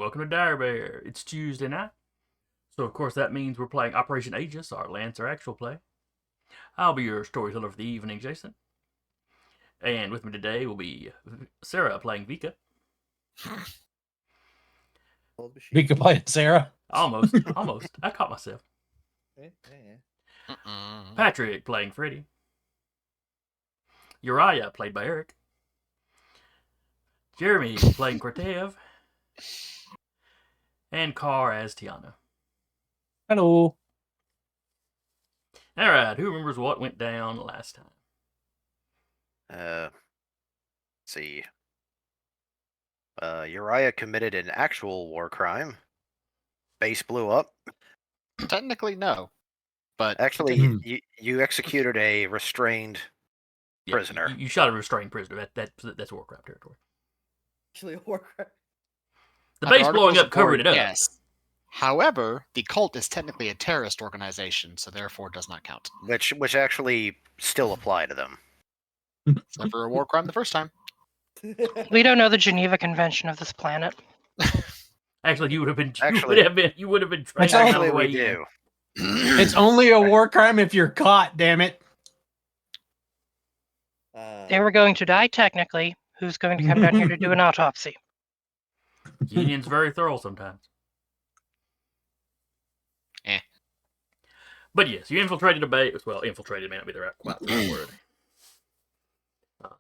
welcome to Dire Bear. It's Tuesday night, so of course that means we're playing Operation Aegis, our Lancer actual play. I'll be your storyteller for the evening, Jason. And with me today will be Sarah playing Vika. Vika playing Sarah? Almost. I caught myself. Patrick playing Freddy. Uriah played by Eric. Jeremy playing Cortev. And Carr as Tiana. Hello. Alright, who remembers what went down last time? Let's see. Uriah committed an actual war crime. Base blew up. Technically, no. But actually, you executed a restrained prisoner. You shot a restrained prisoner. That's war crime territory. Actually, a war crime. The base blowing up covered it up. Yes. However, the cult is technically a terrorist organization, so therefore does not count. Which actually still apply to them. It's never a war crime the first time. We don't know the Geneva Convention of this planet. Actually, you would have been. You would have been. Actually, we do. It's only a war crime if you're caught. Damn it! They were going to die technically. Who's going to come down here to do an autopsy? Union's very thorough sometimes. But yes, you infiltrated a base. Well, infiltrated may not be the right word.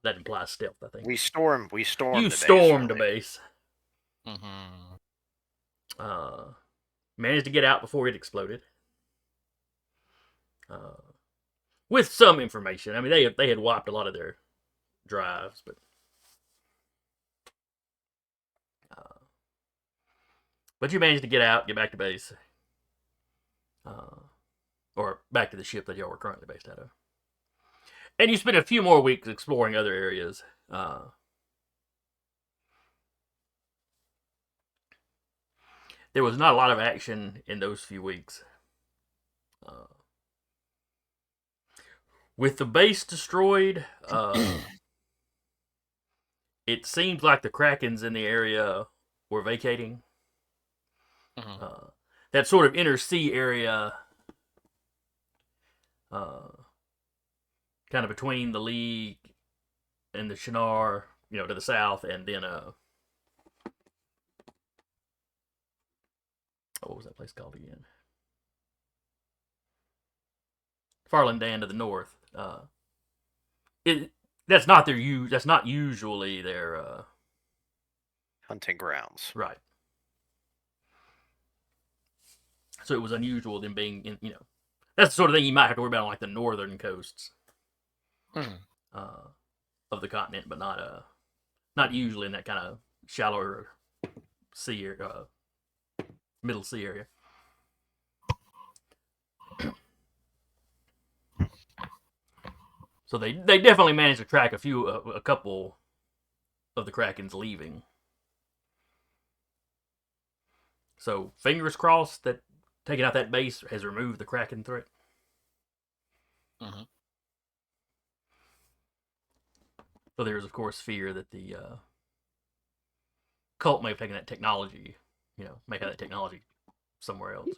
That implies stealth, I think. We stormed. You the stormed base, a base. Managed to get out before it exploded. With some information. I mean, they had wiped a lot of their drives, but you managed to get out, get back to base, or back to the ship that y'all were currently based out of. And you spent a few more weeks exploring other areas. There was not a lot of action in those few weeks. With the base destroyed, it seems like the Krakens in the area were vacating. That sort of inner sea area, kind of between the League and the Shinar, to the south, and then what was that place called again? Farlandan to the north. That's not usually their hunting grounds. Right. So it was unusual them being in, that's the sort of thing you might have to worry about on like the northern coasts of the continent, but not usually in that kind of shallower sea area, middle sea area. So they definitely managed to track a couple of the Krakens leaving. So fingers crossed that taking out that base has removed the Kraken threat. So there's of course fear that the cult may have taken that technology, may have that technology somewhere else.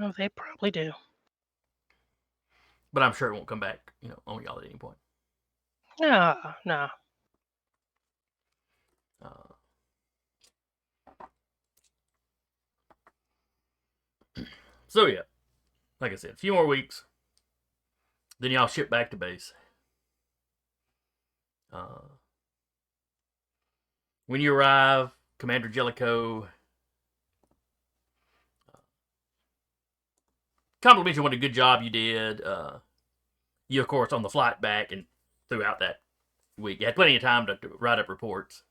Oh, they probably do. But I'm sure it won't come back, on y'all at any point. No. So yeah, like I said, a few more weeks. Then y'all ship back to base. When you arrive, Commander Jellicoe compliments you on what a good job you did. You, of course, on the flight back and throughout that week, you had plenty of time to write up reports.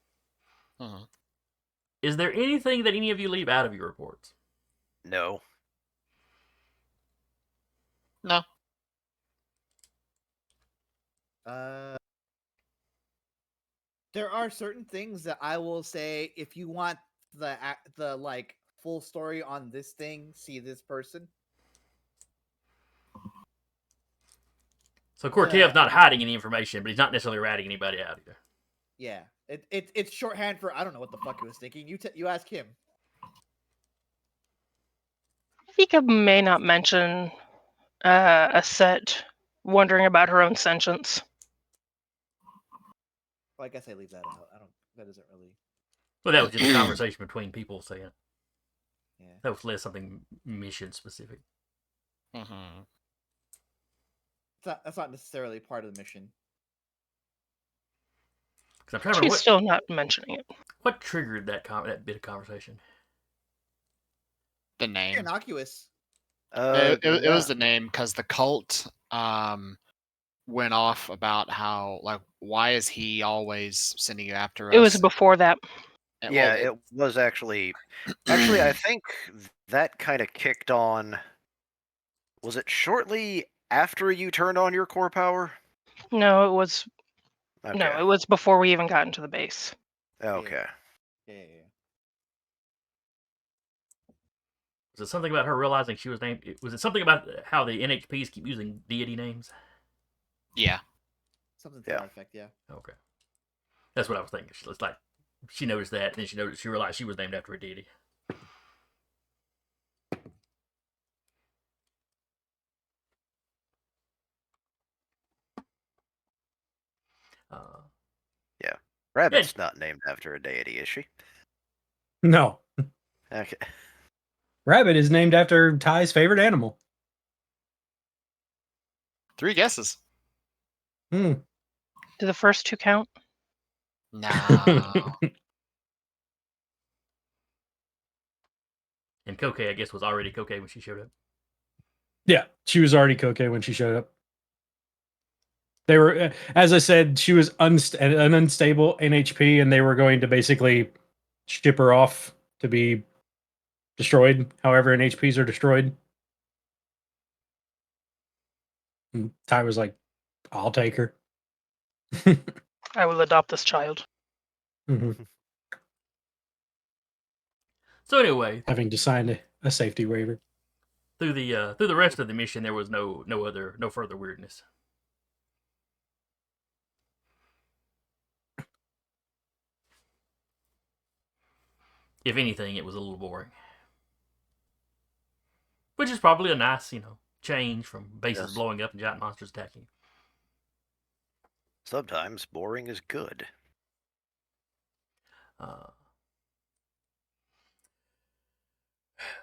Is there anything that any of you leave out of your reports? No. No. There are certain things that I will say, if you want the like full story on this thing, see this person. So Cortev's not hiding any information, but he's not necessarily ratting anybody out either. Yeah. It's shorthand for I don't know what the fuck he was thinking. You ask him. Vika may not mention a set wondering about her own sentience. Well, I guess I leave that out. I don't. That isn't really. Well, that was just a conversation between people saying. Yeah. That was less something mission specific. Mm-hmm. That's not necessarily part of the mission. Because I'm trying to remember She's still not mentioning it. what triggered that bit of conversation. The name. Innocuous. It Yeah. was the name because the cult went off about how why is he always sending you after us? It was before that. Yeah, it was actually. Actually, I think that kind of kicked on. Was it shortly after you turned on your core power? No, it was Okay. no, it was before we even got into the base. Okay. Yeah. Was it something about her realizing she was named? Was it something about how the NHPs keep using deity names? Yeah. Something to Yeah. that effect. Yeah. Okay, that's what I was thinking. It's like she noticed that, and then she realized she was named after a deity. Rabbit's not named after a deity, is she? No. Okay. Rabbit is named after Ty's favorite animal. 3 guesses. Hmm. Do the first two count? No. And Koke, I guess, was already Koke when she showed up. Yeah, she was already Koke when she showed up. They were, as I said, she was an unstable NHP, and they were going to basically ship her off to be destroyed, however NHPs are destroyed. And Ty was like, I'll take her. I will adopt this child. Mhm. So anyway, Having to sign a safety waiver. through the rest of the mission, there was no further weirdness. If anything, it was a little boring. Which is probably a nice, change from bases Yes. blowing up and giant monsters attacking. Sometimes boring is good.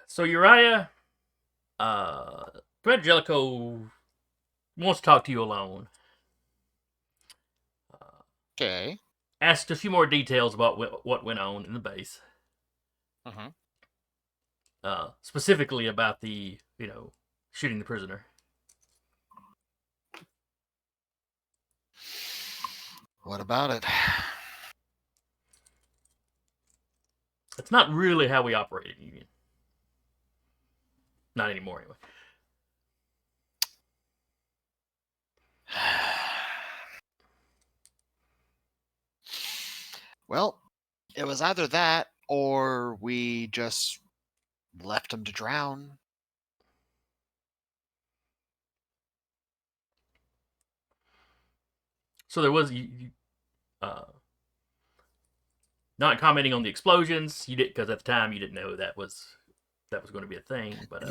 So Uriah, Commander Jellicoe wants to talk to you alone. Okay. Asked a few more details about what went on in the base. Mm-hmm. Specifically about the, shooting the prisoner. What about it? It's not really how we operate in Union. Not anymore, anyway. Well, it was either that or we just left him to drown. So there was not commenting on the explosions. You did because at the time you didn't know that was going to be a thing. But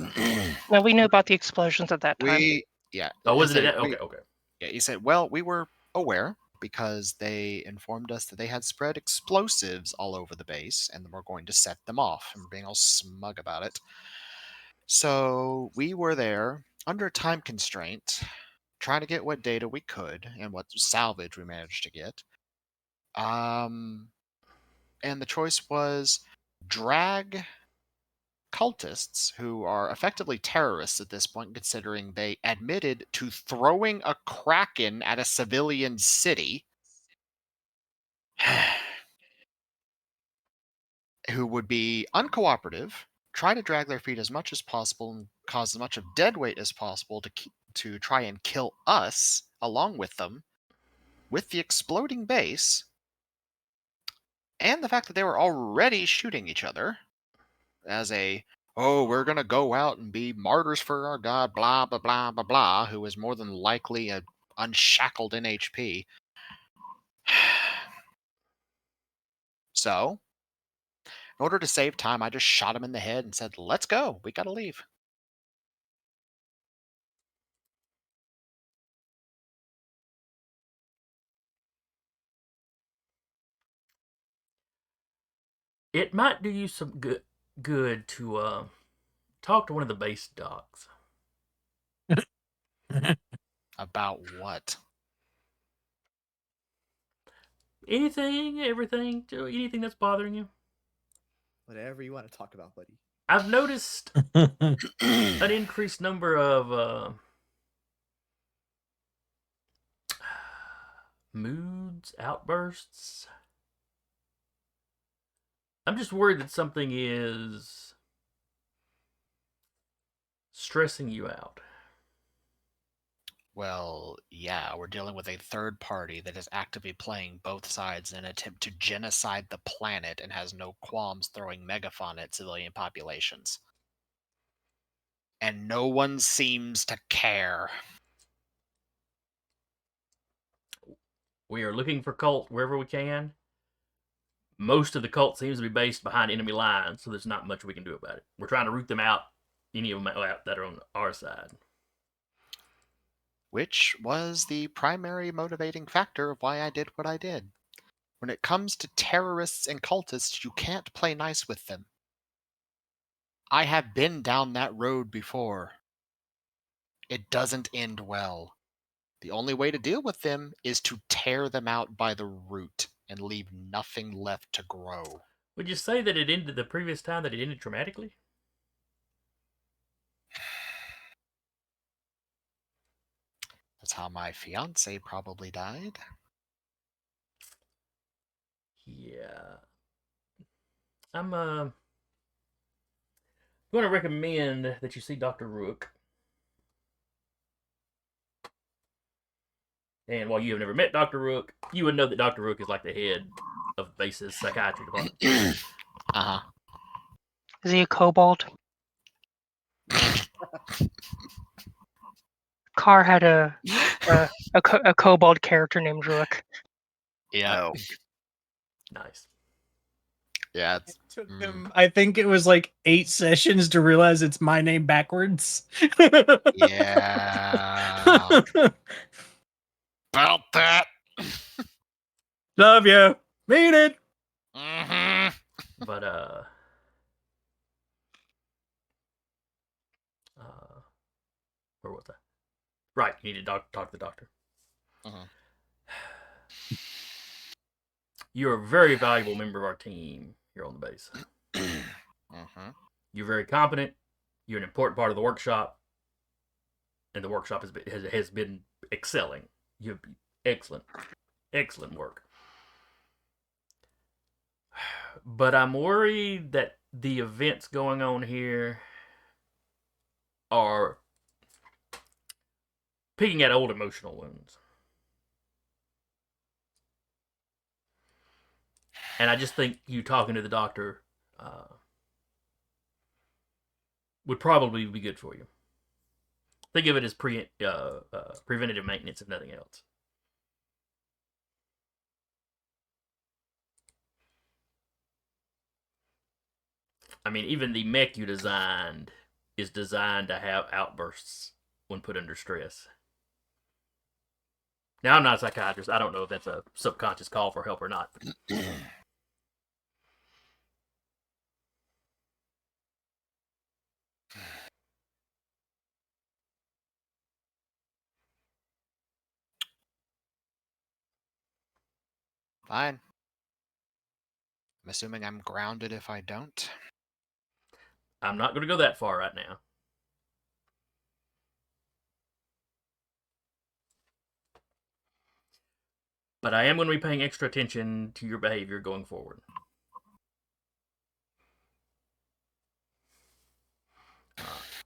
No, we knew about the explosions at that time. was he it? said Okay. Yeah, he said, well, we were aware because they informed us that they had spread explosives all over the base and we're going to set them off, and we're being all smug about it. So we were there under a time constraint, trying to get what data we could and what salvage we managed to get. And the choice was drag cultists who are effectively terrorists at this point, considering they admitted to throwing a kraken at a civilian city, who would be uncooperative, try to drag their feet as much as possible and cause as much of dead weight as possible to try and kill us along with them, with the exploding base, and the fact that they were already shooting each other as we're going to go out and be martyrs for our god, blah, blah, blah, blah, blah, who is more than likely a unshackled NHP. So, in order to save time, I just shot him in the head and said, "Let's go. We gotta leave." It might do you some good to talk to one of the base dogs. About what? Anything, everything, anything that's bothering you. Whatever you want to talk about, buddy. I've noticed an increased number of moods, outbursts. I'm just worried that something is stressing you out. Well, yeah, we're dealing with a third party that is actively playing both sides in an attempt to genocide the planet and has no qualms throwing megafauna at civilian populations. And no one seems to care. We are looking for cult wherever we can. Most of the cult seems to be based behind enemy lines, so there's not much we can do about it. We're trying to root them out, any of them out that are on our side. Which was the primary motivating factor of why I did what I did. When it comes to terrorists and cultists, you can't play nice with them. I have been down that road before. It doesn't end well. The only way to deal with them is to tear them out by the root and leave nothing left to grow. Would you say that it ended the previous time that it ended traumatically? That's how my fiance probably died. Yeah. I'm going to recommend that you see Dr. Rook. And while you have never met Dr. Rook, you would know that Dr. Rook is like the head of Base's psychiatry department. Uh-huh. Is he a kobold? Carr had a kobold character named Rook. Yeah. No. Nice. Yeah. It took him, I think it was like 8 sessions to realize it's my name backwards. Yeah. About that. Love you. Mean it. Mm-hmm. But where was I? Right, you need to talk to the doctor. Uh-huh. You're a very valuable member of our team here on the base. Uh-huh. You're very competent. You're an important part of the workshop, and the workshop has been excelling. You've excellent work. But I'm worried that the events going on here are picking at old emotional wounds. And I just think you talking to the doctor would probably be good for you. Think of it as preventative maintenance, if nothing else. I mean, even the mech you designed is designed to have outbursts when put under stress. Now, I'm not a psychiatrist. I don't know if that's a subconscious call for help or not. Fine. I'm assuming I'm grounded if I don't. I'm not going to go that far right now. But I am going to be paying extra attention to your behavior going forward.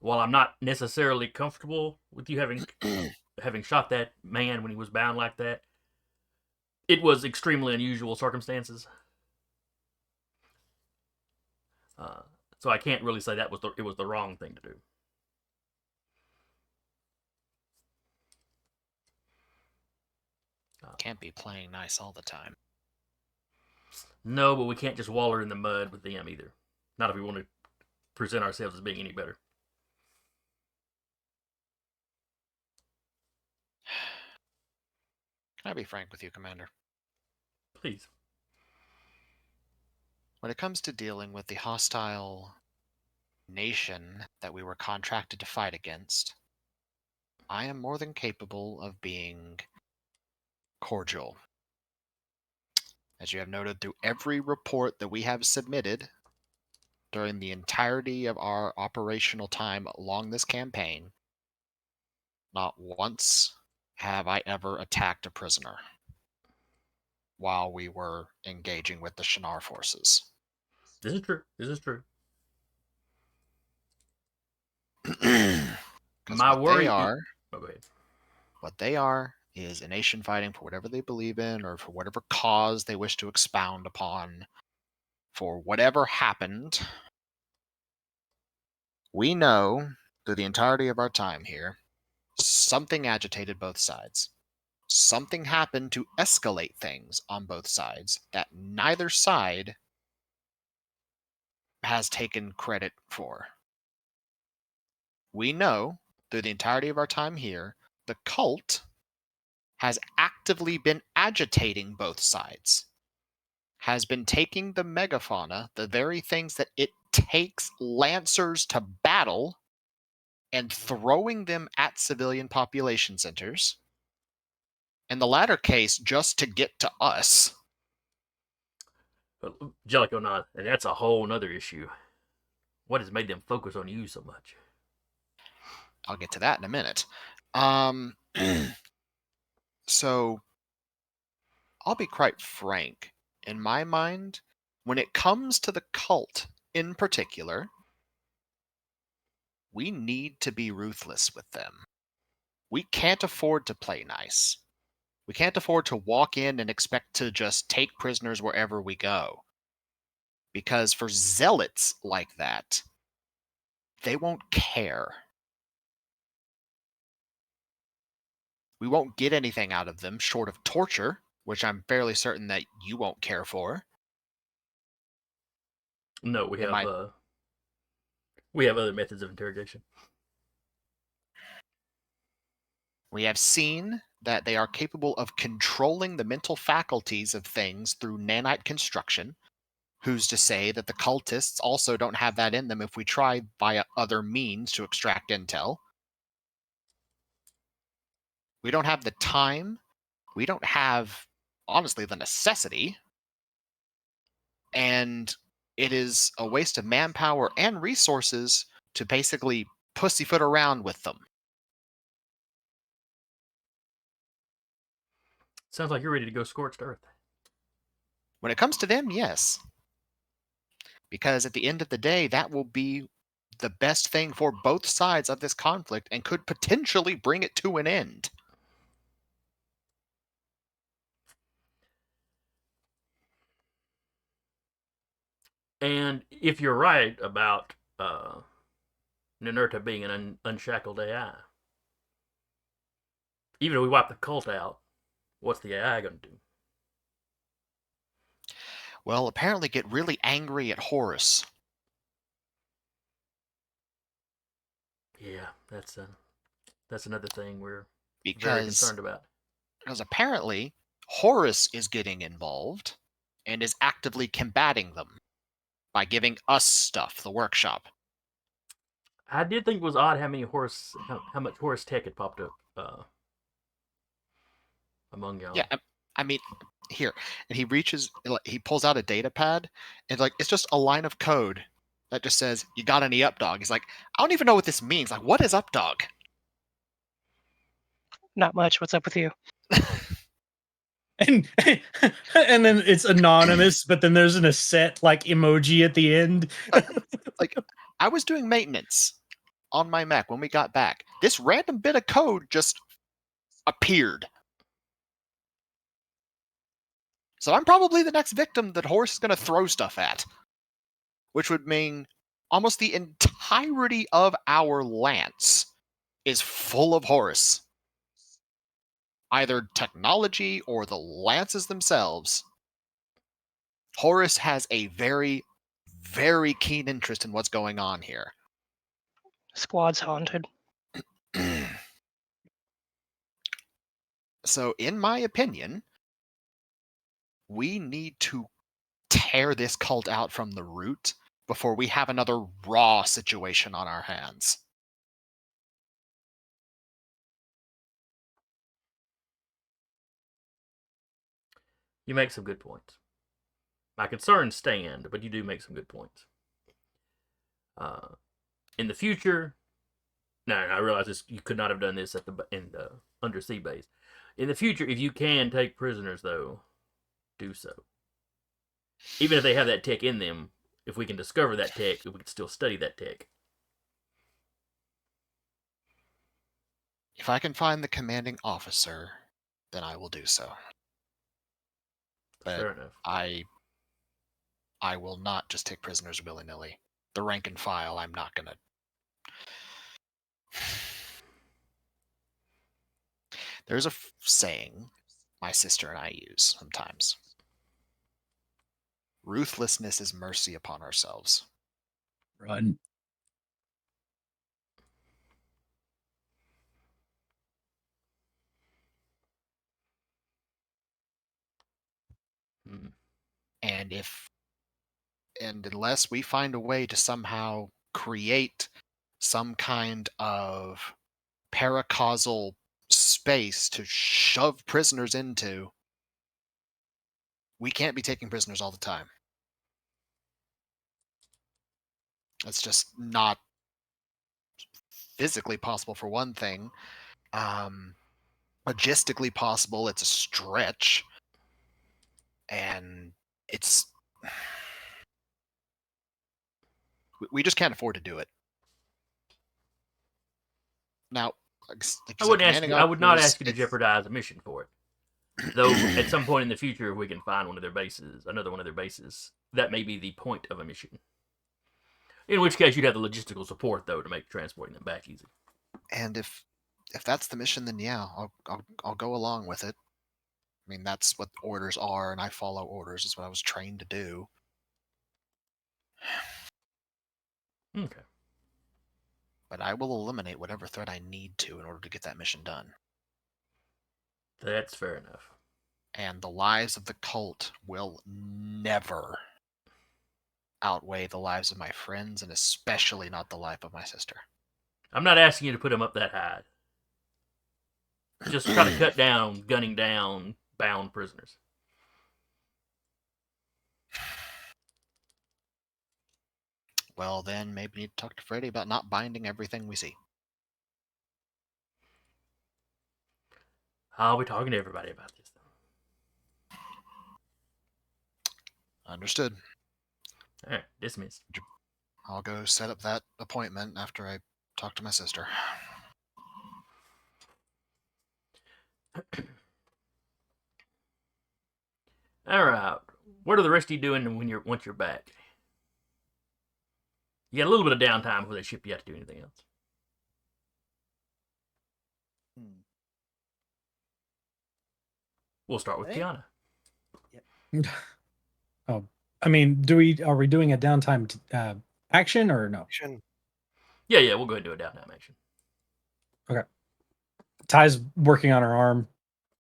While I'm not necessarily comfortable with you having shot that man when he was bound like that, it was extremely unusual circumstances. So I can't really say that it was the wrong thing to do. Can't be playing nice all the time. No, but we can't just waller in the mud with them either. Not if we want to present ourselves as being any better. Can I be frank with you, Commander? Please. When it comes to dealing with the hostile nation that we were contracted to fight against, I am more than capable of being cordial. As you have noted through every report that we have submitted during the entirety of our operational time along this campaign, not once have I ever attacked a prisoner while we were engaging with the Shinar forces. This is true. This is true. 'Cause My what worry. they are, Oh, go ahead. what they are is a nation fighting for whatever they believe in or for whatever cause they wish to expound upon. For whatever happened, we know through the entirety of our time here, something agitated both sides. Something happened to escalate things on both sides that neither side has taken credit for. We know through the entirety of our time here, the cult has actively been agitating both sides, has been taking the megafauna, the very things that it takes lancers to battle, and throwing them at civilian population centers. In the latter case, just to get to us. Jellicoe not, and that's a whole nother issue. What has made them focus on you so much? I'll get to that in a minute. So, I'll be quite frank. In my mind, when it comes to the cult in particular, we need to be ruthless with them. We can't afford to play nice. We can't afford to walk in and expect to just take prisoners wherever we go. Because for zealots like that, they won't care. We won't get anything out of them short of torture, which I'm fairly certain that you won't care for. No, we Am have I- we have other methods of interrogation. We have seen that they are capable of controlling the mental faculties of things through nanite construction. Who's to say that the cultists also don't have that in them if we try via other means to extract intel? We don't have the time. We don't have, honestly, the necessity. And it is a waste of manpower and resources to basically pussyfoot around with them. Sounds like you're ready to go scorched earth. When it comes to them, yes. Because at the end of the day, that will be the best thing for both sides of this conflict and could potentially bring it to an end. And if you're right about Ninurta being an unshackled AI, even if we wipe the cult out, what's the AI going to do? Well, apparently get really angry at Horus. Yeah, that's another thing we're very Because concerned about. apparently Horus is getting involved and is actively combating them by giving us stuff, the workshop. I did think it was odd how much Horus tech had popped up among y'all. Yeah, I mean, here, and he pulls out a data pad, and it's just a line of code that just says, "You got any up, dog?" He's like, "I don't even know what this means. Like, what is up, dog?" Not much. What's up with you? And and then it's anonymous, but then there's an asset like emoji at the end. Like, I was doing maintenance on my Mech when we got back. This random bit of code just appeared. So I'm probably the next victim that Horus is going to throw stuff at, which would mean almost the entirety of our lance is full of Horus. Either technology or the lances themselves. Horus has a very, very keen interest in what's going on here. Squad's haunted. So, in my opinion, we need to tear this cult out from the root before we have another raw situation on our hands. You make some good points. My concerns stand, but you do make some good points. In the future, no, I realize this. You could not have done this in the undersea base. In the future, if you can take prisoners, though, do so. Even if they have that tech in them, if we can discover that tech, we can still study that tech. If I can find the commanding officer, then I will do so. But Fair enough. I will not just take prisoners willy-nilly. The rank and file, I'm not gonna. There's a saying my sister and I use sometimes. Ruthlessness is mercy upon ourselves. Run. Hmm. And unless we find a way to somehow create some kind of paracausal space to shove prisoners into, we can't be taking prisoners all the time. It's just not physically possible, for one thing. Logistically possible, it's a stretch. And it's... we just can't afford to do it. Now, like I would not ask you to jeopardize a mission for it. Though at some point in the future, if we can find another one of their bases, that may be the point of a mission. In which case, you'd have the logistical support, though, to make transporting them back easy. And if that's the mission, then yeah, I'll go along with it. I mean, that's what orders are, and I follow orders. It's what I was trained to do. Okay. But I will eliminate whatever threat I need to in order to get that mission done. That's fair enough. And the lives of the cult will never outweigh the lives of my friends, and especially not the life of my sister. I'm not asking you to put them up that high. Just try to cut down gunning down bound prisoners. Well, then maybe we need to talk to Freddy about not binding everything we see. I'll be talking to everybody about this, though. Understood. All right, dismissed. I'll go set up that appointment after I talk to my sister. All right. What are the rest of you doing once you're back? You got a little bit of downtime before they ship you out to do anything else. We'll start with Hey. Tiana. Oh, I mean, are we doing a downtime action or no? Yeah, we'll go ahead and do a downtime action. Okay. Ty's working on her arm.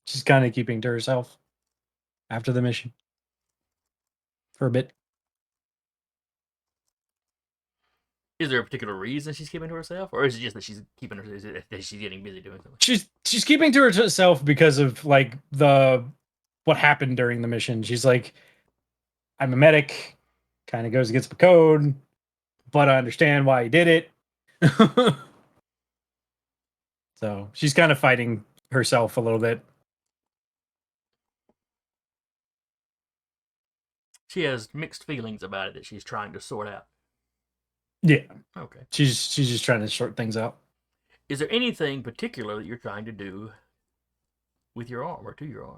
She's kind of keeping to herself after the mission for a bit. Is there a particular reason she's keeping to herself, or is it just that she's keeping her that she's getting busy doing something? She's keeping to herself because of like what happened during the mission. She's like, I'm a medic, kind of goes against the code, but I understand why he did it. So she's kind of fighting herself a little bit. She has mixed feelings about it that she's trying to sort out. Yeah. Okay. She's just trying to sort things out. Is there anything particular that you're trying to do with your arm or to your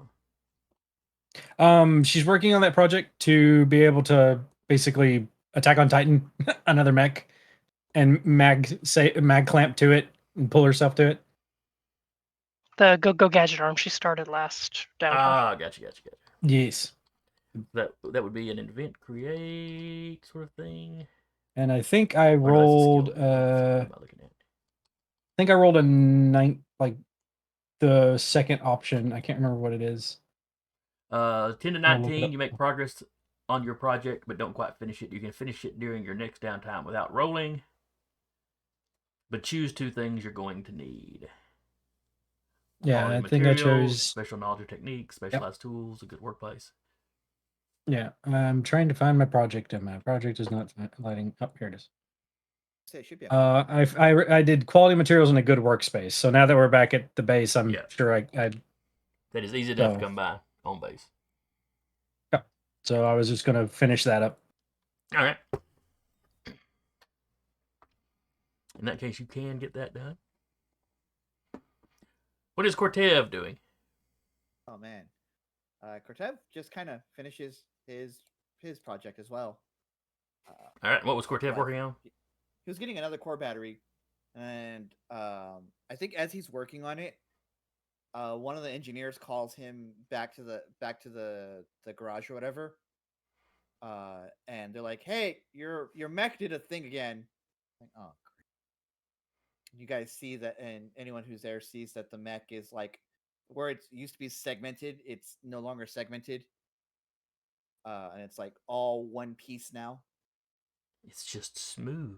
arm? She's working on that project to be able to basically attack on Titan, another mech, and mag clamp to it and pull herself to it. The go gadget arm she started last downtime. Ah, gotcha. Yes. That would be an event create sort of thing. And I think I Or no, that's a rolled. skill. What am I looking at? I think I rolled a 9, like the second option. I can't remember what it is. 10 to I'll look it 19, up. you make progress on your project, but don't quite finish it. You can finish it during your next downtime without rolling, but choose 2 things you're going to need. Yeah, Quality I think I materials, chose. special knowledge or techniques, specialized tools, a good workplace. Yeah, I'm trying to find my project, and my project is not lighting up. Here it is. Say it should be. I did quality materials in a good workspace. So now that we're back at the base, I'm Yeah. sure I That is easy enough to So- come by on base. so I was just gonna finish that up. All right. In that case, you can get that done. What is Cortev doing? Oh man, Kortev just kind of finishes his project as well. All right. What was Cortev But working on? He was getting another core battery, and I think as he's working on it, one of the engineers calls him back to the garage or whatever, and they're like, "Hey, your mech did a thing again." Like, oh, great. You guys see that, and anyone who's there sees that the mech is like where it used to be segmented. It's no longer segmented, and it's like all one piece now. It's just smooth.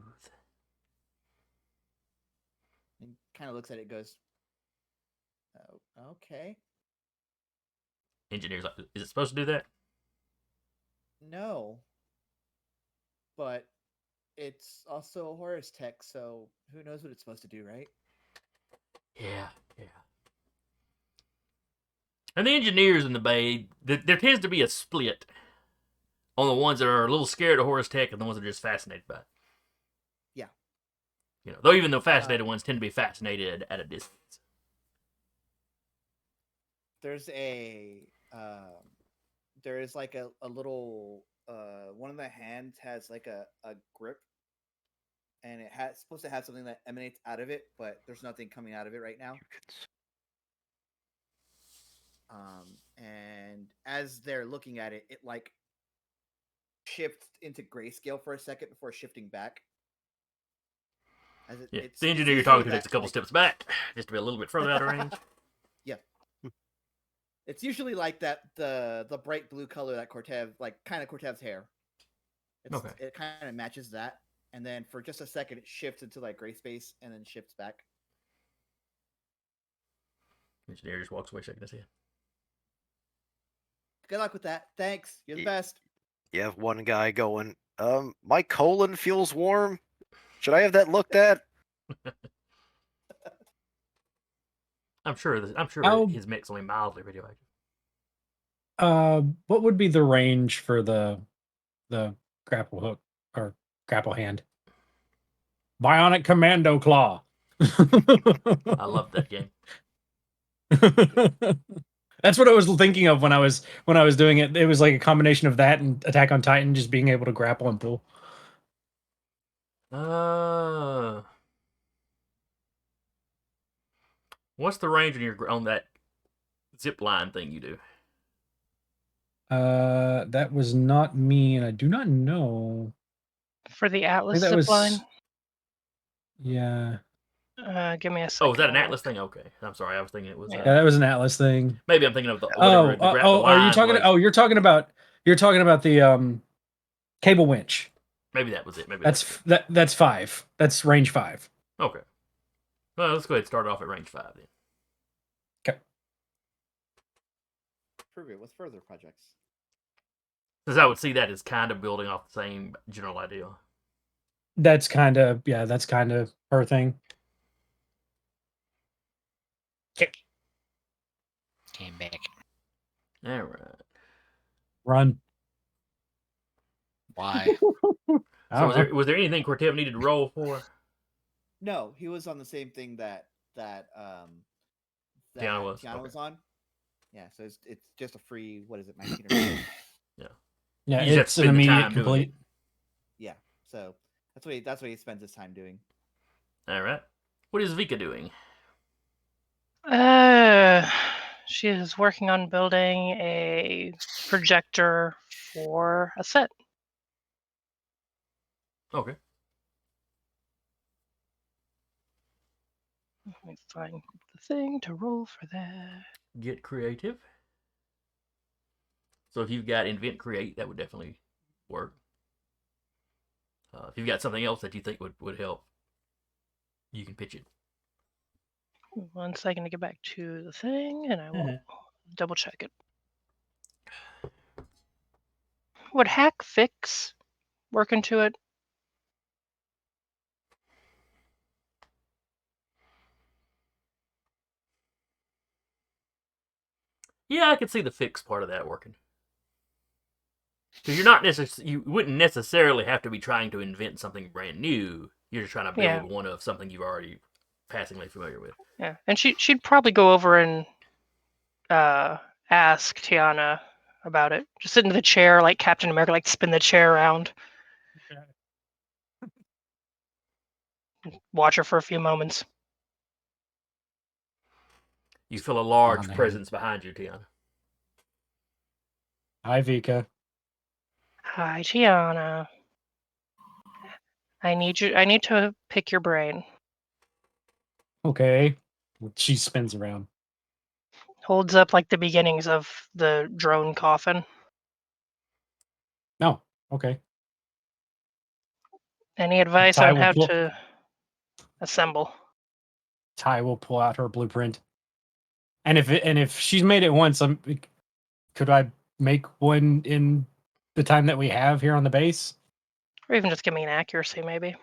And kind of looks at it, and goes, "Oh, okay." Engineer's like, is it supposed to do that? No, but it's also a Horus tech, so who knows what it's supposed to do, right? Yeah. And the engineers in the Bay, there tends to be a split on the ones that are a little scared of Horus Tech and the ones that are just fascinated by it. Yeah. Though even the fascinated ones tend to be fascinated at a distance. There's there is like a little one of the hands has like a grip, and it has supposed to have something that emanates out of it, but there's nothing coming out of it right now. And as they're looking at it, it like shifts into grayscale for a second before shifting back. As Yeah. it's The engineer you're usually talking to takes a couple like, steps back, just to be a little bit further out of range. Yeah. It's usually like that the bright blue color that Cortev, like kind of Cortev's hair. Okay. It kind of matches that, and then for just a second it shifts into like gray space and then shifts back. Engineer just walks away shaking his head. Good luck with that. Thanks. You're the best. You have one guy going, my colon feels warm. Should I have that looked at? I'm sure How- his mech's only mildly radioactive. What would be the range for the grapple hook or grapple hand? Bionic Commando Claw. I love that game. That's what I was thinking of when I was doing it. It was like a combination of that and Attack on Titan, just being able to grapple and pull. What's the range on that zip line thing you do? That was not me, and I do not know. For the Atlas that zip was- line. Yeah, Give me a second. Oh, is that an I'll Atlas thing? Okay, I'm sorry. I was thinking it was. Yeah. that was an Atlas thing. Maybe I'm thinking of the. Oh, Whatever, the are you line talking? was. Oh, you're talking about the cable winch. Maybe that was it. Maybe That's 5. That's range 5. okay. Well, let's go ahead and start off at range 5 then. Prove it with further projects. Because I would see that as kind of building off the same general idea. That's kind of her thing. Came back. All right. Run. Why? I So don't know. was there anything Cortev needed to roll for? No, he was on the same thing that Tiana was? Tiana Okay. was on. Yeah, so it's just a free, what is it, 19 or 20? Yeah, You just have to it's an spend the time immediate doing complete. Yeah, so that's what he spends his time doing. All right. What is Vika doing? She is working on building a projector for a set. Okay. Let me find the thing to roll for that. Get creative. So if you've got invent create, that would definitely work. If you've got something else that you think would help, you can pitch it. 1 second to get back to the thing, and I will double check it. Would hack fix work into it? Yeah, I could see the fix part of that working. Because you're not you wouldn't necessarily have to be trying to invent something brand new. You're just trying to build one of something you're already passingly familiar with. Yeah, and she'd probably go over and ask Tiana about it. Just sit in the chair like Captain America, like spin the chair around. Watch her for a few moments. You feel a large Tiana. presence behind you, Tiana. Hi, Vika. Hi, Tiana. I need to pick your brain. Okay. She spins around. Holds up like the beginnings of the drone coffin. No. Okay. Any advice Ty on will how pull- to assemble? Ty will pull out her blueprint. And if she's made it once, could I make one in the time that we have here on the base? Or even just give me an accuracy, maybe.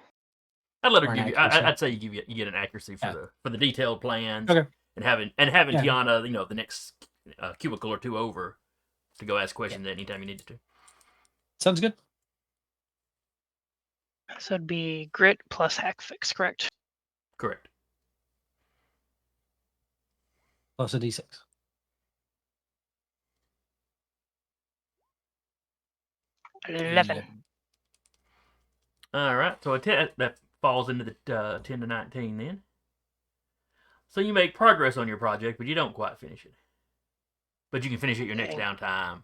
I'd let her Or an give you. accuracy. I'd say you get an accuracy for the detailed plans. Okay. And having Yeah. Tiana, the next cubicle or two over, to go ask questions anytime you needed to. Sounds good. So it'd be grit plus hack fix, correct? Correct. Plus a d6. Eleven. All right. So that falls into the 10 to 19 then. So you make progress on your project, but you don't quite finish it. But you can finish it your next downtime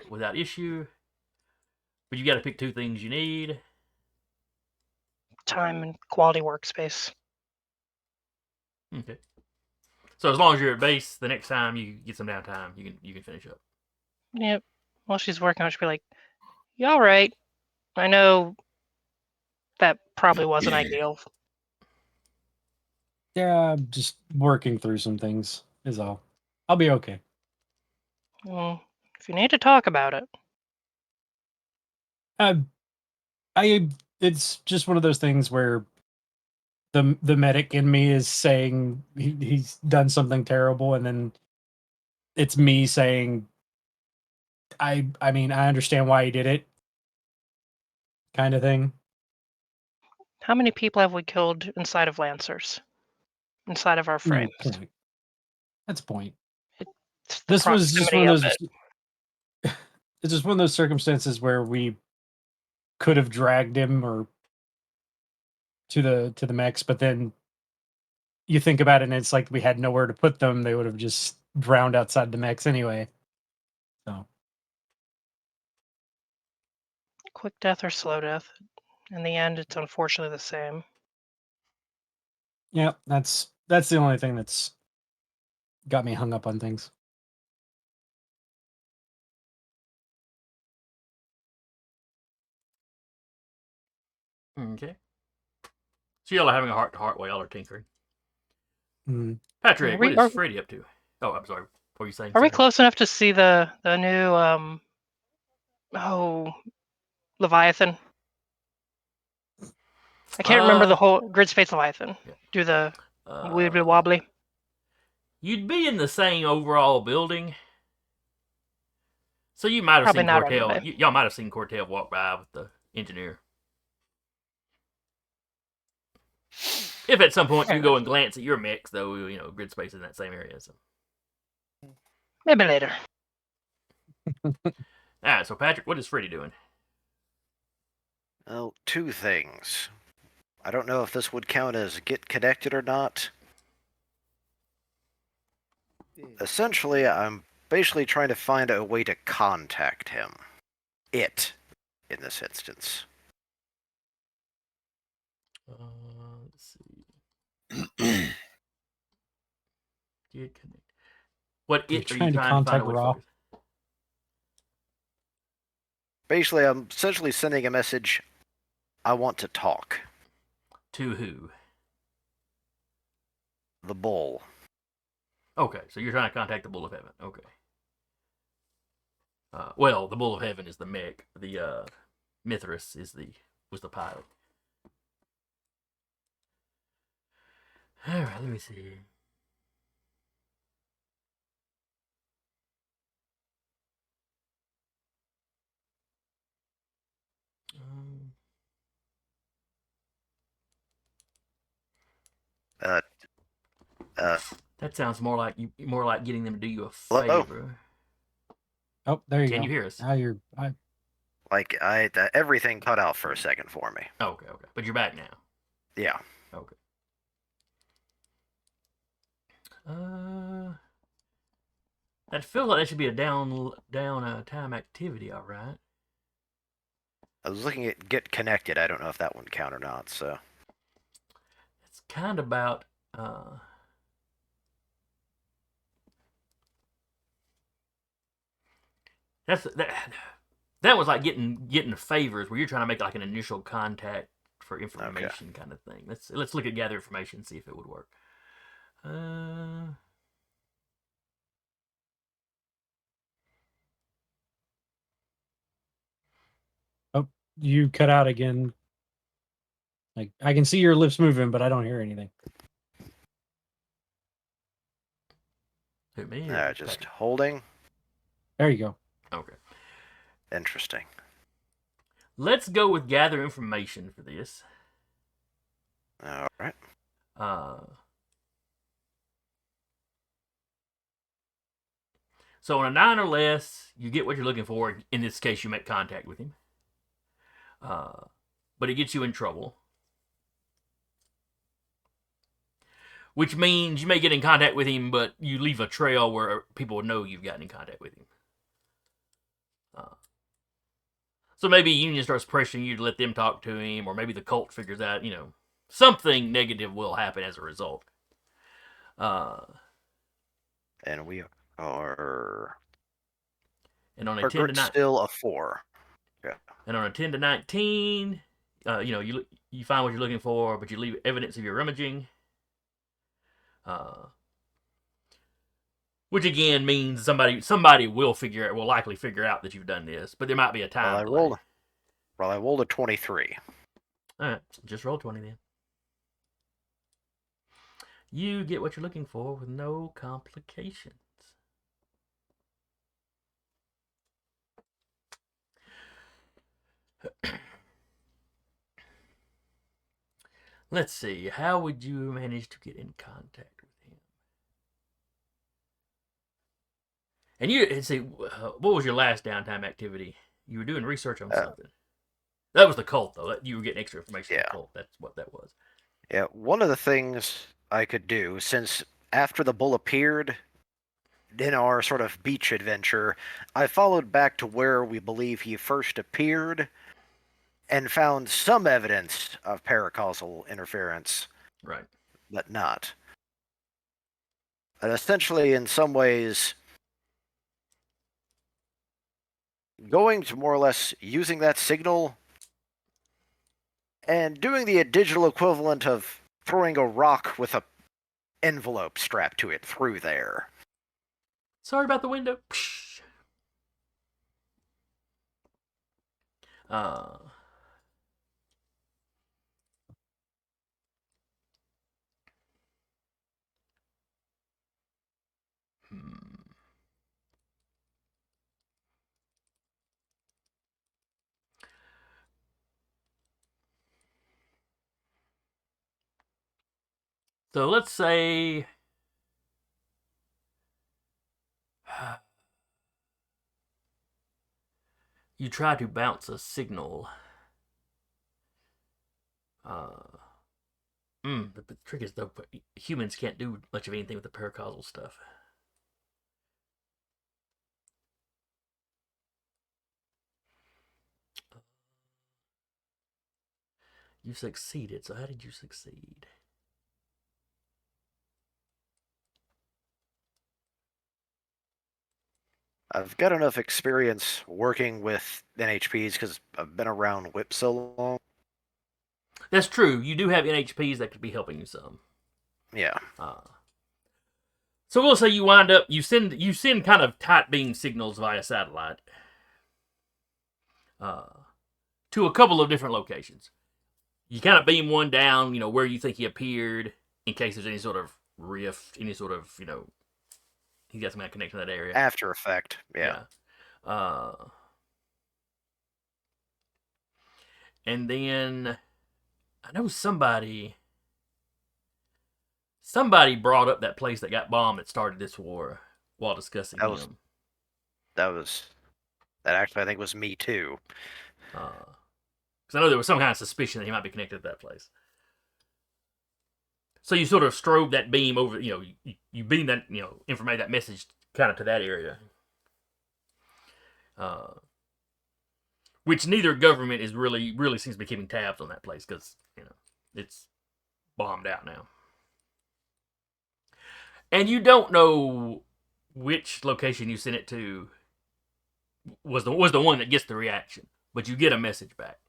without issue. But you got to pick two things you need. Time and quality workspace. Okay. So as long as you're at base, the next time you get some downtime, you can finish up. Yep. While she's working on it, she'll be like, "You all right? I know that probably wasn't ideal." Yeah, I'm just working through some things is all. I'll be okay. Well, if you need to talk about it. It's just one of those things where the medic in me is saying he's done something terrible, and then it's me saying I mean I understand why he did it, kind of thing. How many people have we killed inside of Lancers? Inside of our frames? Point. That's a point. It's the This was just one proximity of of those. it. It's just one of those circumstances where we could have dragged him or to the mechs, but then you think about it and it's like we had nowhere to put them. They would have just drowned outside the mechs anyway. So Quick death or slow death. In the end, it's unfortunately the same. yeah, that's the only thing that's got me hung up on things. Okay. So y'all are having a heart-to-heart while y'all are tinkering. Mm. Patrick, what is Freddy up to? Oh, I'm sorry. What were you saying? Are we close enough to see the new Leviathan? I can't remember the whole grid space Leviathan. Yeah. Do the wibbly wobbly. You'd be in the same overall building, so you might have Probably seen not Cortel. Y'all might have seen Cortel walk by with the engineer. If at some point you go and glance at your mechs, though, grid space is in that same area. So maybe later. All right. So Patrick, what is Freddy doing? Well, two things. I don't know if this would count as get connected or not. Essentially, I'm basically trying to find a way to contact him. It, in this instance. Let's see. Get connect. What You're it are you trying to trying to find contact a way to Ra. focus? Basically, I'm essentially sending a message. I want to talk. To who? The bull. Okay, so you're trying to contact the Bull of Heaven. Okay. Well, the Bull of Heaven is the mech. The Mithras was the pilot. All right, let me see. Um, Uh, that sounds more like getting them to do you a Hello? favor. Oh, there you Can go. you hear us? Now you're. everything cut out for a second for me. Okay, but you're back now. Yeah. Okay. That feels like that should be a down time activity, all right. I was looking at get connected. I don't know if that would count or not. So It's kind of about that was like getting favors where you're trying to make like an initial contact for information kind of thing. Let's look at gather information and see if it would work. Oh, you cut out again. Like I can see your lips moving, but I don't hear anything. Who, me? just Patrick? holding. There you go. Okay. Interesting. Let's go with gather information for this. All right. So on a 9 or less, you get what you're looking for. In this case, you make contact with him. But it gets you in trouble. Which means you may get in contact with him, but you leave a trail where people would know you've gotten in contact with him. So maybe Union starts pressuring you to let them talk to him, or maybe the cult figures out, something negative will happen as a result. And we are. And on a Our 10 to grit's 9, still a 4. Yeah. and on a 10 to 19, you find what you're looking for, but you leave evidence of your rummaging. Which again means somebody will likely figure out that you've done this, but there might be a time delay. I rolled a 23. All right, just roll 20 then. You get what you're looking for with no complications. Let's see. How would you manage to get in contact with him? And see, what was your last downtime activity? You were doing research on something. That was the cult, though. You were getting extra information on the cult. That's what that was. Yeah, one of the things I could do, since after the bull appeared in our sort of beach adventure, I followed back to where we believe he first appeared and found some evidence of paracausal interference. Right. But not. And essentially, in some ways, going to more or less using that signal and doing the digital equivalent of throwing a rock with a envelope strapped to it through there. Sorry about the window. So let's say you try to bounce a signal. The trick is, though, humans can't do much of anything with the paracausal stuff. You succeeded. So how did you succeed? I've got enough experience working with NHPs because I've been around Whip so long. That's true. You do have NHPs that could be helping you some. Yeah. So we'll say you wind up you send kind of tight beam signals via satellite to a couple of different locations. You kind of beam one down, where you think he appeared, in case there's any sort of rift, any sort of he got some kind of connection to that area. After effect. Yeah. And then I know somebody brought up that place that got bombed that started this war while discussing him. That actually I think was me too. Because I know there was some kind of suspicion that he might be connected to that place. So you sort of strobe that beam over, you beam that, information, that message kind of to that area. Which neither government is really seems to be keeping tabs on that place because, it's bombed out now. And you don't know which location you sent it to was the one that gets the reaction, but you get a message back.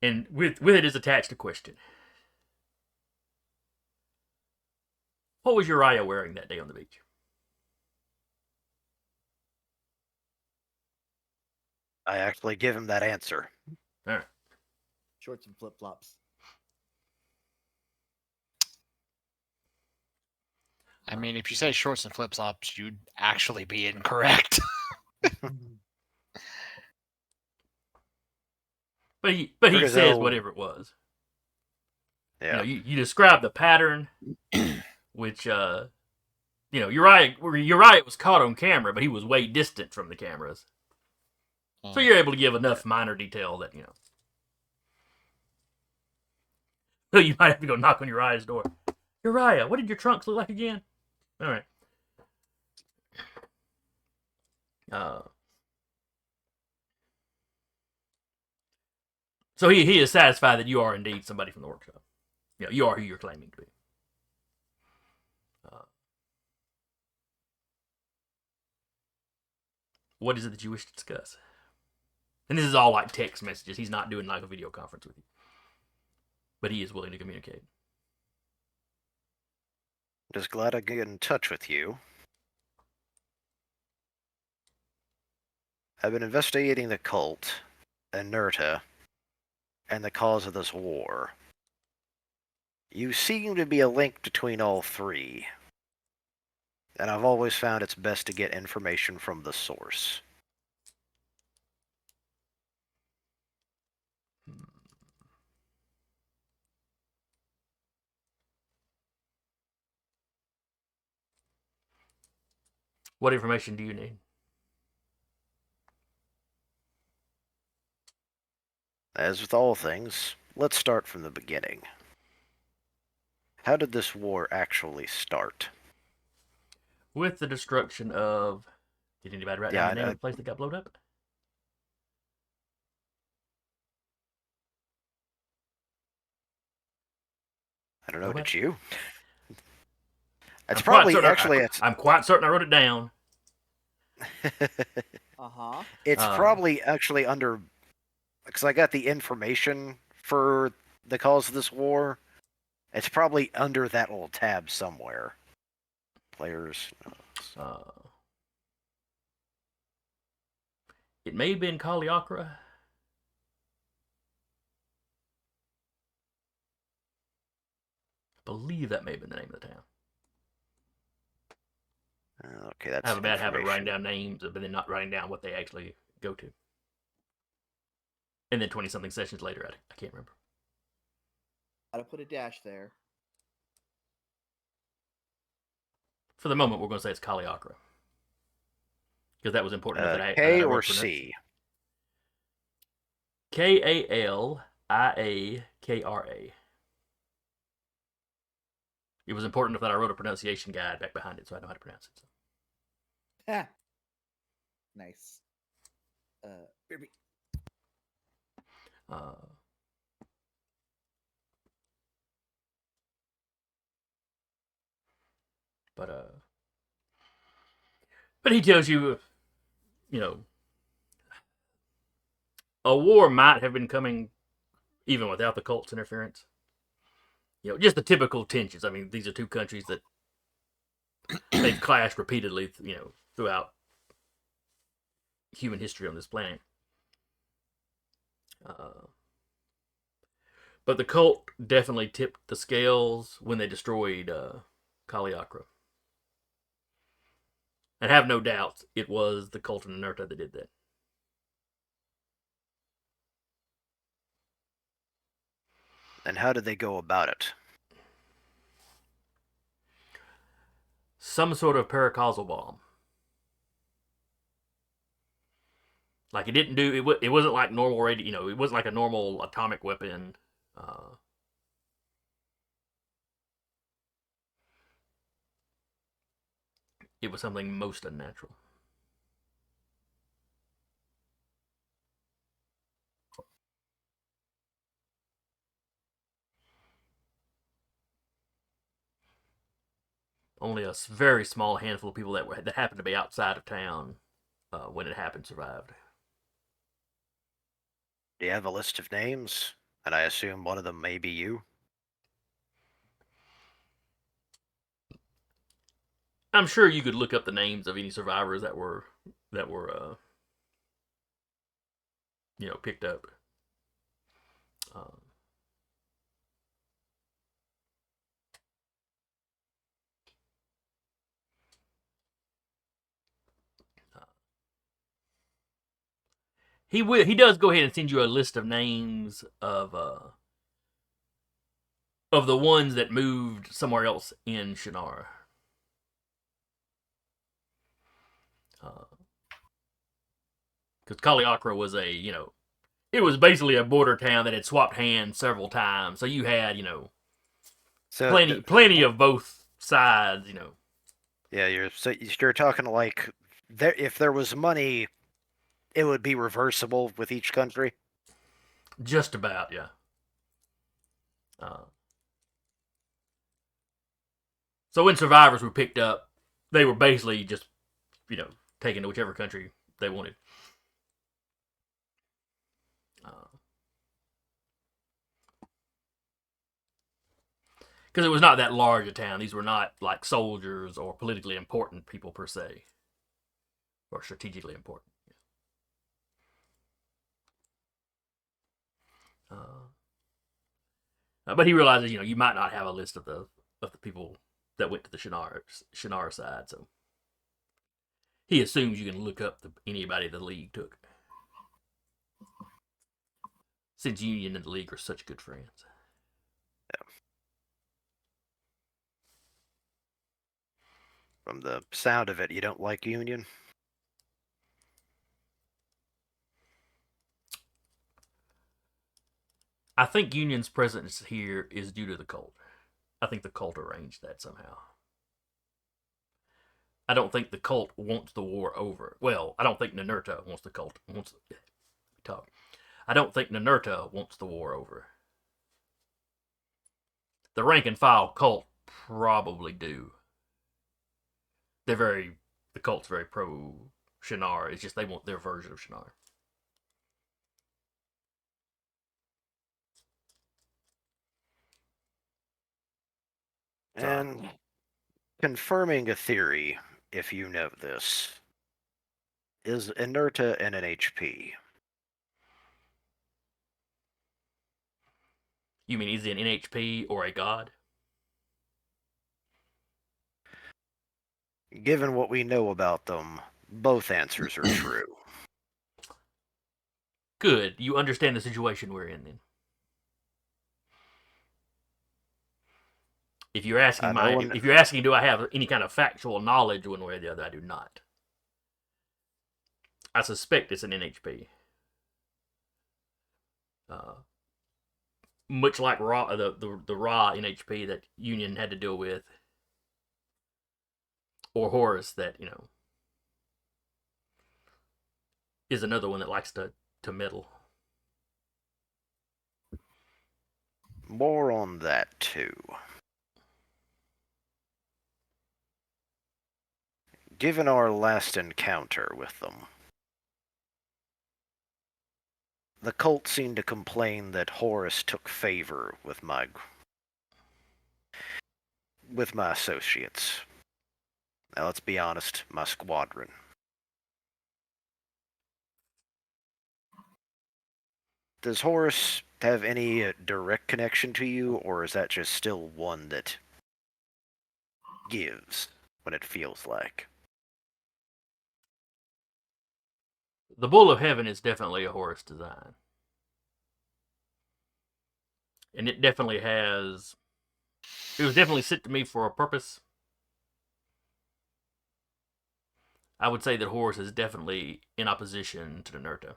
And with it is attached a question. What was Uriah wearing that day on the beach? I actually give him that answer. All right. Shorts and flip flops. I mean, if you say shorts and flip flops, you'd actually be incorrect. But he Because says they'll- whatever it was. Yeah. You describe the pattern, which Uriah was caught on camera, but he was way distant from the cameras. So you're able to give enough minor detail that So you might have to go knock on Uriah's door. Uriah, what did your trunks look like again? All right. So he is satisfied that you are indeed somebody from the workshop. You are who you're claiming to be. What is it that you wish to discuss? And this is all like text messages. He's not doing like a video conference with you. But he is willing to communicate. Just glad I could get in touch with you. I've been investigating the cult, Ninurta, and the cause of this war. You seem to be a link between all three. And I've always found it's best to get information from the source. What information do you need? As with all things, let's start from the beginning. How did this war actually start? With the destruction of... Did anybody write down the name of the place that got blown up? I don't know, Nobody? did you? It's I'm probably quite certain actually I'm quite certain I wrote it down. Uh-huh. it's probably actually under, because I got the information for the cause of this war. It's probably under that little tab somewhere. Players. It may have been Kaliakra. I believe that may have been the name of the town. Okay, that's I have a bad habit of writing information. down names, but then not writing down what they actually go to. And then 20-something sessions later, I can't remember. Gotta put a dash there. For the moment, we're going to say it's Kaliakra. Because that was important enough that I K wrote or pronounce- C? Kaliakra. It was important enough that I wrote a pronunciation guide back behind it so I know how to pronounce it. So. Ah. Nice. Beer. Uh, but he tells you, you know, a war might have been coming even without the cult's interference. You know, just the typical tensions. I mean, these are two countries that they've clashed repeatedly, you know, throughout human history on this planet. But the cult definitely tipped the scales when they destroyed Kaliakra. And have no doubt it was the Cult of Ninurta that did that. And how did they go about it? Some sort of paracausal bomb. Like, it didn't do it wasn't like normal radio, you know, it wasn't like a normal atomic weapon. It was something most unnatural. Only a very small handful of people that happened to be outside of town when it happened survived. Do you have a list of names? And I assume one of them may be you? I'm sure you could look up the names of any survivors that were you know, picked up. He does go ahead and send you a list of names of the ones that moved somewhere else in Shannara. Because Kaliakra was it was basically a border town that had swapped hands several times. So you had, you know, So plenty of both sides, you know. Yeah, you're talking like if there was money, it would be reversible with each country. Just about, yeah. So when survivors were picked up, they were basically just, you know, taken to whichever country they wanted. Because it was not that large a town. These were not like soldiers or politically important people per se, or strategically important. But he realizes, you know, you might not have a list of the people that went to the Shannara side, so he assumes you can look up anybody the League took, since Union and the League are such good friends. Yeah. From the sound of it, you don't like Union? I think Union's presence here is due to the cult. I think the cult arranged that somehow. I don't think the cult wants the war over. Well, I don't think Ninurta wants the cult. I don't think Ninurta wants the war over. The rank and file cult probably do. The cult's very pro Shannara. It's just they want their version of Shannara. And confirming a theory, if you know this, is Inurta an NHP? You mean is he an NHP or a god? Given what we know about them, both answers are true. Good. You understand the situation we're in then. If you're asking do I have any kind of factual knowledge one way or the other, I do not. I suspect it's an NHP. Much like the raw NHP that Union had to deal with, or Horus that, you know, is another one that likes to meddle. More on that, too. Given our last encounter with them, the cult seemed to complain that Horus took favor with my associates. Now, let's be honest, my squadron. Does Horus have any direct connection to you, or is that just still one that gives when it feels like? The Bull of Heaven is definitely a Horus design. And it definitely has... It was definitely sent to me for a purpose. I would say that Horus is definitely in opposition to Ninurta.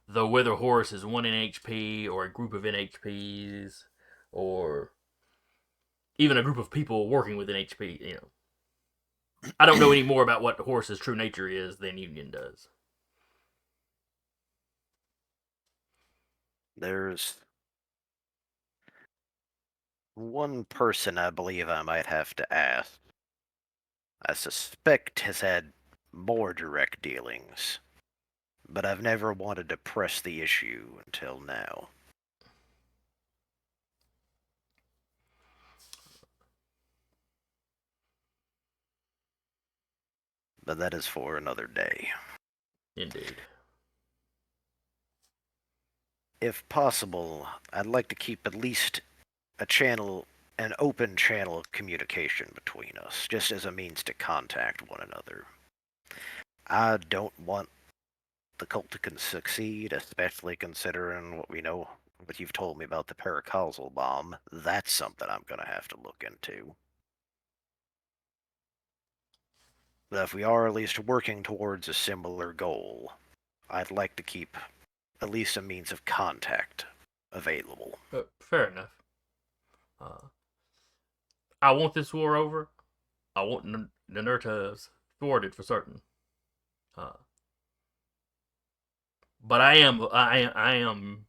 Though whether Horus is one NHP or a group of NHPs or even a group of people working with NHP, you know, I don't know any more about what Horus's true nature is than Union does. There's one person I believe I might have to ask. I suspect has had more direct dealings, but I've never wanted to press the issue until now. But that is for another day. Indeed. If possible, I'd like to keep at least an open channel of communication between us, just as a means to contact one another. I don't want the cult to succeed, especially considering what you've told me about the paracausal bomb. That's something I'm gonna have to look into. But if we are at least working towards a similar goal, I'd like to keep at least a means of contact available. Fair enough. I want this war over. I want Ninurta thwarted for certain. But I am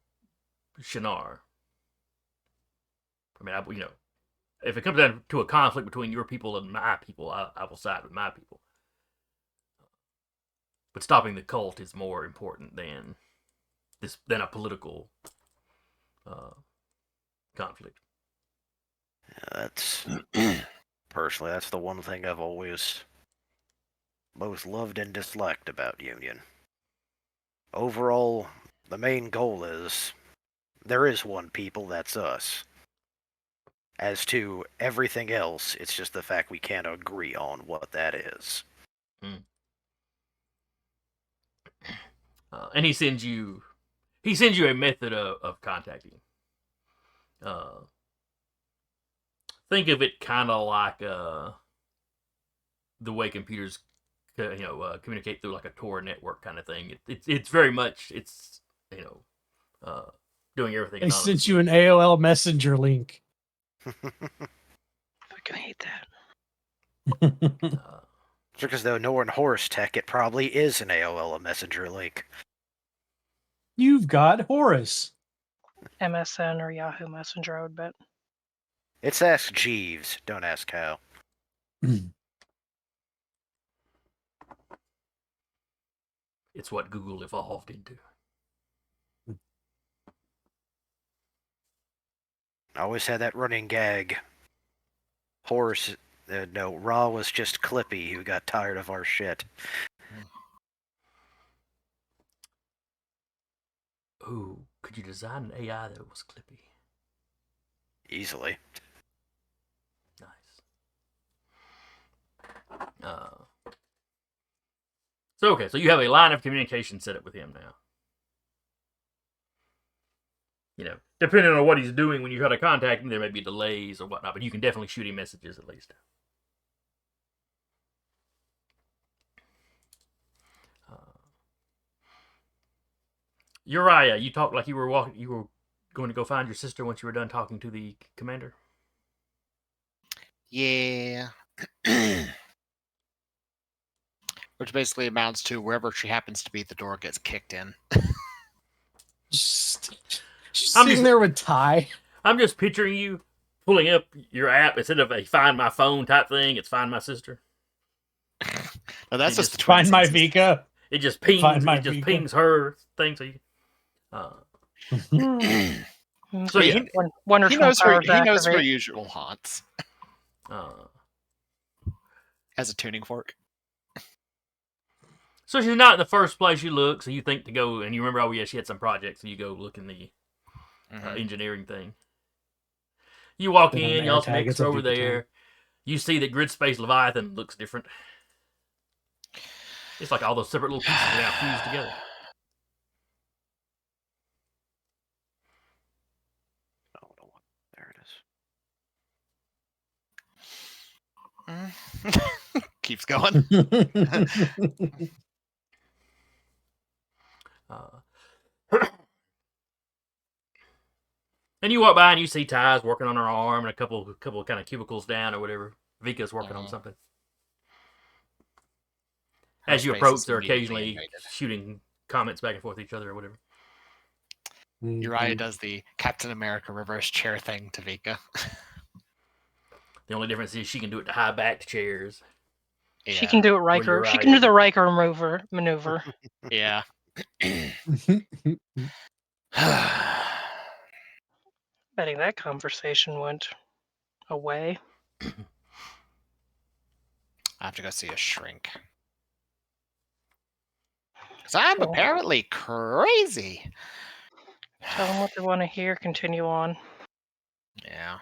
Shinar. I mean, if it comes down to a conflict between your people and my people, I will side with my people. But stopping the cult is more important than a political conflict. That's personally, that's the one thing I've always both loved and disliked about Union. Overall, the main goal is there is one people, that's us. As to everything else, it's just the fact we can't agree on what that is. And he sends you a method of contacting. Think of it kind of like the way computers communicate through like a Tor network kind of thing. It's very much doing everything. I sent you an AOL Messenger link. Fucking hate that. Because though nowhere in Horus Tech, it probably is an AOL Messenger link. You've got Horus. MSN or Yahoo Messenger, I would bet. It's Ask Jeeves, don't ask how. It's what Google evolved into. I always had that running gag. Horus, Ra was just Clippy who got tired of our shit. Ooh, could you design an AI that was Clippy? Easily. Nice. So you have a line of communication set up with him now. Depending on what he's doing when you try to contact him, there may be delays or whatnot, but you can definitely shoot him messages at least. Uriah, you talked like you were going to go find your sister once you were done talking to the commander. Yeah. Which basically amounts to wherever she happens to be, the door gets kicked in. She's I'm sitting just- there with Ty. I'm just picturing you pulling up your app instead of a Find My Phone type thing. It's Find My Sister. Now that's They just the just twin Find my senses. Vika. It just pings. Find my It just Vika. pings her thing. So you. So yeah. Wonder He Twin knows her. powers He knows her activate. usual haunts Uh, as a tuning fork. so she's not in the first place you look. So you think to go, and you remember, oh yeah, she had some projects. So you go look in the engineering thing. You walk Then on in, the y'all's AirTag, mechs it's are a over Vika there. You see that Grid Space Leviathan looks different. It's like all those separate little pieces are now fused together. Oh, no, there it is. Keeps going. And you walk by and you see Ty's working on her arm and a couple kind of cubicles down or whatever. Vika's working on something. Her As you space approach, is they're immediately occasionally invaded. shooting comments back and forth at each other or whatever. Uriah does the Captain America reverse chair thing to Vika. The only difference is she can do it to high backed chairs. She can do it Riker. She can do the Riker maneuver. Yeah. Betting that conversation went away. I have to go see a shrink. Because I'm Cool. apparently crazy. Tell them what they want to hear. Continue on. Yeah.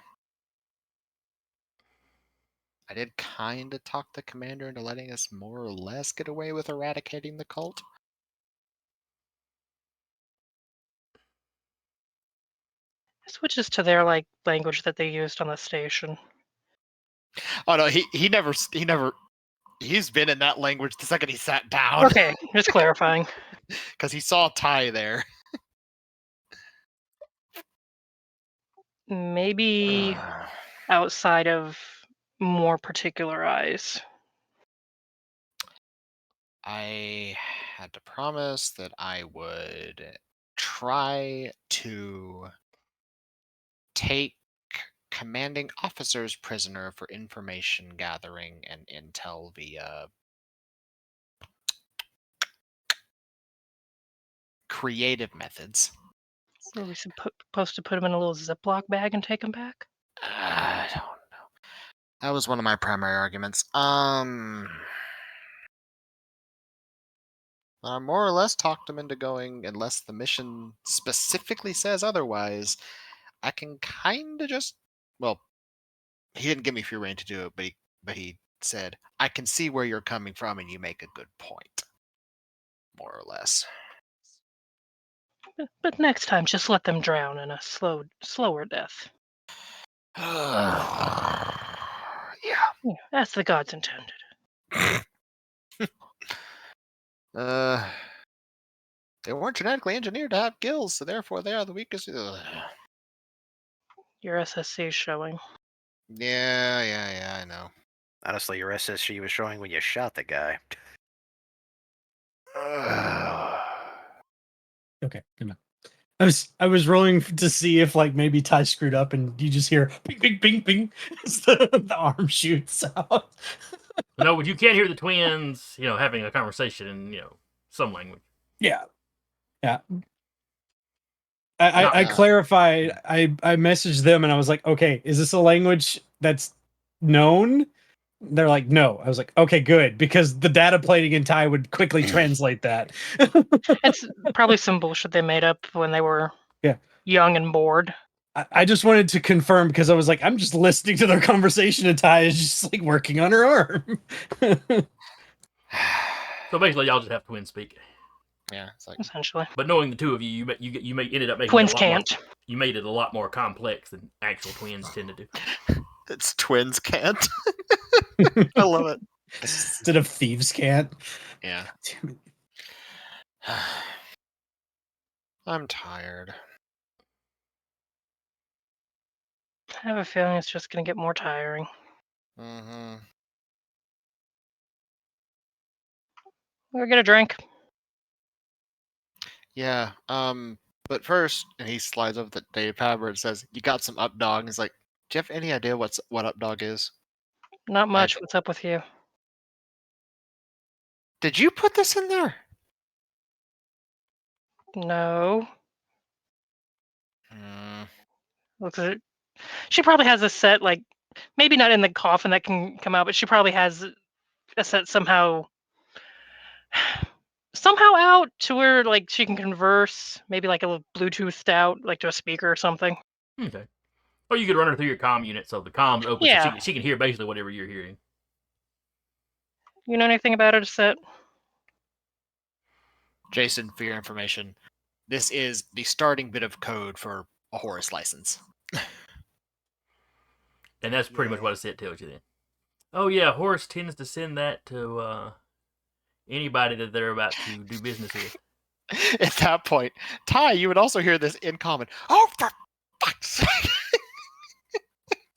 I did kind of talk the commander into letting us more or less get away with eradicating the cult. It switches to their language that they used on the station. Oh no, he's been in that language the second he sat down. Okay, just clarifying. Because he saw Ty there. Maybe outside of more particular eyes. I had to promise that I would try to take commanding officers prisoner for information gathering and intel via creative methods. Were we supposed to put them in a little Ziploc bag and take them back? I don't know. That was one of my primary arguments. I more or less talked him into going, unless the mission specifically says otherwise. I can kind of just, well, he didn't give me free rein to do it, but he said, I can see where you're coming from and you make a good point. More or less. But next time, just let them drown in a slower death. Yeah. Yeah, as the gods intended. They weren't genetically engineered to have gills, so therefore they are the weakest. Your SSC is showing. Yeah, I know. Honestly, your SSG was showing when you shot the guy. Okay, come on. I was rolling to see if maybe Ty screwed up, and you just hear ping ping ping ping as the arm shoots out. No, but you can't hear the twins, having a conversation in, some language. Yeah. I clarified. I messaged them and I was like, okay, is this a language that's known? They're like, no. I was like, okay, good, because the data plating in Thai would quickly translate that. It's probably some bullshit they made up when they were young and bored. I just wanted to confirm, because I was like, I'm just listening to their conversation and Ty is just working on her arm. So basically, y'all just have twins speak. Yeah, it's like, Essentially. But knowing the two of you, you may ended up making Twins it a lot can't. More, you made it a lot more complex than actual twins tend to do. it's twins can't. I love it. Instead of thieves can't. Yeah. I'm tired. I have a feeling it's just going to get more tiring. Mm-hmm. We'll get a drink. Yeah. But first, and he slides over the data pad where it says, "You got some up dog." He's like, "Do you have any idea what up dog is?" Not much. What's up with you? Did you put this in there? No. Hmm. Looks at it. She probably has a set, like, maybe not in the coffin that can come out, but she probably has a set somehow out to where, like, she can converse, maybe like a little Bluetoothed out, like to a speaker or something. Okay. Or you could run her through your comm unit so the comm's open so Yeah. she can hear basically whatever you're hearing. You know anything about it, set? Jason, for your information, this is the starting bit of code for a Horus license. And that's pretty much what a set tells you then. Oh yeah, Horus tends to send that to anybody that they're about to do business with. At that point, Ty, you would also hear this in common. Oh, for fuck's sake!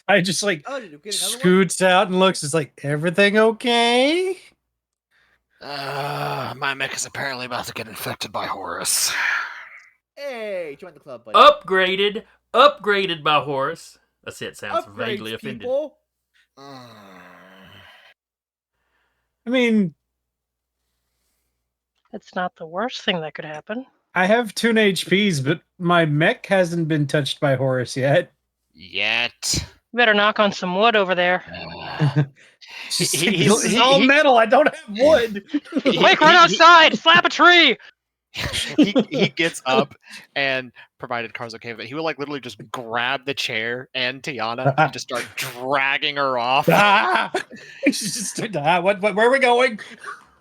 I just like Oh, did you get another one? scoots out and looks. It's like, everything okay? My mech is apparently about to get infected by Horus. Hey, join the club, buddy. Upgraded by Horus. A set sounds Upgrades, vaguely offended. people. I mean, It's not the worst thing that could happen. I have 2 HPs, but my mech hasn't been touched by Horus yet. Yet. You better knock on some wood over there. This He- is all he- metal. I don't have wood. Quick, run outside! Slap a tree! he gets up and, provided Car's okay with it, he will like literally just grab the chair and Tiana and just start dragging her off. She's just where are we going?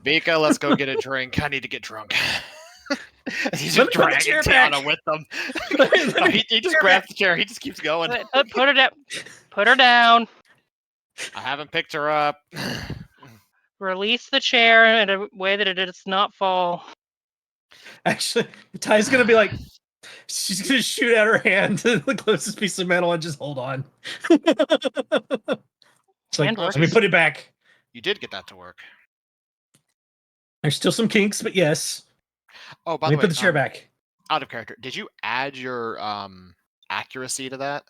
Vika, let's go get a drink. I need to get drunk. He's Let just me put the chair dragging back. Tiana with them. No, he just grabs the chair. He just keeps going. Put her down. Put her down. I haven't picked her up. Release the chair in a way that it does not fall. Actually, Ty's gonna be like, she's gonna shoot out her hand to the closest piece of metal and just hold on. It's like, And let me works. put it back. You did get that to work. There's still some kinks, but yes. Oh, by Let me the way, put the chair back. out of character, did you add your accuracy to that?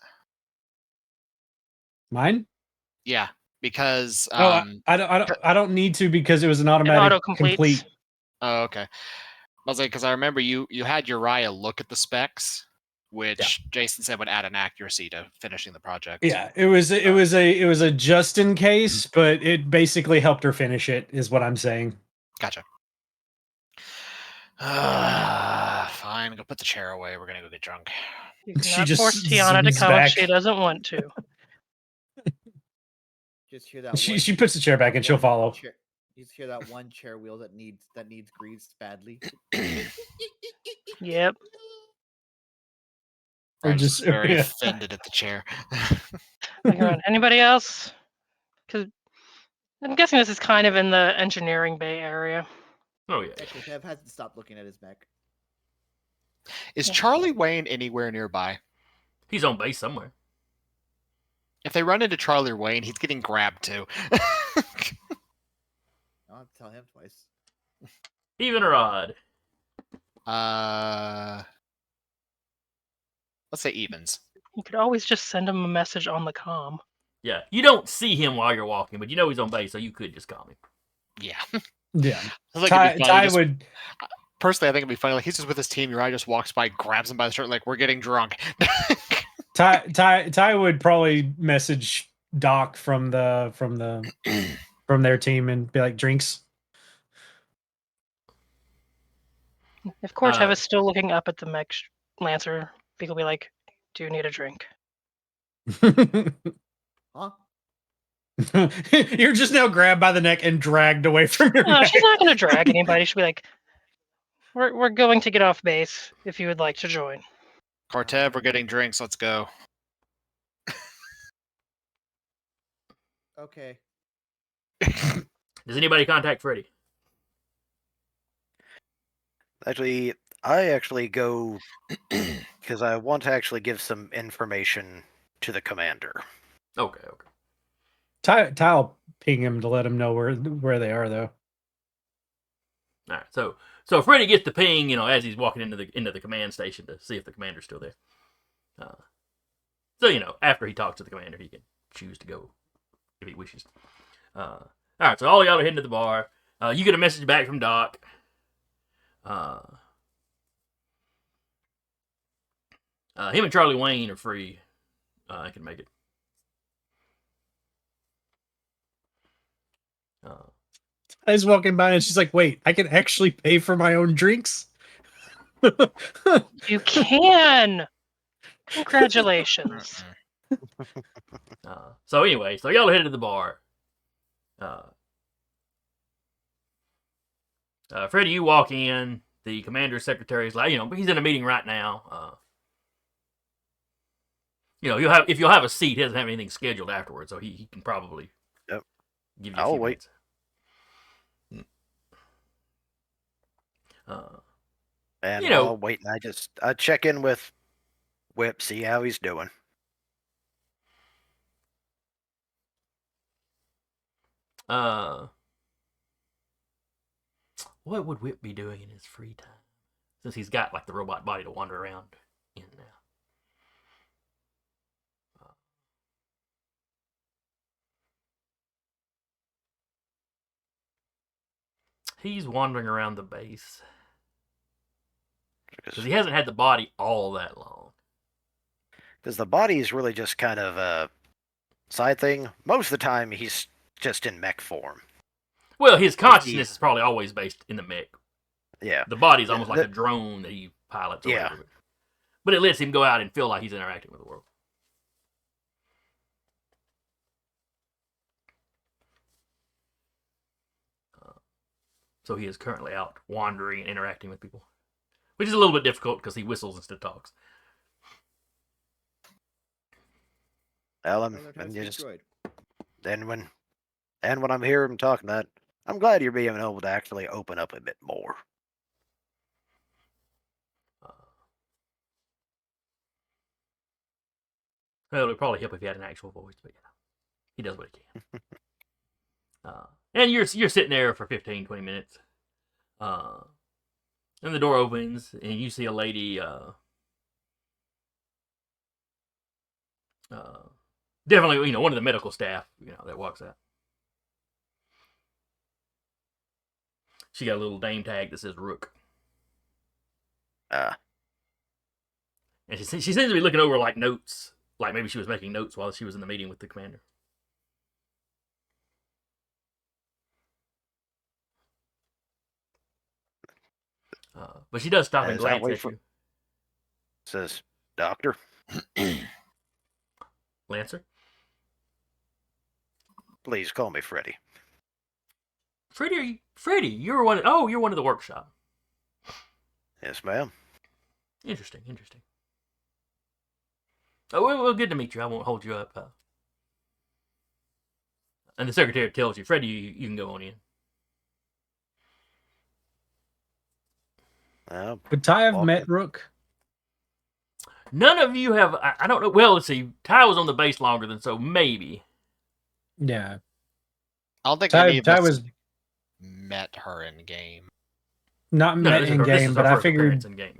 Mine? Yeah, because I don't need to because it was an automatic auto-completes. complete. Oh, okay. I was like, because I remember you had Uriah look at the specs, which Jason said would add an accuracy to finishing the project. Yeah, it was a just in case, but it basically helped her finish it, is what I'm saying. Gotcha. Fine, go put the chair away. We're gonna go get drunk. You She cannot just force Tiana to zooms come if back. she doesn't want to. Just hear that. She puts the chair back and she'll follow. You just hear that one chair wheel that needs grease badly. Yep. Or I'm just just very yeah. offended at the chair. Looking around. Anybody else? Because I'm guessing this is kind of in the engineering bay area. Oh yeah. Actually, Kev has to stop looking at his mech. Is Charlie Wayne anywhere nearby? He's on base somewhere. If they run into Charlie Wayne, he's getting grabbed too. I'll have to tell him twice. Even or odd. Let's say evens. You could always just send him a message on the comm. Yeah. You don't see him while you're walking, but you know he's on base, so you could just call him. Yeah. Yeah. I think it'd be funny, Ty just- would Personally, I think it'd be funny. Like he's just with his team. Uriah just walks by, grabs him by the shirt, like we're getting drunk. Ty would probably message Doc from their team and be like, drinks. If Cortev is still looking up at the mech Lancer, Beak will be like, "Do you need a drink?" Huh? You're just now grabbed by the neck and dragged away from your No, mech. she's not going to drag anybody. She'll be like, "We're going to get off base. If you would like to join." Cortev, we're getting drinks. Let's go. Okay. Does anybody contact Freddy? Actually, I go because I want to actually give some information to the commander. Okay. Ty'll ping him to let him know where they are, though. All right, so Freddy gets the ping, as he's walking into the command station to see if the commander's still there. So after he talks to the commander, he can choose to go if he wishes. All right, so all y'all are heading to the bar. You get a message back from Doc. Him and Charlie Wayne are free. I can make it. I was walking by and she's like, "Wait, I can actually pay for my own drinks." You can. Congratulations. So anyway, so y'all are headed to the bar. Freddie, you walk in. The commander's secretary is like, he's in a meeting right now. If you'll have a seat, he doesn't have anything scheduled afterwards, so he can probably give you a I'll few wait. minutes. And I'll wait, and I check in with Whip, see how he's doing. What would Whip be doing in his free time? Since he's got the robot body to wander around in now. He's wandering around the base. Because he hasn't had the body all that long. Because the body is really just kind of a side thing. Most of the time, he's just in mech form. Well, his consciousness is probably always based in the mech. Yeah. The body's almost like a drone that he pilots. Or whatever. But it lets him go out and feel like he's interacting with the world. So he is currently out wandering and interacting with people. Which is a little bit difficult because he whistles instead of talks. Alan, and when I'm hearing him talking that, I'm glad you're being able to actually open up a bit more. Well, it would probably help if he had an actual voice, but he does what he can. And you're sitting there for 15, 20 minutes. And the door opens, and you see a lady. Definitely, one of the medical staff, that walks out. She got a little name tag that says Rook. And she seems to be looking over notes, like maybe she was making notes while she was in the meeting with the commander. But she does stop and glance at you. Says, "Doctor." Lancer? Please call me Freddy. Freddy, you're one of the workshop. Yes, ma'am. Interesting. Oh, well, good to meet you. I won't hold you up. And the secretary tells you, Freddy, you can go on in. Would Ty have met Rook? None of you have. I don't know. Well, let's see. Ty was on the base longer than so. Maybe. Yeah. I don't think Ty any of us was met her in game. Not met in game, but I figured in game.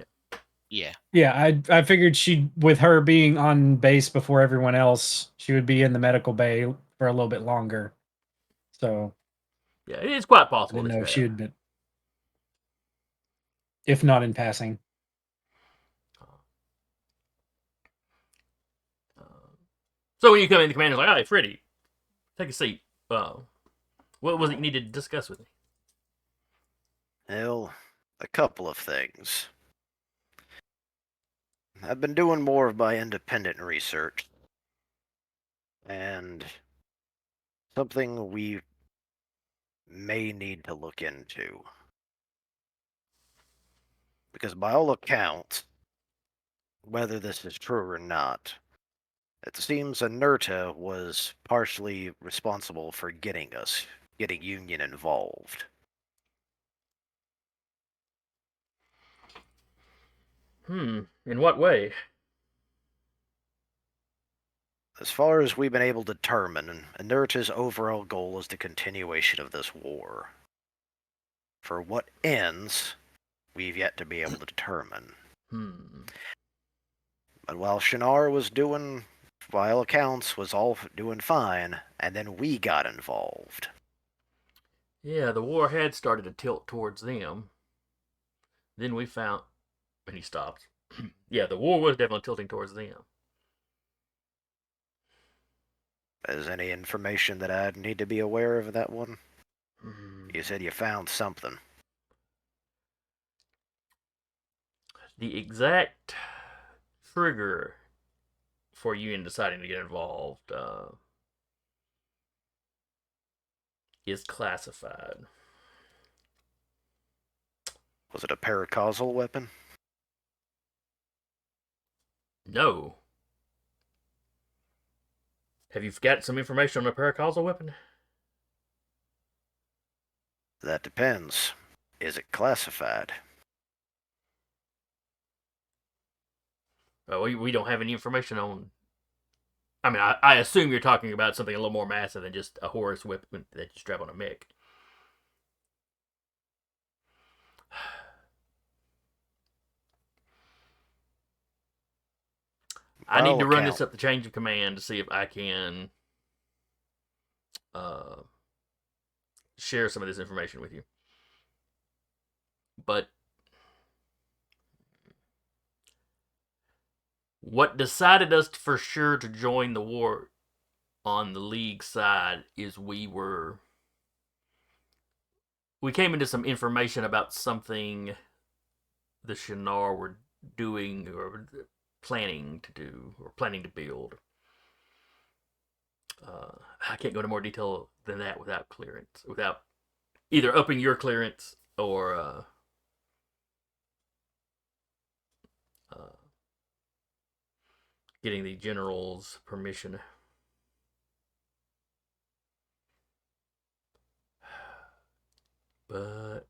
Yeah. Yeah, I figured with her being on base before everyone else, she would be in the medical bay for a little bit longer. So yeah, it is quite possible. I didn't know if she had been, if not in passing. So when you come in, the commander's like, "All right, Freddy, take a seat. What was it you needed to discuss with me?" Well, a couple of things. I've been doing more of my independent research, and something we may need to look into. Because by all accounts, whether this is true or not, it seems Ninurta was partially responsible for getting Union involved. In what way? As far as we've been able to determine, Ninurta's overall goal is the continuation of this war. For what ends, we've yet to be able to determine. But while Shinar was doing, by all accounts, was all doing fine, and then we got involved. Yeah, the war had started to tilt towards them. Then we found, and he stopped. Yeah, the war was definitely tilting towards them. Is any information that I'd need to be aware of that one? You said you found something. The exact trigger for you in deciding to get involved is classified. Was it a paracausal weapon? No. Have you got some information on a paracausal weapon? That depends. Is it classified? We don't have any information on. I mean, I assume you're talking about something a little more massive than just a Horus weapon that you strap on a mech. I need to run this up the chain of command to see if I can share some of this information with you. But what decided us for sure to join the war on the League side is we came into some information about something the Shinar were doing or planning to do or planning to build. I can't go into more detail than that without clearance, without either upping your clearance or getting the general's permission. But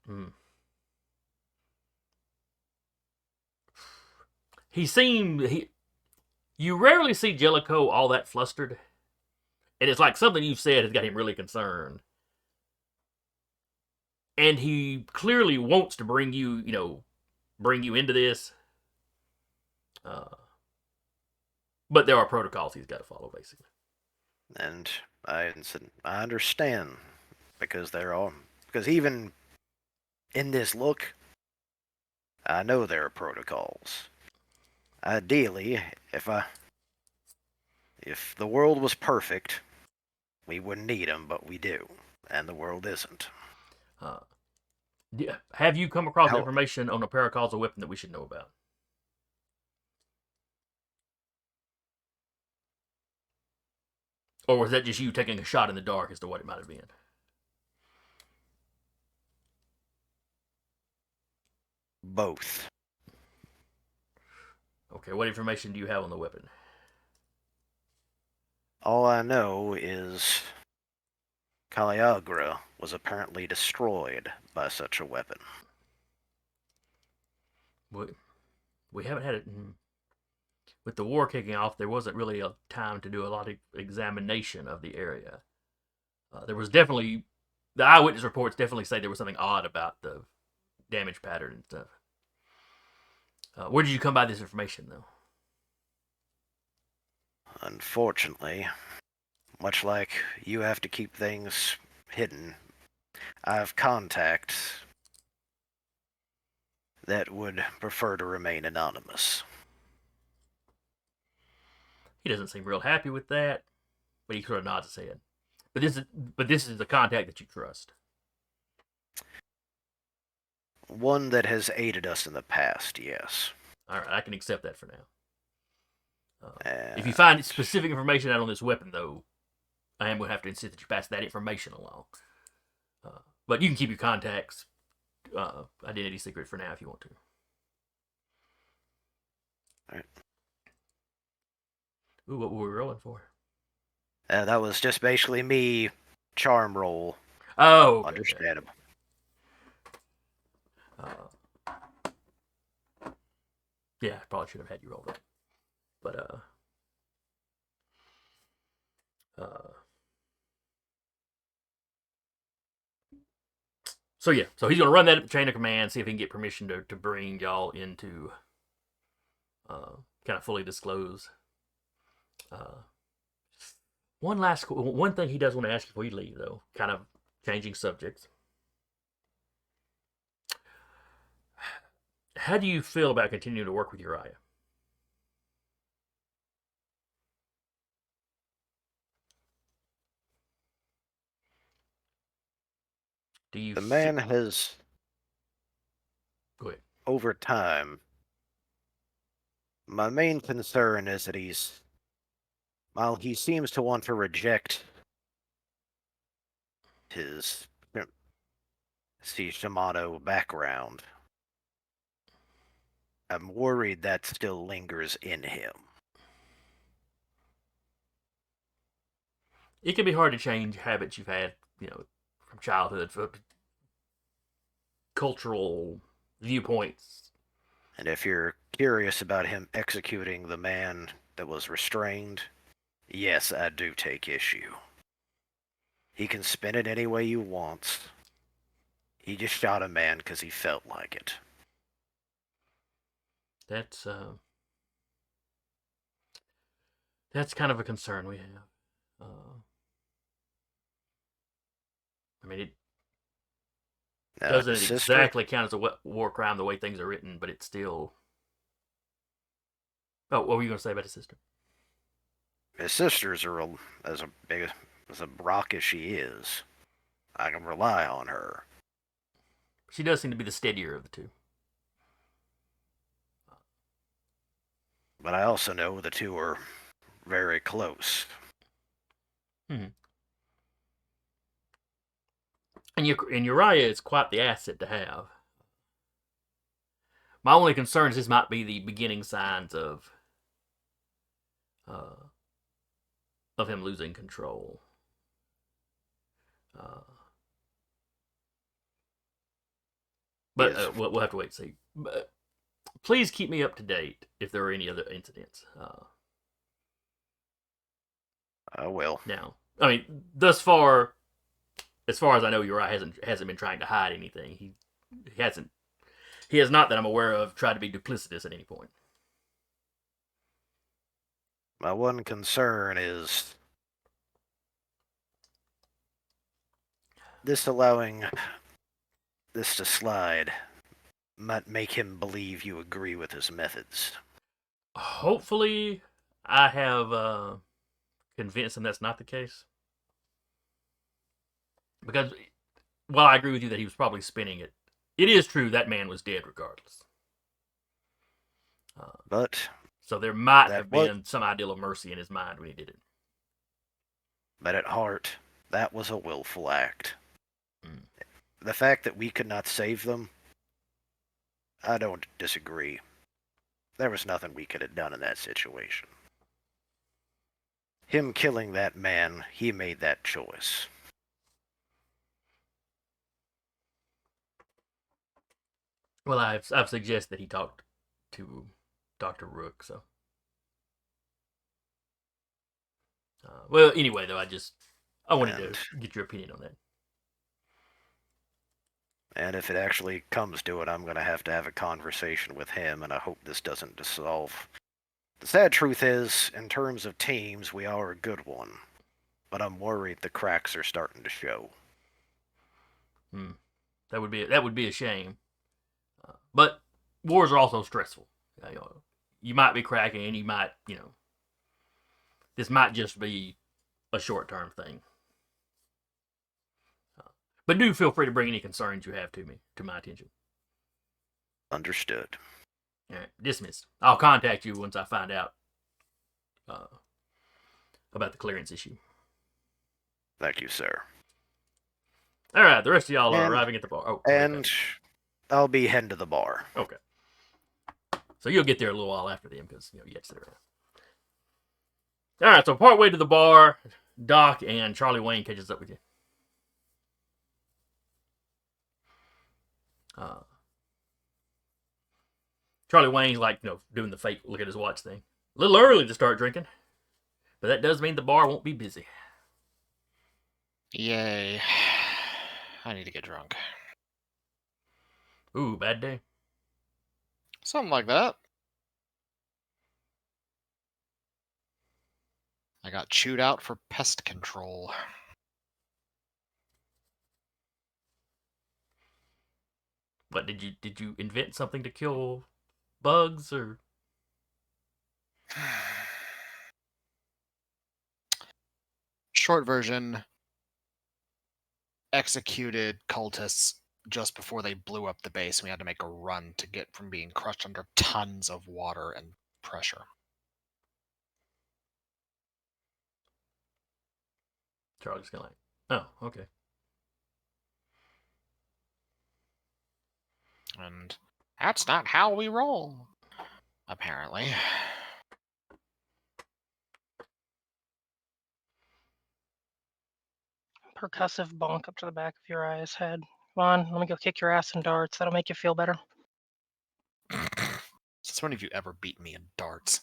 you rarely see Jellicoe all that flustered, and it's like something you've said has got him really concerned. And he clearly wants to bring you into this. But there are protocols he's got to follow, basically. And I understand, because even in this look, I know there are protocols. Ideally, if the world was perfect, we wouldn't need them, but we do, and the world isn't. Have you come across information on a paracausal weapon that we should know about? Or was that just you taking a shot in the dark as to what it might have been? Both. Okay, what information do you have on the weapon? All I know is Caliagra was apparently destroyed by such a weapon. We haven't had it. With the war kicking off, there wasn't really a time to do a lot of examination of the area. There was definitely, the eyewitness reports definitely say there was something odd about the damage pattern and stuff. Where did you come by this information, though? Unfortunately, much like you have to keep things hidden, I have contacts that would prefer to remain anonymous. He doesn't seem real happy with that, but he sort of nods his head. But this is the contact that you trust. One that has aided us in the past, yes. All right, I can accept that for now. If you find specific information out on this weapon, though, I am going to have to insist that you pass that information along. But you can keep your contacts identity secret for now if you want to. All right. Ooh, what were we rolling for? That was just basically me charm roll. Oh, okay. Understandable. Yeah, I probably should have had you roll that. But, So he's gonna run that chain of command, see if he can get permission to bring y'all into kind of fully disclose. One thing he does want to ask you before you leave, though, kind of changing subjects. How do you feel about continuing to work with Uriah? Do you? The man has, Go ahead. over time, my main concern is that while he seems to want to reject his Shimano background, I'm worried that still lingers in him. It can be hard to change habits you've had, from childhood, for cultural viewpoints. And if you're curious about him executing the man that was restrained, yes, I do take issue. He can spin it any way he wants. He just shot a man because he felt like it. That's kind of a concern we have. I mean, it doesn't exactly count as a war crime the way things are written, but it's still. Oh, what were you going to say about his sister? His sisters are as a rock as she is. I can rely on her. She does seem to be the steadier of the two. But I also know the two are very close. And Uriah is quite the asset to have. My only concern is this might be the beginning signs of him losing control. But Yes. we'll have to wait and see. But please keep me up to date if there are any other incidents. I will. Now, I mean, thus far, as far as I know, Uriah hasn't been trying to hide anything. He hasn't. He has not, that I'm aware of, tried to be duplicitous at any point. My one concern is this allowing this to slide might make him believe you agree with his methods. Hopefully, I have convinced him that's not the case. Because, while I agree with you that he was probably spinning it, it is true that man was dead regardless. But so there might have been some ideal of mercy in his mind when he did it. But at heart, that was a willful act. The fact that we could not save them, I don't disagree. There was nothing we could have done in that situation. Him killing that man, he made that choice. Well, I've suggested that he talked to Dr. Rook, so. Well, anyway, though, I wanted to get your opinion on that. And if it actually comes to it, I'm going to have a conversation with him, and I hope this doesn't dissolve. The sad truth is, in terms of teams, we are a good one. But I'm worried the cracks are starting to show. That would be a shame. But wars are also stressful. You might be cracking, and you might, this might just be a short-term thing. But do feel free to bring any concerns you have to my attention. Understood. All right, dismissed. I'll contact you once I find out about the clearance issue. Thank you, sir. All right, the rest of y'all are arriving at the bar. Oh, and I'll be heading to the bar. Okay. So you'll get there a little while after them because you have to sit around. All right, so partway to the bar, Doc and Charlie Wayne catches up with you. Charlie Wayne's doing the fake look at his watch thing. A little early to start drinking, but that does mean the bar won't be busy. Yay. I need to get drunk. Ooh, bad day. Something like that. I got chewed out for pest control. What did you invent something to kill bugs or? Short version, executed cultists just before they blew up the base, and we had to make a run to get from being crushed under tons of water and pressure. Charlie's kind of like, oh, okay. And that's not how we roll, apparently. Percussive bonk up to the back of your eye's head. Come on, let me go kick your ass in darts. That'll make you feel better. Since when have you ever beaten me in darts?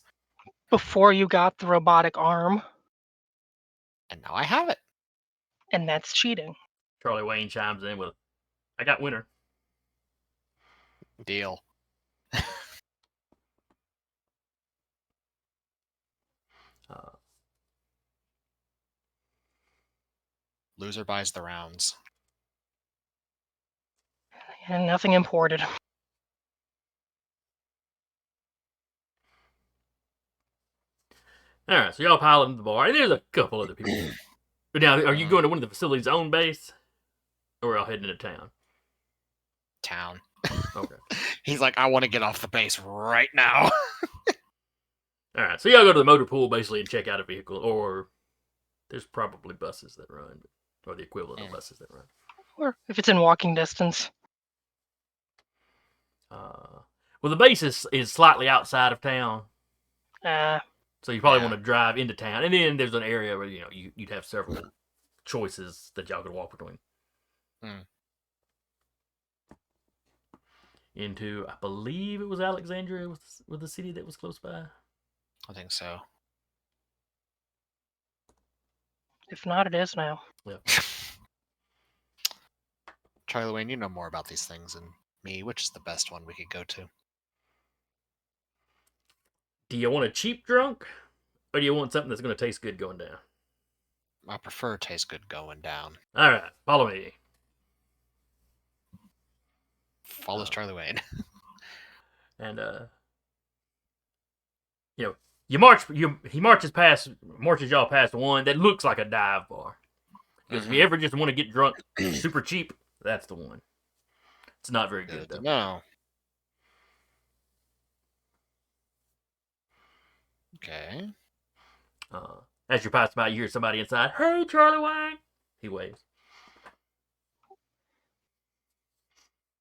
Before you got the robotic arm, And now I have it. and that's cheating. Charlie Wayne chimes in with, "I got winner." Deal. Uh, Loser buys the rounds. And nothing imported. all right, so y'all pile into the bar, and there's a couple other people. But now, are you going to one of the facility's own base, or are y'all heading into town? Town. Okay. He's like, I want to get off the base right now. All right, so y'all go to the motor pool basically and check out a vehicle, or there's probably buses that run, or the equivalent of Yeah. buses that run. Or if it's in walking distance. Well, the base is slightly outside of town, so you probably Yeah. want to drive into town, and then there's an area where you'd have several choices that y'all could walk between. Into, I believe it was Alexandria with the city that was close by. I think so. If not, it is now. Yep. Charlie Wayne, you know more about these things than me. Which is the best one we could go to? Do you want a cheap drunk, or do you want something that's going to taste good going down? I prefer taste good going down. All right, follow me. Follows Charlie Wayne. And he marches y'all past one that looks like a dive bar. Because if you ever just want to get drunk super cheap, that's the one. It's not very good though. No. Okay. As you're passing by, you hear somebody inside. "Hey, Charlie Wayne!" He waves.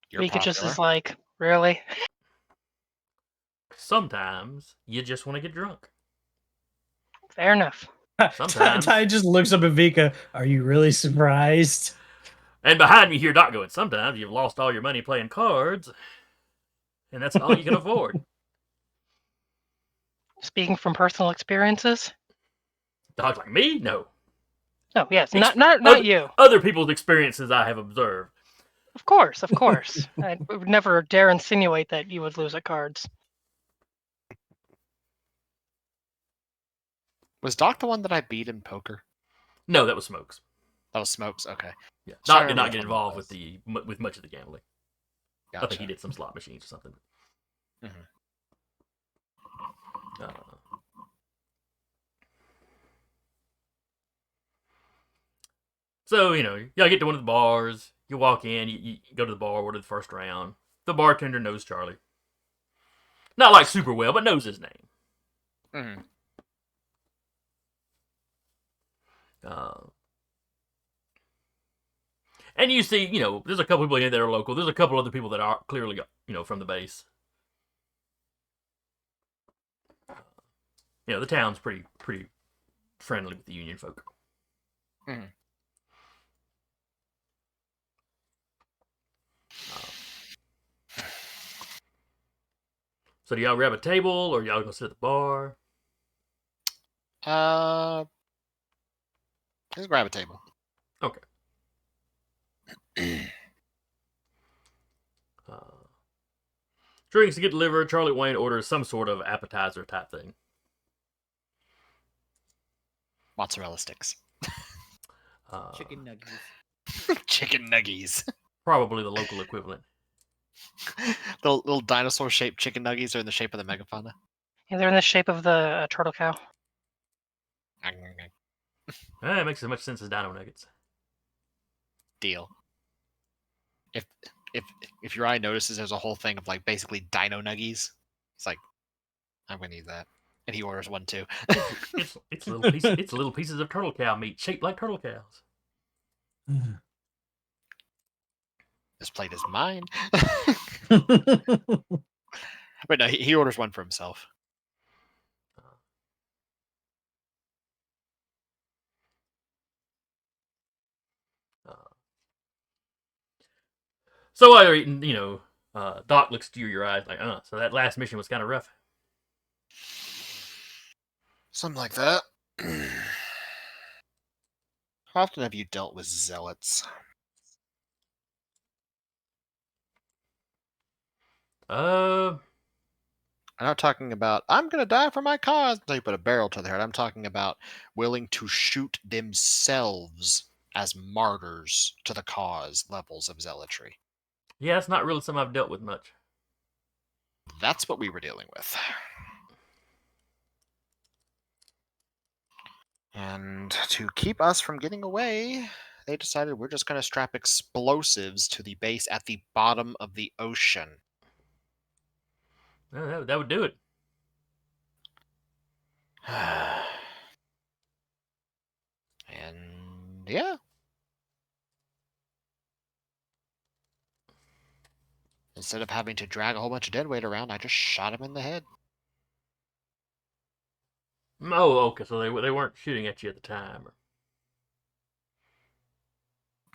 You're Vika just popular. is like, really? Sometimes you just want to get drunk. Fair enough. Sometimes. Ty just looks up at Vika. Are you really surprised? And behind me, you hear Doc going, "Sometimes you've lost all your money playing cards, and that's all you can afford." Speaking from personal experiences? Doc's like, "Me? No. Oh, yes. Not you. Other people's experiences I have observed." Of course, of course. I would never dare insinuate that you would lose at cards. Was Doc the one that I beat in poker? No, that was Smokes. That was Smokes. Okay. Yeah, Sorry, Doc did not which get one it involved was. with much of the gambling. Gotcha. I think he did some slot machines or something. Mhm. So, y'all get to one of the bars. You walk in, you go to the bar, order the first round. The bartender knows Charlie. Not like super well, but knows his name. Mhm. And you see, there's a couple people in there that are local. There's a couple other people that are clearly, from the base. The town's pretty friendly with the Union folk. Mhm. So do y'all grab a table, or y'all gonna sit at the bar? Let's grab a table. Okay. Drinks to get delivered. Charlie Wayne orders some sort of appetizer type thing. Mozzarella sticks. Chicken nuggets. Chicken nuggies. Probably the local equivalent. The little dinosaur-shaped chicken nuggies are in the shape of the megafauna. Yeah, they're in the shape of the turtle cow. It makes as much sense as Dino Nuggets. Deal. If your eye notices, there's a whole thing of like basically dino nuggies. It's like, I'm gonna need that, and he orders one too. It's little pieces of turtle cow meat shaped like turtle cows. This plate is mine. But no, he orders one for himself. So while you're eating, Doc looks through your eyes like, so that last mission was kind of rough. Something like that. How often have you dealt with zealots? Uh, I'm not talking about, I'm going to die for my cause until you put a barrel to their head. I'm talking about willing to shoot themselves as martyrs to the cause levels of zealotry. yeah, that's not really something I've dealt with much. That's what we were dealing with. And to keep us from getting away, they decided we're just going to strap explosives to the base at the bottom of the ocean. That would do it. And yeah. Instead of having to drag a whole bunch of dead weight around, I just shot him in the head. Oh, okay. So they weren't shooting at you at the time.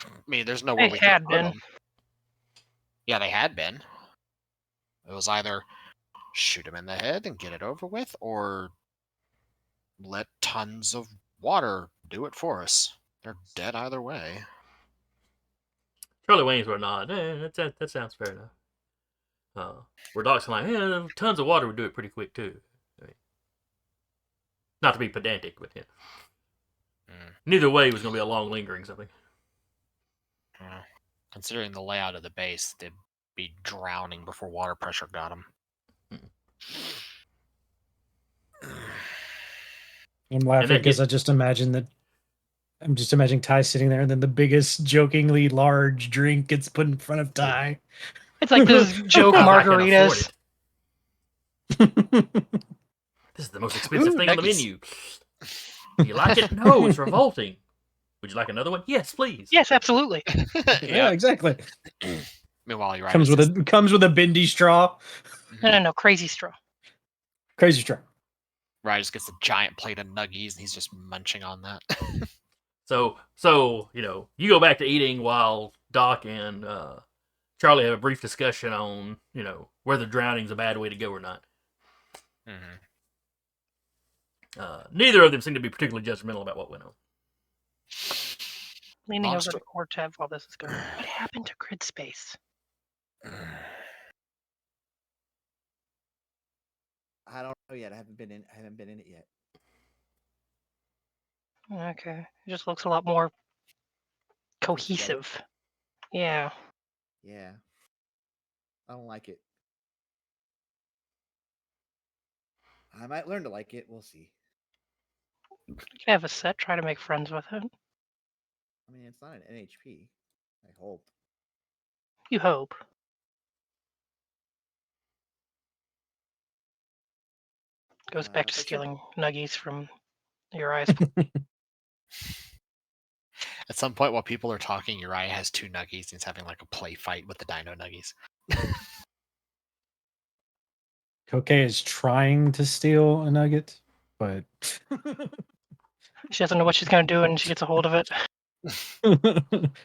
I mean, there's nowhere They we could had have been. them. Yeah, they had been. It was either shoot him in the head and get it over with, or let tons of water do it for us. They're dead either way. Charlie Wayne's were not. That sounds fair enough. Where Doc's like, tons of water would do it pretty quick too. I mean, not to be pedantic, but yeah. Neither way was going to be a long lingering something. Considering the layout of the base, they'd be drowning before water pressure got them. I'm laughing because I just imagine that. I'm just imagining Ty sitting there, and then the biggest, jokingly large drink gets put in front of Ty. It's like those joke I can afford margaritas. it. This is the most expensive thing on the menu. Do you like it? No, it's revolting. Would you like another one? Yes, please. Yes, absolutely. Yeah, exactly. Meanwhile, you're Comes with a bendy straw. No, crazy straw. Crazy straw. Ryan just gets a giant plate of nuggies and he's just munching on that. So you go back to eating while Doc and Charlie have a brief discussion on, whether drowning's a bad way to go or not. Mm-hmm. Neither of them seem to be particularly judgmental about what went on. Leaning over Monster. to Cortev while this is going. What happened to grid space? I don't know yet. I haven't been in it yet. Okay, it just looks a lot more cohesive. Yeah. Yeah. I don't like it. I might learn to like it. We'll see. You can have a set. Try to make friends with it. I mean, it's not an NHP. I hope. You hope. Goes back to But stealing nuggies from your eyes. At some point, while people are talking, Uriah has 2 nuggies and he's having like a play fight with the dino nuggies. Koke is trying to steal a nugget, but She doesn't know what she's going to do when she gets a hold of it.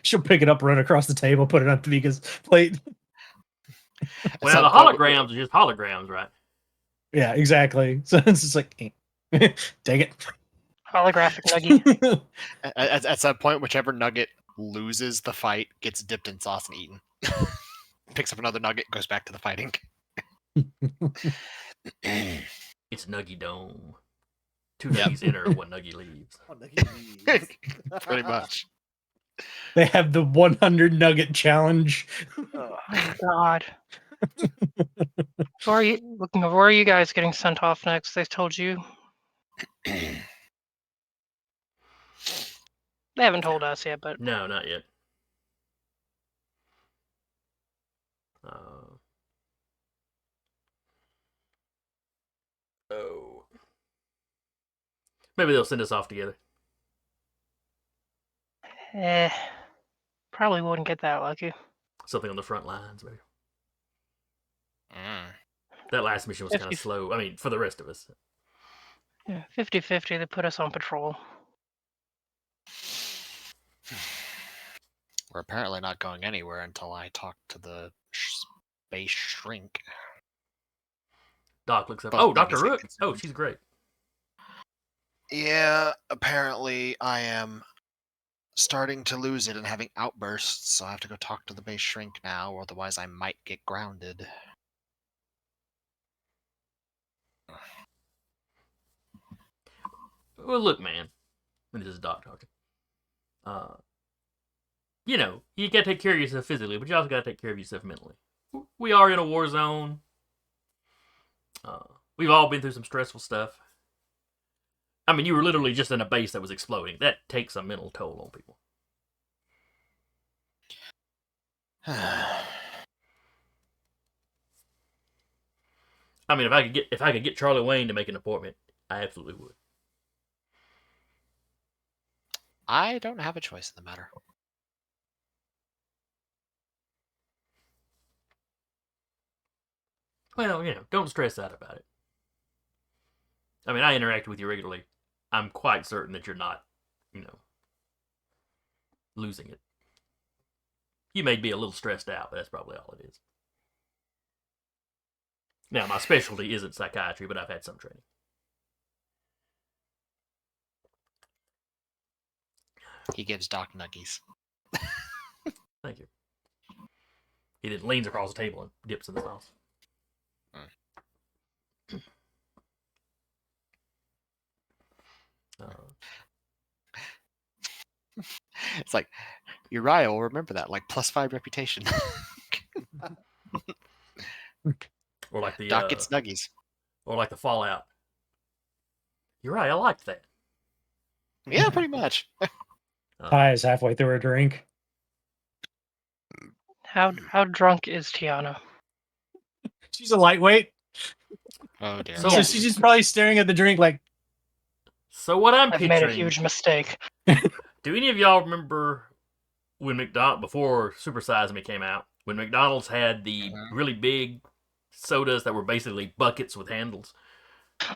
she'll pick it up, run across the table, put it on Tamika's plate. Well, the holograms are just holograms, right? Yeah, exactly. So it's just like, dang it. Holographic nugget. At some point, whichever nugget loses the fight gets dipped in sauce and eaten. Picks up another nugget, goes back to the fighting. It's Nuggy Dome. 2 Yep. nuggies enter, 1 nuggy leaves. Oh, no, he leaves. Pretty much. They have the 100 nugget challenge. Oh God. Where are you guys getting sent off next? They told you. They haven't told us yet, but No, not yet. Oh. Maybe they'll send us off together. probably wouldn't get that lucky. Something on the front lines, maybe. Mm. That last mission was kind of 50. slow. I mean, for the rest of us. Yeah, 50-50. They put us on patrol. We're apparently not going anywhere until I talk to the space shrink. Doc looks up. But Oh, nuggies Dr. get Rook. Oh, consumed. she's great. Yeah, apparently I am starting to lose it and having outbursts, so I have to go talk to the base shrink now, or otherwise I might get grounded. Well, look, man. And this is Doc talking. You know, you gotta take care of yourself physically, but you also gotta take care of yourself mentally. We are in a war zone. We've all been through some stressful stuff. I mean, you were literally just in a base that was exploding. That takes a mental toll on people. I mean, if I could get Charlie Wayne to make an appointment, I absolutely would. I don't have a choice in the matter. Well, you know, don't stress out about it. I mean, I interact with you regularly. I'm quite certain that you're not, you know, losing it. You may be a little stressed out, but that's probably all it is. Now, my specialty isn't psychiatry, but I've had some training. He gives Doc nuggies. Thank you. He then leans across the table and dips in the sauce. It's like, Uriah will remember that, like +5 reputation. Or like the Doc gets nuggies. or like the Fallout. You're right. I liked that. Yeah, pretty much. Ty is halfway through her drink. How drunk is Tiana? She's a lightweight. Oh dear. So- So she's just probably staring at the drink like, So what I'm I've picturing. made a huge mistake. Do any of y'all remember when before Super Size Me came out, when McDonald's had the really big sodas that were basically buckets with handles?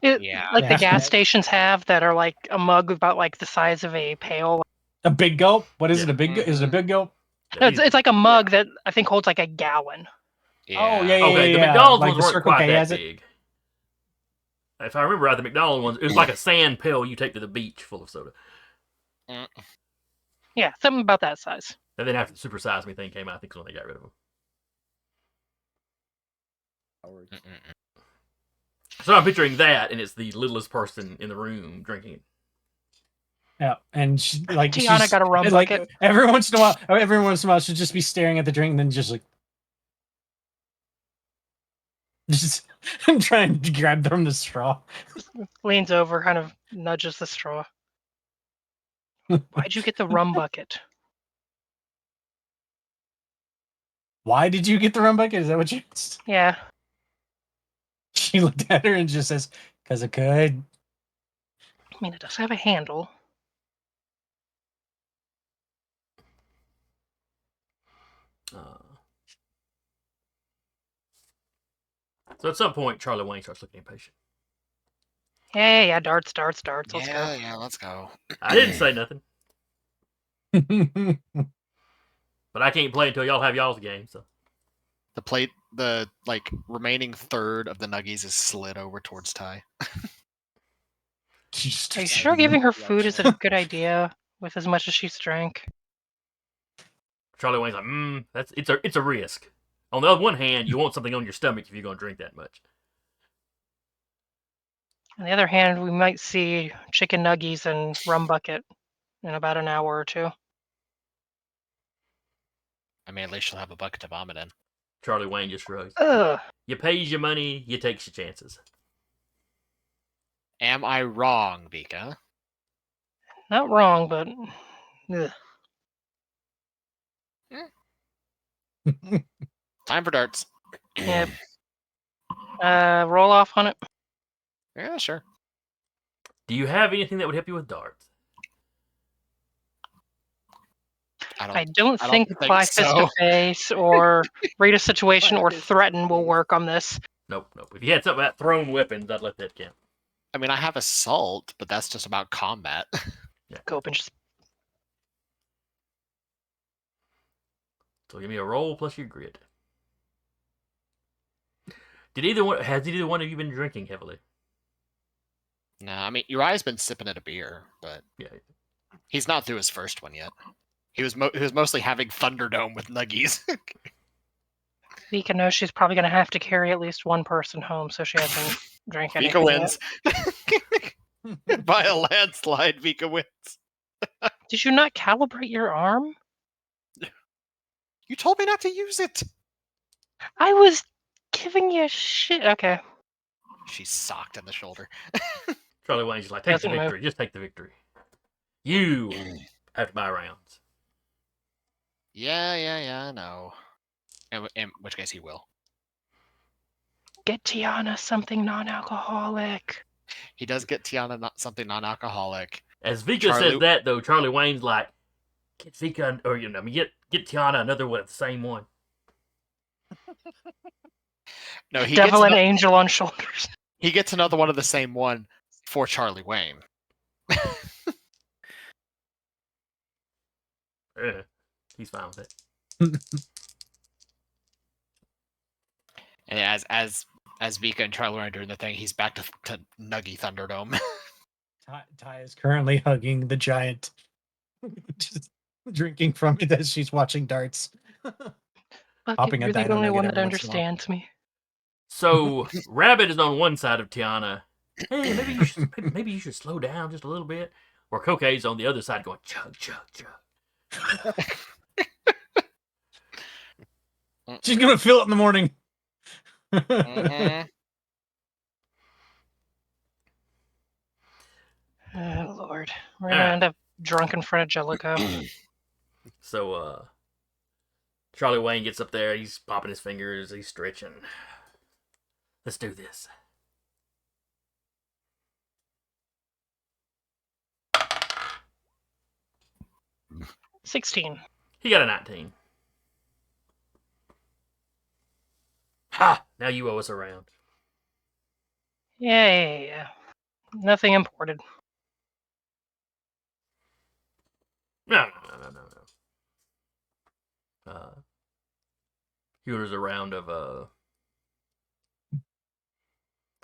Yeah. Like the Yeah. gas stations have that are like a mug about like the size of a pail. a big gulp? What is Yeah. it? A big is it a big gulp? No, it's like a mug that I think holds like a gallon. Oh, yeah, yeah. Okay, the McDonald's like ones the weren't Circle quite K that has it. big. If I remember right, the McDonald's ones, it was like a sand pill you take to the beach full of soda. Yeah, something about that size. And then after the Super Size Me thing came out, I think is when they got rid of them. So I'm picturing that, and it's the littlest person in the room drinking it. Yeah, and she, like Tiana she's- got a rum and, like, bucket. every once in a while, she'll just be staring at the drink and then just like, just trying to grab from the straw. Leans over, kind of nudges the straw. Why'd you get the rum bucket? Why did you get the rum bucket? Is that what you asked? Yeah. She looked at her and just says, "'Cause I could." I mean, it does have a handle. So at some point, Charlie Wayne starts looking impatient. Yeah, darts. Let's go. Yeah, let's go. I didn't say nothing, but I can't play until y'all have y'all's game. So The like remaining third of the nuggies is slid over towards Ty. She just Are you starts sure eating. giving her food is a good idea with as much as she's drank? Charlie Wayne's like, it's a risk. On the other one hand, you want something on your stomach if you're going to drink that much. On the other hand, we might see chicken nuggies and rum bucket in about an hour or two. I mean, at least she'll have a bucket to vomit in. Charlie Wayne just shrugs. Ugh. You pays your money, you takes your chances. Am I wrong, Vika? Not wrong, but ugh. Time for darts. Yep. Roll off on it. Yeah, sure. Do you have anything that would help you with darts? I don't I don't think think fly fist so. to face or read a situation Fly or fist to threaten will face. work on this. Nope. If you had something about thrown weapons, I'd let that count. I mean, I have assault, but that's just about combat. Go up and just So give me a roll plus your grit. Has either one of you been drinking heavily? No, I mean, Uriah's been sipping at a beer, but Yeah. he's not through his first one yet. He was mostly having Thunderdome with nuggies. Vika knows she's probably going to have to carry at least one person home, so she hasn't drank anything Vika yet. wins. By a landslide, Vika wins. Did you not calibrate your arm? You told me not to use it. I was giving you shit. Okay. She's socked in the shoulder. Charlie Wayne's just like, take the Doesn't move. victory. Just take the victory. You have to buy rounds. Yeah, I know. In which case he will. Get Tiana something non-alcoholic. He does get Tiana something non-alcoholic. As Vika Charlie- says that, though, Charlie Wayne's like, get Vika, or get Tiana another one, the same one. No, he Devil gets and angel on shoulders. he gets another one of the same one for Charlie Wayne. He's fine with it. And as Vika and Charlie Wayne are doing the thing, he's back to Nuggy Thunderdome. Ty is currently hugging the giant, just drinking from it as she's watching darts. Fuck, Popping a you're the dino only nugget one that every once in a while. understands me. So Rabbit is on one side of Tiana. Hey, maybe you should slow down just a little bit. Or Kokei's on the other side going chug chug chug. She's gonna feel it in the morning. Mhm. Oh, Lord. We're going to end up drunk in front of Jellicoe. So Charlie Wayne gets up there. He's popping his fingers. He's stretching. Let's do this. $16. He got a 19. Ha! Now you owe us a round. Yeah. Nothing imported. No. He orders a round of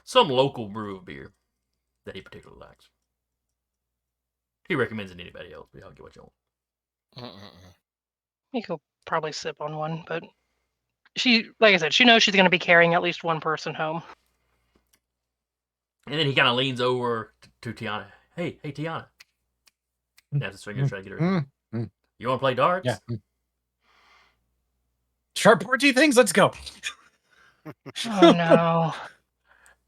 some local brew of beer that he particularly likes. He recommends it to anybody else, but y'all get what you want. You could probably sip on one, but she, like I said, she knows she's going to be carrying at least one person home. And then he kind of leans over to Tiana. Hey, Tiana. Snaps his fingers, trying to get her. You want to play darts? Yeah. Sharp pointy things. Let's go. Oh, no.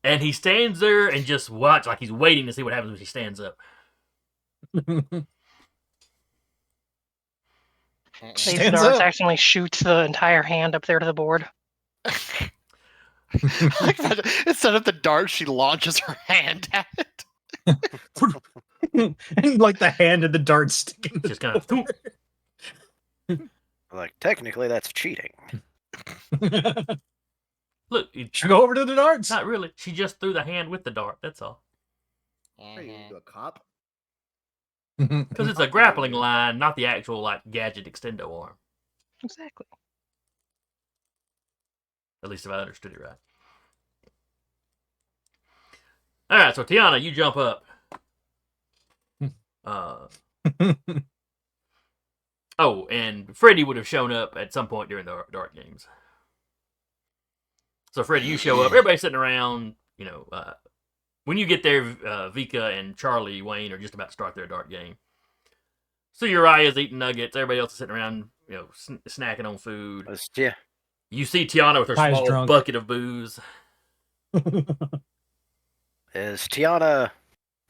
And he stands there and just watch, like he's waiting to see what happens when she stands up. Face Stands darts up. accidentally shoots the entire hand up there to the board. Like that, instead of the dart, she launches her hand at it. And like the hand of the dart sticking. Just kind of. Like, technically, that's cheating. Look, Should go over to the darts. not really. She just threw the hand with the dart. That's all. Are you a cop? Because it's a grappling line, not the actual like gadget extendo arm. Exactly. At least if I understood it right. All right, so Tiana, you jump up. Oh, and Freddy would have shown up at some point during the dart games. So Freddy, you show up. Everybody's sitting around. When you get there, Vika and Charlie Wayne are just about to start their dart game. So Uriah's eating nuggets. Everybody else is sitting around, snacking on food. Yeah. You see Tiana with her Ty's small drunk. bucket of booze. Is Tiana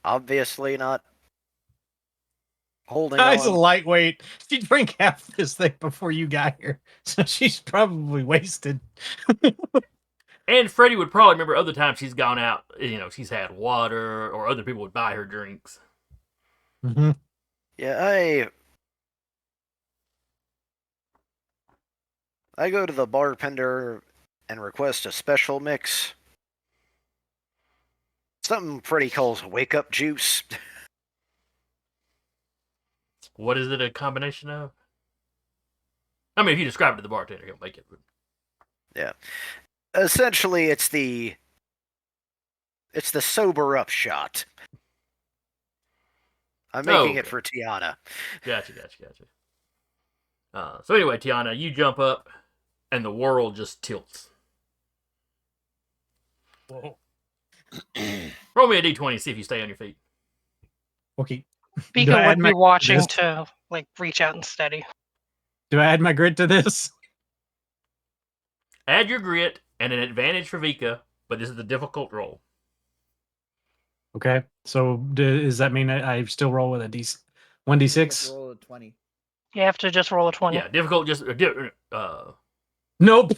obviously not holding Ty's a on? lightweight. She drank half this thing before you got here, so she's probably wasted. And Freddie would probably remember other times she's gone out, she's had water, or other people would buy her drinks. Mm-hmm. Yeah, I go to the bartender and request a special mix. Something Freddy calls wake up juice. What is it a combination of? I mean, if you describe it to the bartender, he'll make it. Yeah. Essentially, it's the sober up shot. I'm making it for Tiana. Gotcha. So anyway, Tiana, you jump up, and the world just tilts. Whoa. Roll me a d20, see if you stay on your feet. Okay. Vika would be watching to reach out and steady. Do I add my grit to this? Add your grit and an advantage for Vika, but this is a difficult roll. Okay. So does that mean I still roll with a 1d6? Roll a 20. You have to just roll a 20. Yeah, difficult. Just Nope.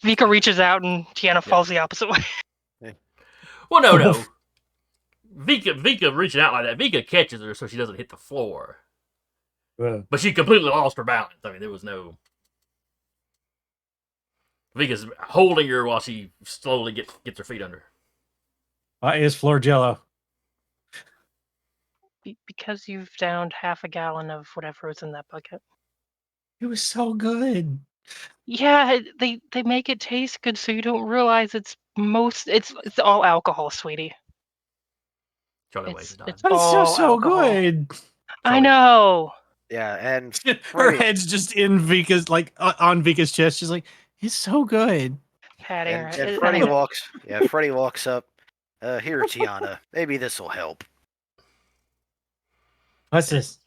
Vika reaches out and Tiana falls the opposite way. Well, no. Vika reaching out like that. Vika catches her so she doesn't hit the floor. But she completely lost her balance. I mean, there was no. Vika's holding her while she slowly gets her feet under. Is floor jello. Because you've downed half a gallon of whatever was in that bucket. It was so good. Yeah, they make it taste good so you don't realize it's all alcohol, sweetie. Charlie Wayne's dying. It's But it's all so alcohol. good. I know. Yeah, and Her Freddy, head's just in Vika's, on Vika's chest. She's like, it's so good. Patting her. and Freddy walks up. Here, Tiana. Maybe this will help. What's this?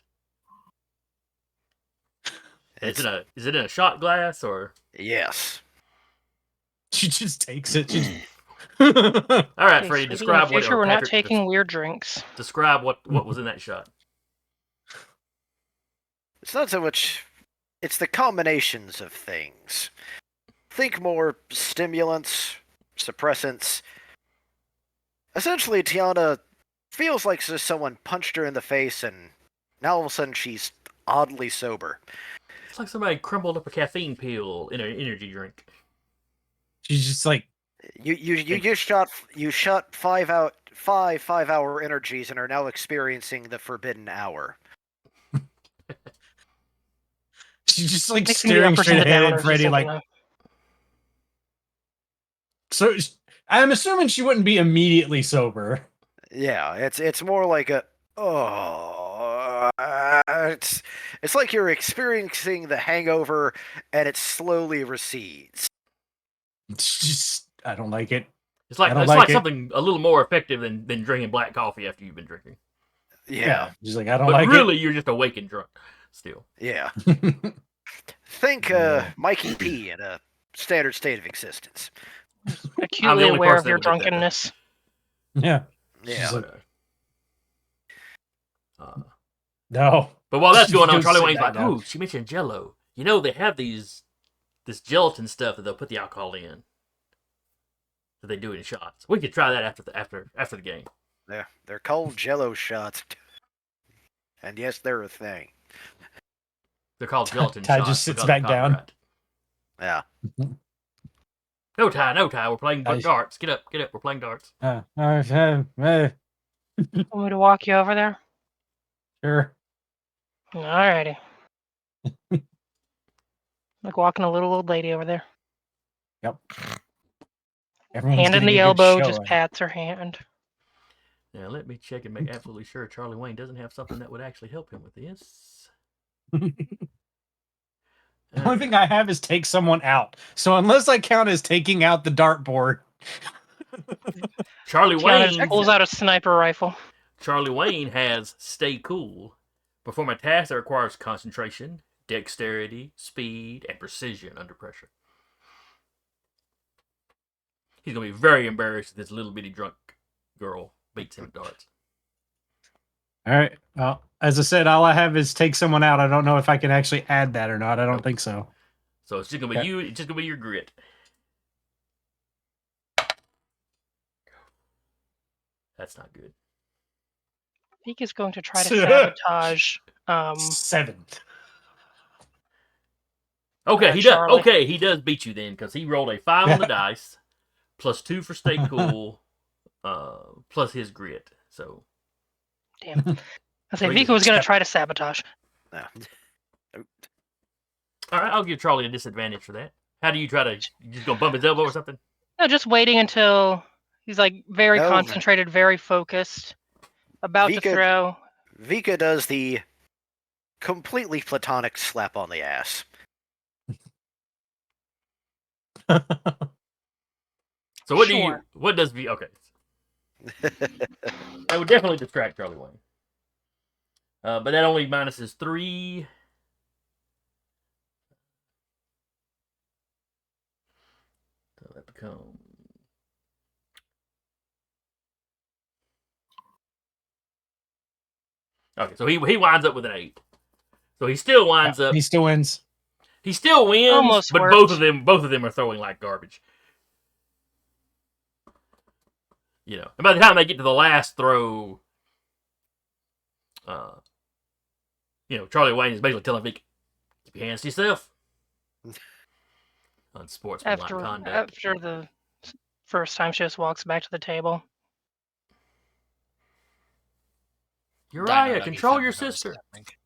Is it in a shot glass or? Yes. She just takes it. All right, Okay, Freddie, sweetie, describe in the what. future, we're not Patrick, taking weird drinks. Describe what was in that shot. It's not so much. It's the combinations of things. Think more stimulants, suppressants. Essentially, Tiana feels like just someone punched her in the face, and now all of a sudden she's oddly sober. It's like somebody crumbled up a caffeine pill in an energy drink. She's just like, You just shot 5-hour energies and are now experiencing the forbidden hour. she's just like Mixing the staring uppers straight and the ahead at downers, Freddy. Like, essentially. so I'm assuming she wouldn't be immediately sober. Yeah, it's more like it's like you're experiencing the hangover and it slowly recedes. It's just, I don't like it. It's like something a little more effective than drinking black coffee after you've been drinking. Yeah. Just like, I don't But like really, you're just awake and drunk still. Yeah. it. Think Mikey P in a standard state of existence. Acutely only aware person of that your would get that. drunkenness. Yeah. Yeah. She's like, Uh, no. but while that's going on, Just Charlie sit Wayne's back like, down. "Ooh, she mentioned Jello. You know they have this gelatin stuff that they'll put the alcohol in. That they do it in shots. We could try that after the game. They're called Jello shots. And yes, they're a thing. They're called gelatin Ty shots. just sits because back of down. copyright. Yeah. No, Ty. We're playing darts. Get up. We're playing darts. Want me to walk you over there? Sure. Alrighty. Like walking a little old lady over there. Yep. Everyone's Hand in getting the a good elbow, show just in. pats her hand. Now let me check and make absolutely sure Charlie Wayne doesn't have something that would actually help him with this. The only thing I have is take someone out. So unless I count as taking out the dartboard, Charlie Tiana Wayne. pulls out a sniper rifle. Charlie Wayne has stay cool. Perform a task that requires concentration, dexterity, speed, and precision under pressure. He's gonna be very embarrassed if this little bitty drunk girl beats him at darts. all right. Well, as I said, all I have is take someone out. I don't know if I can actually add that or not. I don't Nope. think so. So it's just gonna be Okay. you. It's just gonna be your grit. That's not good. Peek is going to try to sabotage. 7. Okay, he Charlie. does. Okay, he does beat you then because he rolled a 5 on the dice, plus 2 for stay cool, plus his grit. So Damn. I say Three. Vika was going to try to sabotage. No. all right, I'll give Charlie a disadvantage for that. How do you try to? You just gonna bump his elbow or something? No, just waiting until he's like very No. concentrated, very focused, about to Vika- throw. Vika does the completely platonic slap on the ass. So what do Sure. you? What does V? Okay, that would definitely distract Charlie Wayne. But that only minuses 3. So that becomes. Okay, so he winds up with an 8. So he still winds up. He still wins. He still wins, Almost but worked. both of them are throwing like garbage. You know, and by the time they get to the last throw, Charlie Wayne is basically telling Vic, "Keep your hands to yourself." Unsportsmanlike conduct. After the first time, she just walks back to the table. Uriah, Dino control Nugget your never noticed sister. that, I think.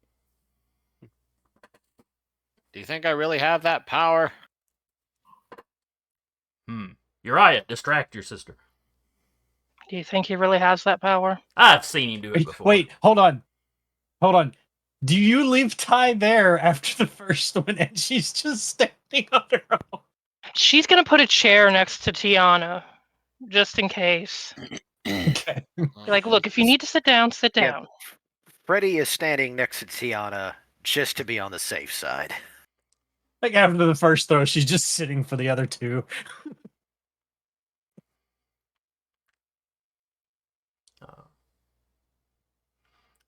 Do you think I really have that power? Uriah, distract your sister. Do you think he really has that power? I've seen him do it before. Wait, hold on. Do you leave Ty there after the first one and she's just standing on her own? She's going to put a chair next to Tiana, just in case. Okay. Be like, look, if you need to sit down, sit Yeah. down. Freddy is standing next to Tiana just to be on the safe side. Like after the first throw, she's just sitting for the other two.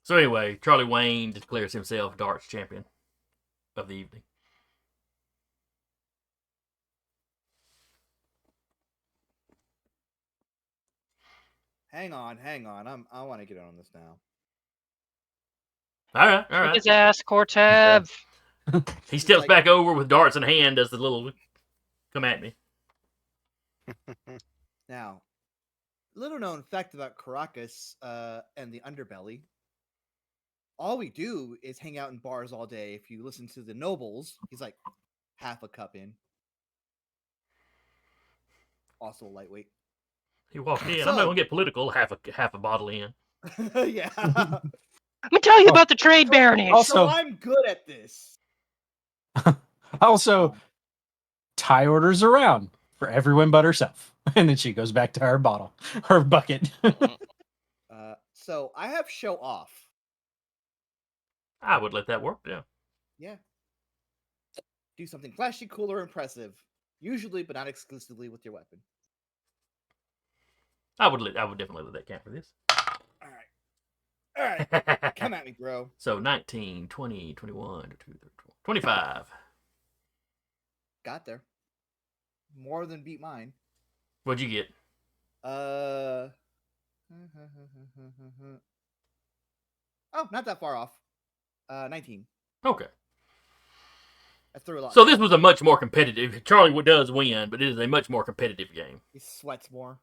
So anyway, Charlie Wayne declares himself darts champion of the evening. Hang on. I want to get on this now. All Kick right. his ass, Cortev. He steps like- back over with darts in hand as the little come at me. Now, little known fact about Caracas and the underbelly. All we do is hang out in bars all day. If you listen to the Nobles, he's like half a cup in. Also lightweight. He walked in. I'm not gonna get political. Half a bottle in. Yeah. Let me tell you about the trade baronies. Also- So I'm good at this. Also, Ty orders around for everyone but herself. And then she goes back to her bottle, her bucket. So I have show off. I would let that work. Yeah. Yeah. Do something flashy, cool, or impressive. Usually, but not exclusively with your weapon. I would definitely let that count for this. All right. Come at me, bro. So 19, 20, 21, 25. Got there. More than beat mine. What'd you get? Oh, not that far off. 19. Okay. I threw a lot. So this was a much more competitive. Charlie does win, but it is a much more competitive game. He sweats more.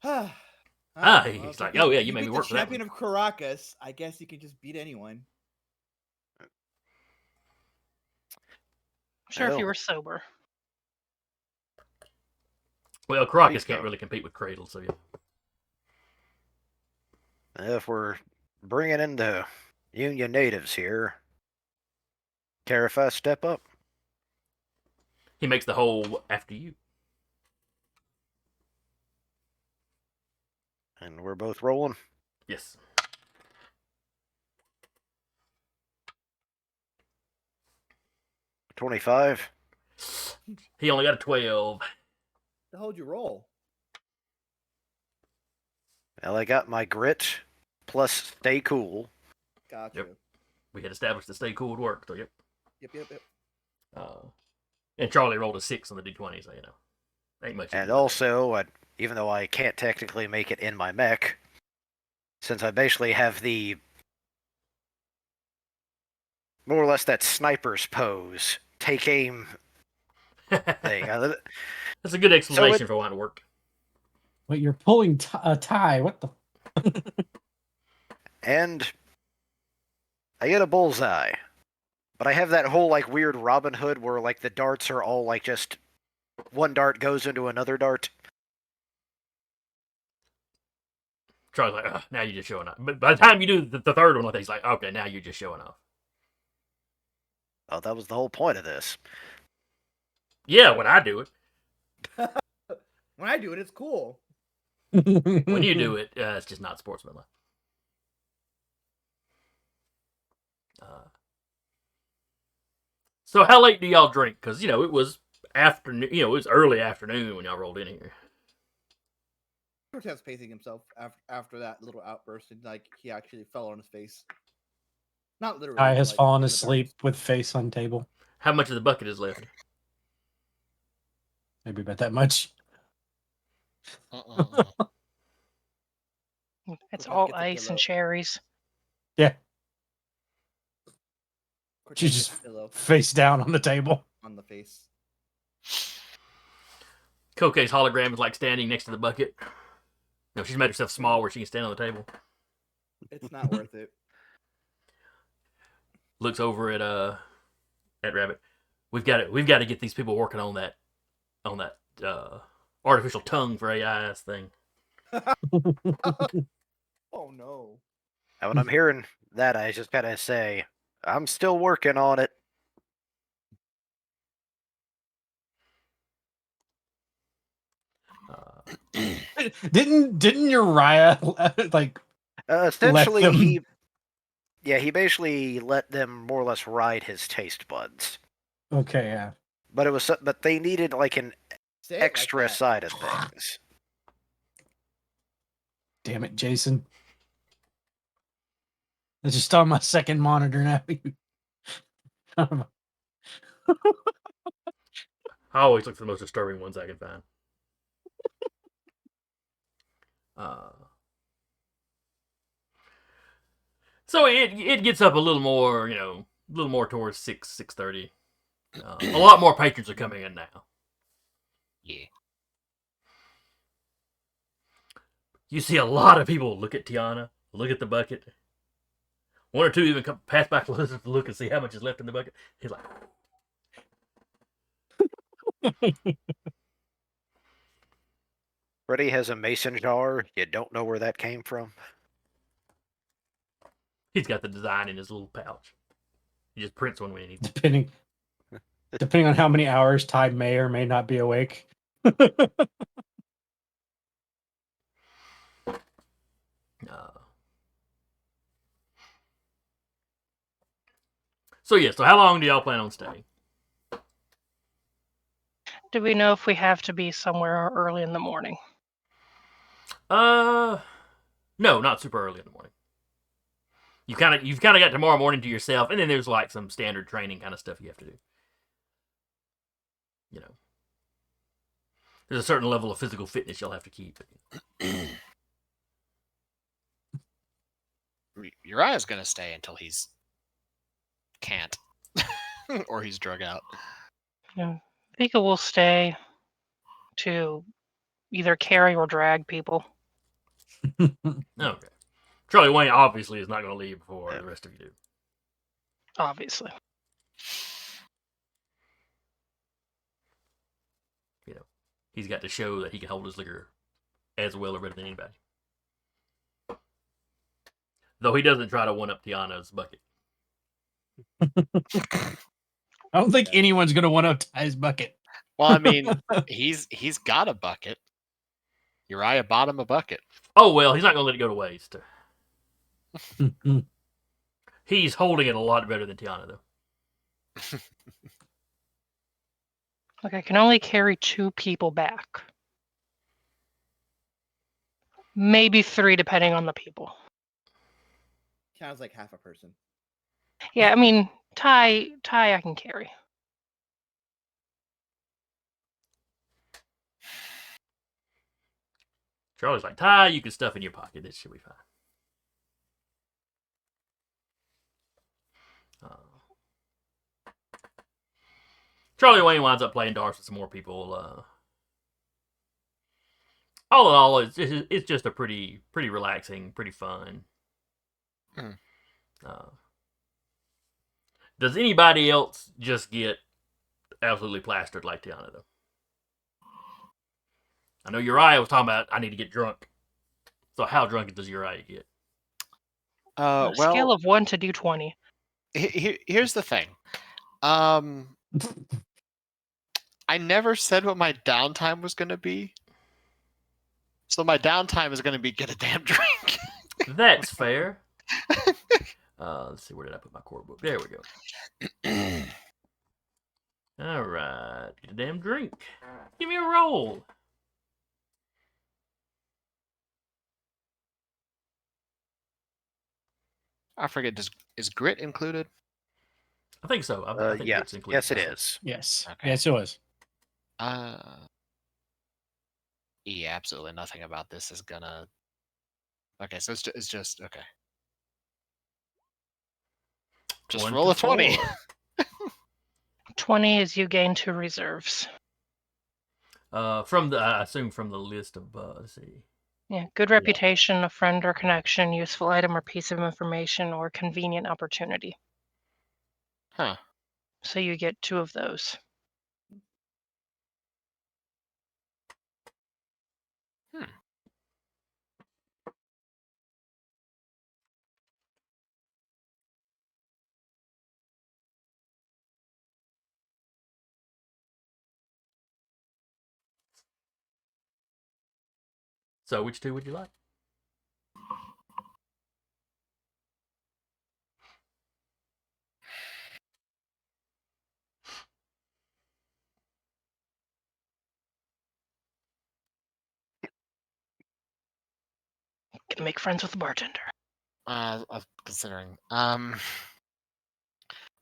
He's like, oh yeah, you made me work for that Champion of Caracas. I guess you can just beat anyone. Sure, if you Hell. were sober. Well, Caracas can't really compete with Cradle, so yeah. If we're bringing in the Union natives here, Care if I step up? He makes the hole after you. And we're both rolling. Yes. $25. He only got a 12. The hell'd you roll? Well, I got my grit plus stay cool. Gotcha. Yep. We had established that stay cool would work, so yep. Yep. And Charlie rolled a 6 on the d20, so you know. Ain't much. And also, even though I can't technically make it in my mech, since I basically have the more or less that sniper's pose, take aim thing. That's a good explanation for why it worked. Wait, you're pulling a tie. What the? And I get a bullseye. But I have that whole like weird Robin Hood where like the darts are all like just one dart goes into another dart. Charlie's like, now you're just showing off. But by the time you do the third one, he's like, okay, now you're just showing off. Oh, that was the whole point of this. Yeah, when I do it. When I do it, it's cool. When you do it, it's just not sportsmanlike. So how late do y'all drink? Because, you know, it was afternoon. You know, it was early afternoon when y'all rolled in here. Cortez pacing himself after that little outburst, and like he actually fell on his face. Not literally. Guy has like, fallen in the asleep darkness. with face on table. How much of the bucket is left? Maybe about that much. It's Cortez all gets a ice and pillow. cherries. Yeah, Cortez she's gets just a pillow face down on the table. on the face. Kokei's hologram is like standing next to the bucket. No, she's made herself small where she can stand on the table. It's not worth it. Looks over at Rabbit. We've got to get these people working on that artificial tongue for AI's thing. Oh no. And when I'm hearing that, I just kind of say, I'm still working on it. Didn't Uriah like Essentially, them- he basically let them more or less ride his taste buds. Okay, yeah. But they needed like an Say it like extra that. side of things. Damn it, Jason. It's just on my second monitor now. I always look for the most disturbing ones I can find. So it gets up a little more, you know, a little more towards 6:30. A lot more patrons are coming in now. Yeah. You see a lot of people look at Tiana, look at the bucket. One or two even pass by closer to look and see how much is left in the bucket. He's like, Freddy has a mason jar. You don't know where that came from. he's got the design in his little pouch. He just prints one when he needs it. Depending on how many hours Ty may or may not be awake. So how long do y'all plan on staying? Do we know if we have to be somewhere early in the morning? No, not super early in the morning. You've kind of got tomorrow morning to yourself, and then there's like some standard training kind of stuff you have to do. You know, there's a certain level of physical fitness you'll have to keep. Uriah's gonna stay until he's can't, or he's drug out. Yeah. Vika will stay to either carry or drag people. Okay. Charlie Wayne obviously is not going to leave before the rest of you do. Obviously. You know, he's got to show that he can hold his liquor as well or better than anybody. Though he doesn't try to one-up Tiana's bucket. I don't think anyone's going to want up Ty's bucket. Well, I mean, he's got a bucket. Uriah bought him a bucket. Oh, well, he's not going to let it go to waste. He's holding it a lot better than Tiana, though. Look, I can only carry 2 people back. Maybe 3, depending on the people. Sounds like half a person. Yeah, I mean, Ty I can carry. Charlie's like, Ty, you can stuff in your pocket. This should be fine. Charlie Wayne winds up playing darts with some more people. All in all, it's just a pretty relaxing, pretty fun. Mm. Does anybody else just get absolutely plastered like Tiana, though? I know Uriah was talking about, I need to get drunk. So how drunk does Uriah get? On a scale of 1 to D20. Here's the thing. I never said what my downtime was going to be. So my downtime is going to be get a damn drink. That's fair. Let's see, where did I put my core book? There we go. All right, get a damn drink. Give me a roll. I forget, is grit included? I think so. I think Yes. it's included. Yes, it is. Yes. Okay. Yes, it was. Yeah, absolutely nothing about this is gonna. Okay, so it's just okay. Just 1 roll to a 20. 4. 20 is you gain 2 reserves. I assume from the list of, let's see. Yeah, good reputation, a friend or connection, useful item or piece of information, or convenient opportunity. Huh. So you get 2 of those. So which 2 would you like? Can make friends with the bartender. I'm considering. I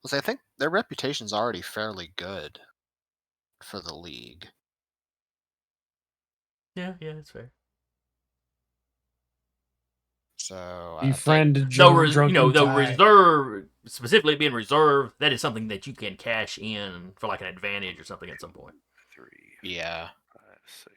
think their reputation's already fairly good for the league. Yeah, it's fair. So Befriend Though drunken Ty. reserve, specifically being reserved, that is something that you can cash in for like an advantage or something at some point. 3, yeah. 5, 6.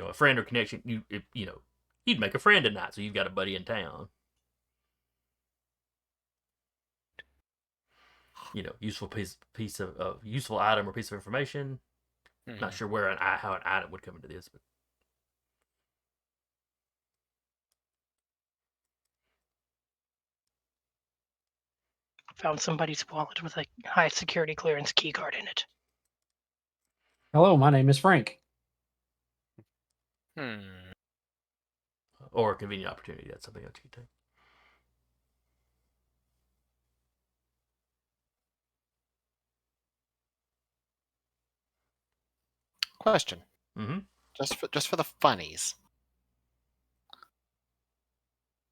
A friend or connection, you'd make a friend tonight, so you've got a buddy in town. Useful piece of useful item or piece of information. Not sure how an item would come into this, but Found somebody's wallet with a high security clearance key card in it. Hello, my name is Frank. or a convenient opportunity. That's something else you can take. Question. Mm-hmm. Just for the funnies.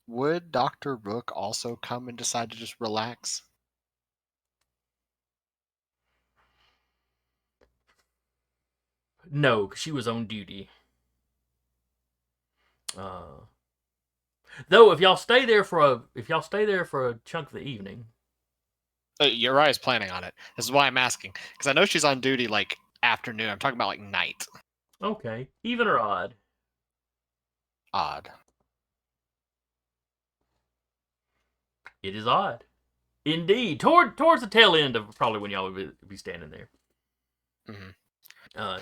Would Dr. Rook also come and decide to just relax? No, because she was on duty. Though, if y'all stay there for a chunk of the evening, Uriah's planning on it. This is why I'm asking, because I know she's on duty like afternoon. I'm talking about like night. okay, even or odd. Odd. It is odd, indeed. Towards the tail end of probably when y'all would be standing there. Mm-hmm.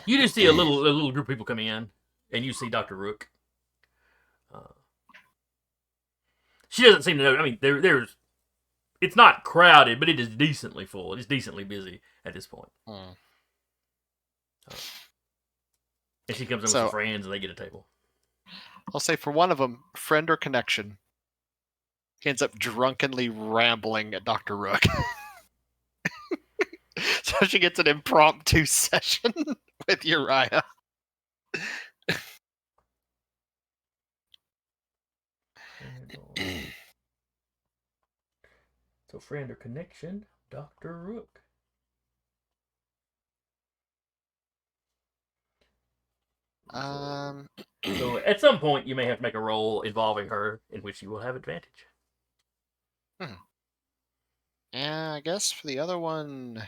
You just see a little group of people come in, and you see Dr. Rook. She doesn't seem to know. I mean, there's. It's not crowded, but it is decently full. It is decently busy at this point. Hmm. And she comes in with So- some friends, and they get a table. I'll say for one of them, friend or connection. He ends up drunkenly rambling at Dr. Rook. So she gets an impromptu session with Uriah. So, friend or connection, Dr. Rook. So, at some point, you may have to make a roll involving her in which you will have advantage. Yeah, I guess for the other one.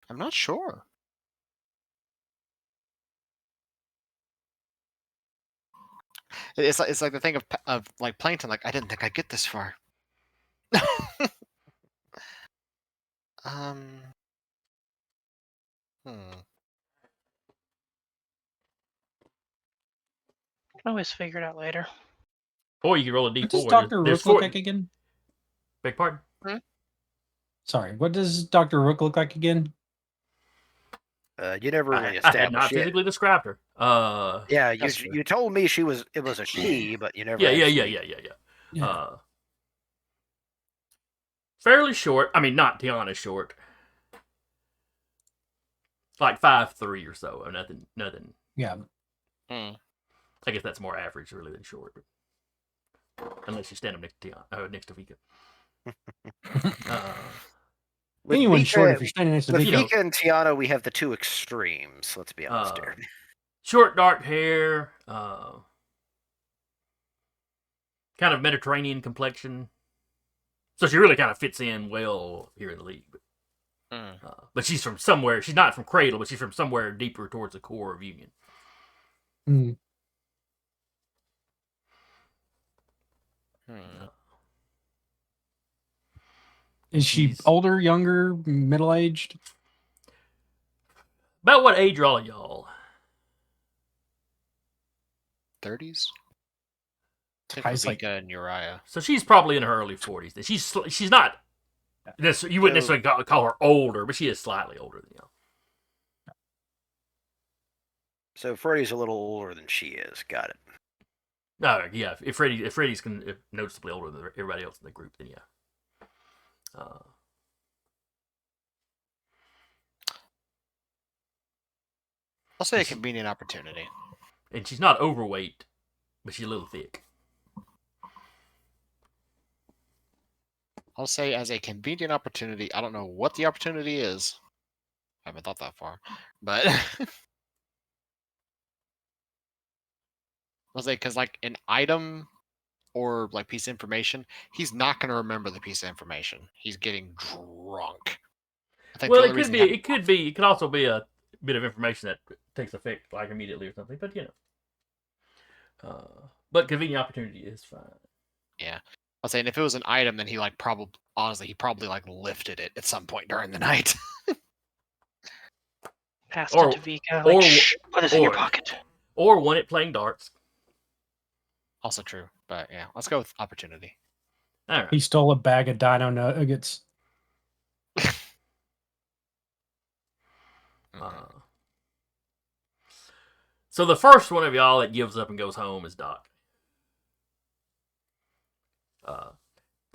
I'm not sure. It's like the thing of like Plankton. Like I didn't think I'd get this far. Hmm. Can always figure it out later. Or you can roll a d4. What does Dr. There's Rook look four. like again? Beg pardon? Sorry, what does Dr. Rook look like again? You never really I had established not it. physically described her. Yeah, That's fair. you told me it was a she, but you never. Yeah. Yeah. Fairly short. I mean, not Tiana short. Like 5'3" or so. Or nothing. Yeah. Hmm. I guess that's more average, really, than short. But unless you stand up next to Tiana, next to Vika. With Anyone's short Vika- if you're standing next to With Vika. Vika and Tiana, we have the two extremes. Let's be honest here. Short, dark hair. Kind of Mediterranean complexion. So she really kind of fits in well here in the league. But she's from somewhere. She's not from Cradle, but she's from somewhere deeper towards the core of Union. Mm. Is she She's- older, younger, middle-aged? About what age are all of y'all? 30s. I think I for was like- Vika and Uriah. So she's probably in her early 40s. And she's not. You wouldn't So- necessarily call her older, but she is slightly older than y'all. So Freddie's a little older than she is. Got it. No, yeah. If Freddie's noticeably older than everybody else in the group, then yeah. I'll say a convenient opportunity. And she's not overweight, but she's a little thick. I'll say as a convenient opportunity. I don't know what the opportunity is. I haven't thought that far, but I'll say because like an item or like piece of information, he's not going to remember the piece of information. He's getting drunk. I think Well, the it only could reason be. It could also be a bit of information that takes effect like immediately or something. But but convenient opportunity is fine. Yeah, I'll say, and if it was an item, then he like he probably like lifted it at some point during the night. Passed Or- it to Vika. or- Like, shh, put this in your or- pocket. Or won it playing darts. Also true, but yeah, let's go with opportunity. All right. He stole a bag of dino nuggets. So the first one of y'all that gives up and goes home is Doc.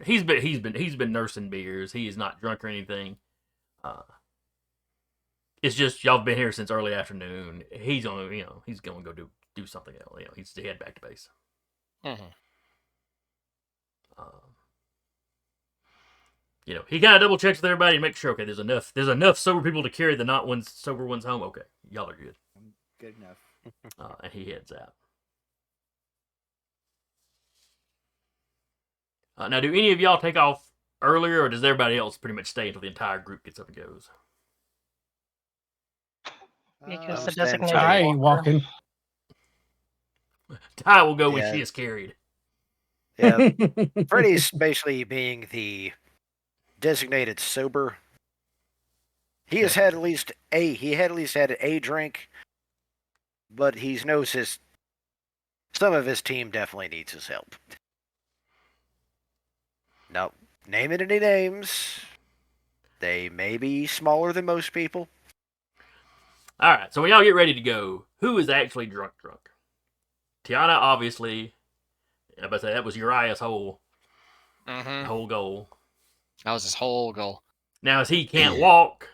He's been nursing beers. He is not drunk or anything. It's just y'all been here since early afternoon. He's gonna go do something else. He's to head back to base. He kind of double checks with everybody and makes sure, okay, there's enough sober people to carry the not ones sober ones home. Okay, y'all are good. Good enough. And he heads out. Now, do any of y'all take off earlier, or does everybody else pretty much stay until the entire group gets up and goes? Because I'm the staying designated till I ain't walker. walking. Ty will go when Yeah. she is carried. Yeah, Freddy's basically being the designated sober. He has had at least a drink, but he knows some of his team definitely needs his help. Now, naming any names, they may be smaller than most people. All right, so when y'all get ready to go, who is actually drunk? Tiana, obviously. I bet that was Uriah's whole goal. That was his whole goal. Now, as he can't walk,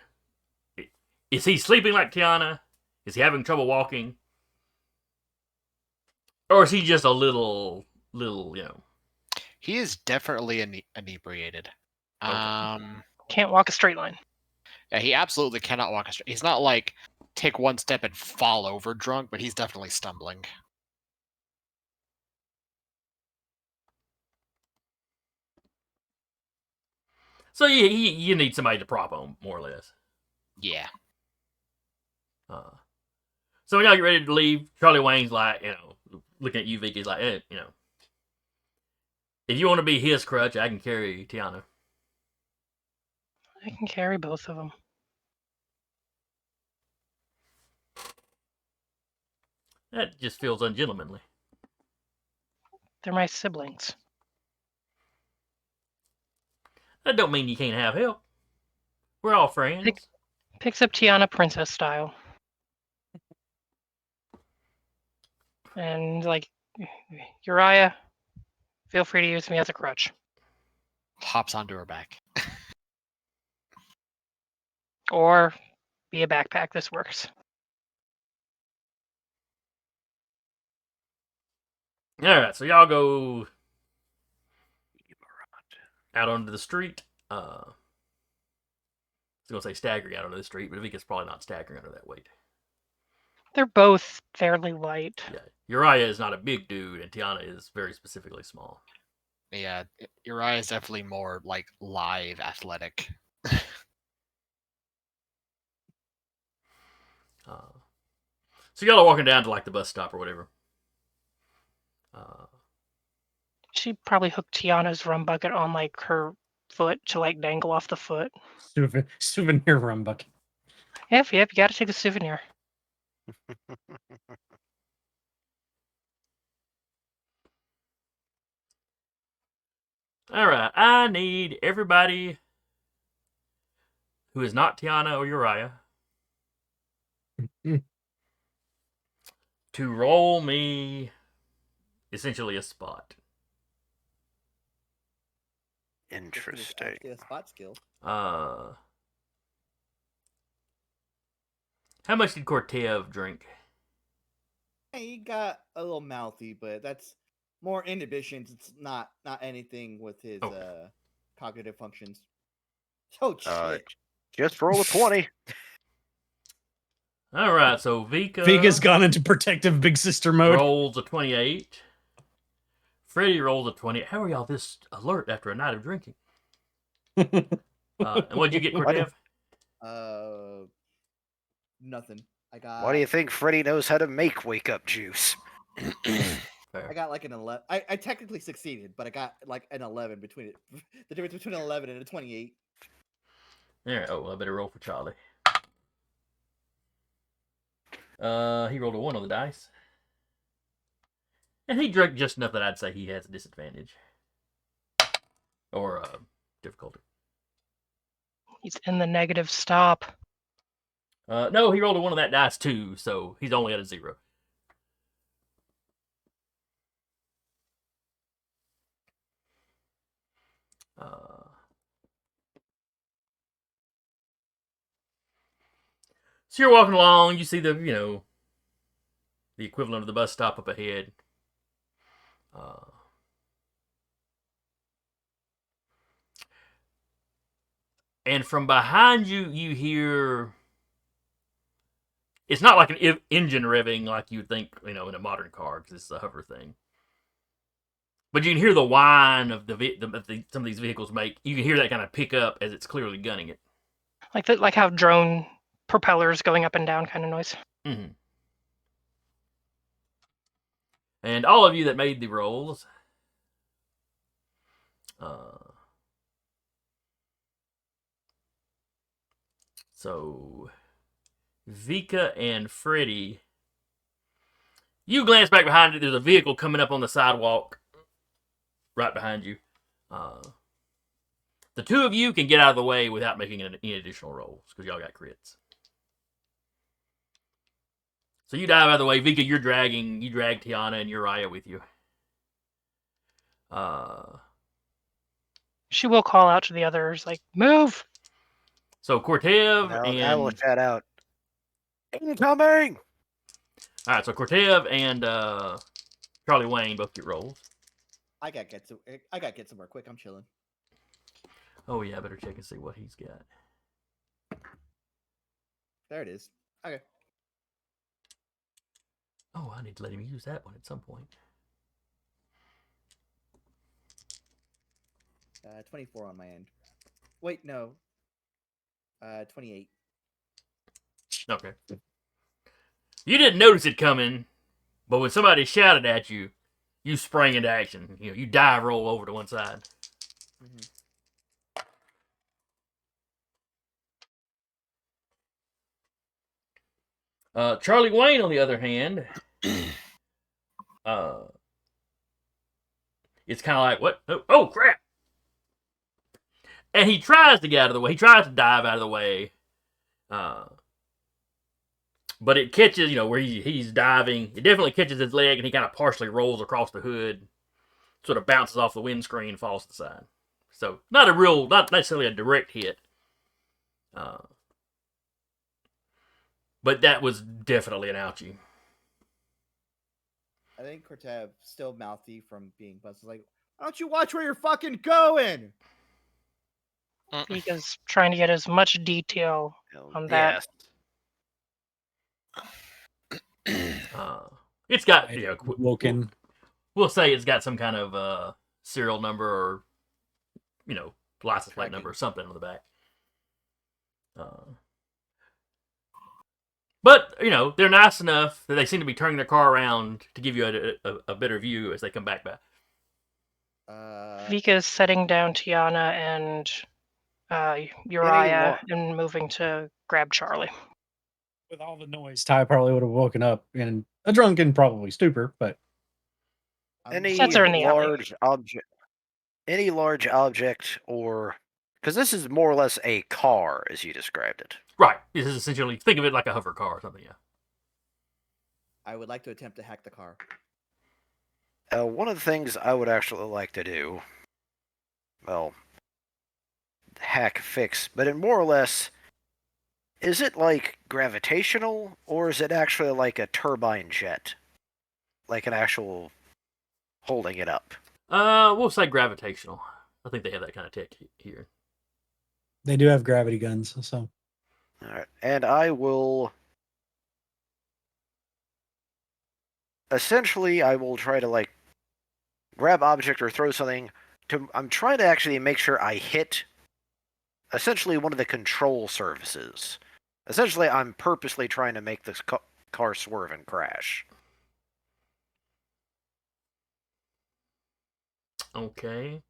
is he sleeping like Tiana? Is he having trouble walking? Or is he just a little, He is definitely inebriated. Okay. Can't walk a straight line. Yeah, he absolutely cannot walk a straight. He's not like take one step and fall over drunk, but he's definitely stumbling. So you need somebody to prop him, more or less. Yeah. So when y'all get ready to leave, Charlie Wayne's like, looking at you, Vicky's like, if you want to be his crutch, I can carry Tiana. I can carry both of them. That just feels ungentlemanly. They're my siblings. That don't mean you can't have help. We're all friends. Picks up Tiana princess style. And like, Uriah, feel free to use me as a crutch. Hops onto her back. Or be a backpack, this works. All right, so y'all go out onto the street. I was going to say staggering out onto the street, but Vika's probably not staggering under that weight. They're both fairly light. Yeah, Uriah is not a big dude, and Tiana is very specifically small. Yeah, Uriah is definitely more like live athletic. So y'all are walking down to like the bus stop or whatever. She probably hooked Tiana's rum bucket on like her foot to like dangle off the foot. Souvenir rum bucket. Yep, you gotta take a souvenir. All right, I need everybody who is not Tiana or Uriah to roll me essentially a spot. Interesting. Actually, a spot skill. How much did Cortev drink? He got a little mouthy, but that's more inhibitions. It's not anything with his cognitive functions. Oh shit! Just roll a 20. All right, so Vika's gone into protective big sister mode. rolls a 28. Freddy rolls a 20. How are y'all this alert after a night of drinking? And what'd you get, Cortev? Nothing. I got. Why do you think Freddy knows how to make wake-up juice? I got like an 11. I technically succeeded, but I got like an 11 between it. The difference between an 11 and a 28. All right. Oh, well, I better roll for Charlie. He rolled a 1 on the dice. And he drank just enough that I'd say he has a disadvantage. Or difficulty. He's in the negative. Stop. No, he rolled a 1 on that dice too, so he's only at a 0. So you're walking along, you see the equivalent of the bus stop up ahead. And from behind you, you hear... It's not like an engine revving like you'd think, in a modern car, because it's a hover thing. But you can hear the whine of some of these vehicles make. You can hear that kind of pick up as it's clearly gunning it. Like how drone propellers going up and down kind of noise. Mm-hmm. And all of you that made the rolls, so Vika and Freddy, you glance back behind you. There's a vehicle coming up on the sidewalk right behind you. The two of you can get out of the way without making any additional rolls because y'all got crits. So you dive out of the way. Vika, you drag Tiana and Uriah with you. She will call out to the others, like, move! So Cortev I will and... shout out, incoming! Alright, so Cortev and Charlie Wayne both get rolls. I gotta get somewhere quick. I'm chilling. Oh yeah, I better check and see what he's got. There it is. Okay. Oh, I need to let him use that one at some point. 24 on my end. Wait, no. 28. Okay. You didn't notice it coming, but when somebody shouted at you, you sprang into action. You dive roll over to one side. Mm-hmm. Charlie Wayne, on the other hand, it's kind of like, what? Oh, crap! And he tries to get out of the way. He tries to dive out of the way. But it catches, where he's diving. It definitely catches his leg, and he kind of partially rolls across the hood. Sort of bounces off the windscreen and falls to the side. So, not necessarily a direct hit. But that was definitely an ouchie. I think Cortev, still mouthy from being buzzed, is like, why don't you watch where you're fucking going? Vika's trying to get as much detail on that. Yes. It's got, Woken. We'll say it's got some kind of serial number or, license plate number or something on the back. But, they're nice enough that they seem to be turning their car around to give you a better view as they come back by. Vika's setting down Tiana and Uriah and moving to grab Charlie. With all the noise, Ty probably would have woken up in a drunken, probably stupor, but... Any Sets her in the large object or... Because this is more or less a car, as you described it. Right. This is essentially, think of it like a hover car or something, yeah. I would like to attempt to hack the car. One of the things I would actually like to do, well, hack fix, but it more or less, is it like gravitational, or is it actually like a turbine jet? Like an actual holding it up? We'll say gravitational. I think they have that kind of tech here. They do have gravity guns, so... Alright, and I will... Essentially, I will try to, grab object or throw something. I'm trying to actually make sure I hit, essentially, one of the control surfaces. Essentially, I'm purposely trying to make this car swerve and crash. Okay.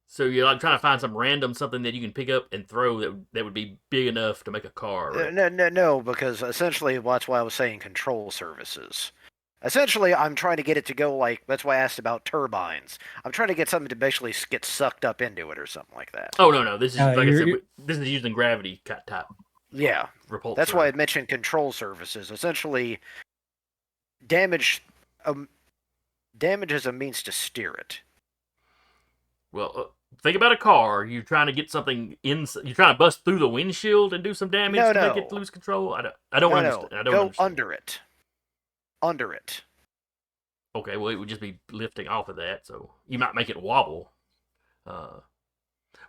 So you're trying to find some random something that you can pick up and throw that would be big enough to make a car. Right? No, because essentially that's why I was saying control surfaces. Essentially, I'm trying to get it to go that's why I asked about turbines. I'm trying to get something to basically get sucked up into it or something like that. Oh no, this is like I said, this is using gravity type. Yeah, repulsor. That's why I mentioned control surfaces. Essentially, damage as a means to steer it. Well, think about a car. You're trying to get something in. You're trying to bust through the windshield and do some damage to make it lose control. I don't understand. I don't understand. Under it. Under it. Okay, well, it would just be lifting off of that, so you might make it wobble.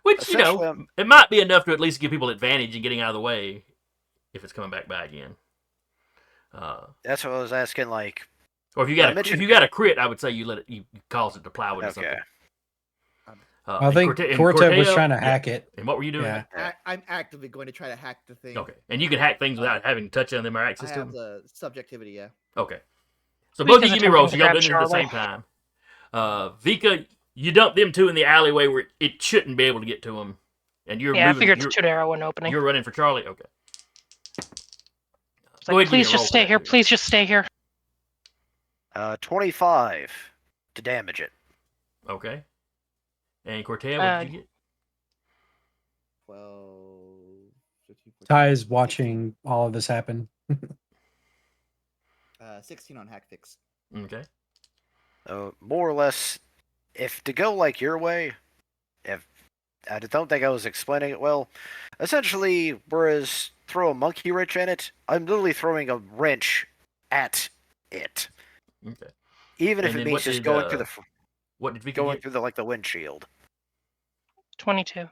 Which, it might be enough to at least give people advantage in getting out of the way if it's coming back by again. That's what I was asking, Or if you I got mentioned- if you got a crit, I would say you cause it to plow into Okay. something. I think Cortez was trying to hack it. And what were you doing? Yeah. I'm actively going to try to hack the thing. Okay. And you can hack things without having to touch on them or I access to have them? the subjectivity, yeah. Okay. So Vika's both of you give me attempting rolls. to So y'all grab doing it at the Charlie. same time. Vika, you dump them two in the alleyway where it shouldn't be able to get to them. And you're Yeah, I moving. figured it's too narrow an opening. You're running for Charlie? Okay. It's Go like, ahead and give me please a roll just for stay that, here. too. Please just stay here. 25 to damage it. Okay. And Cortez, what did you get? 12, 13, 14, Ty is watching all of this happen. 16 on hack fix. Okay. More or less, if to go like your way, if I don't think I was explaining it well. Essentially, whereas throw a monkey wrench at it, I'm literally throwing a wrench at it. Okay. Even if And it then means just going through the what did Vika going get? through the windshield. 22.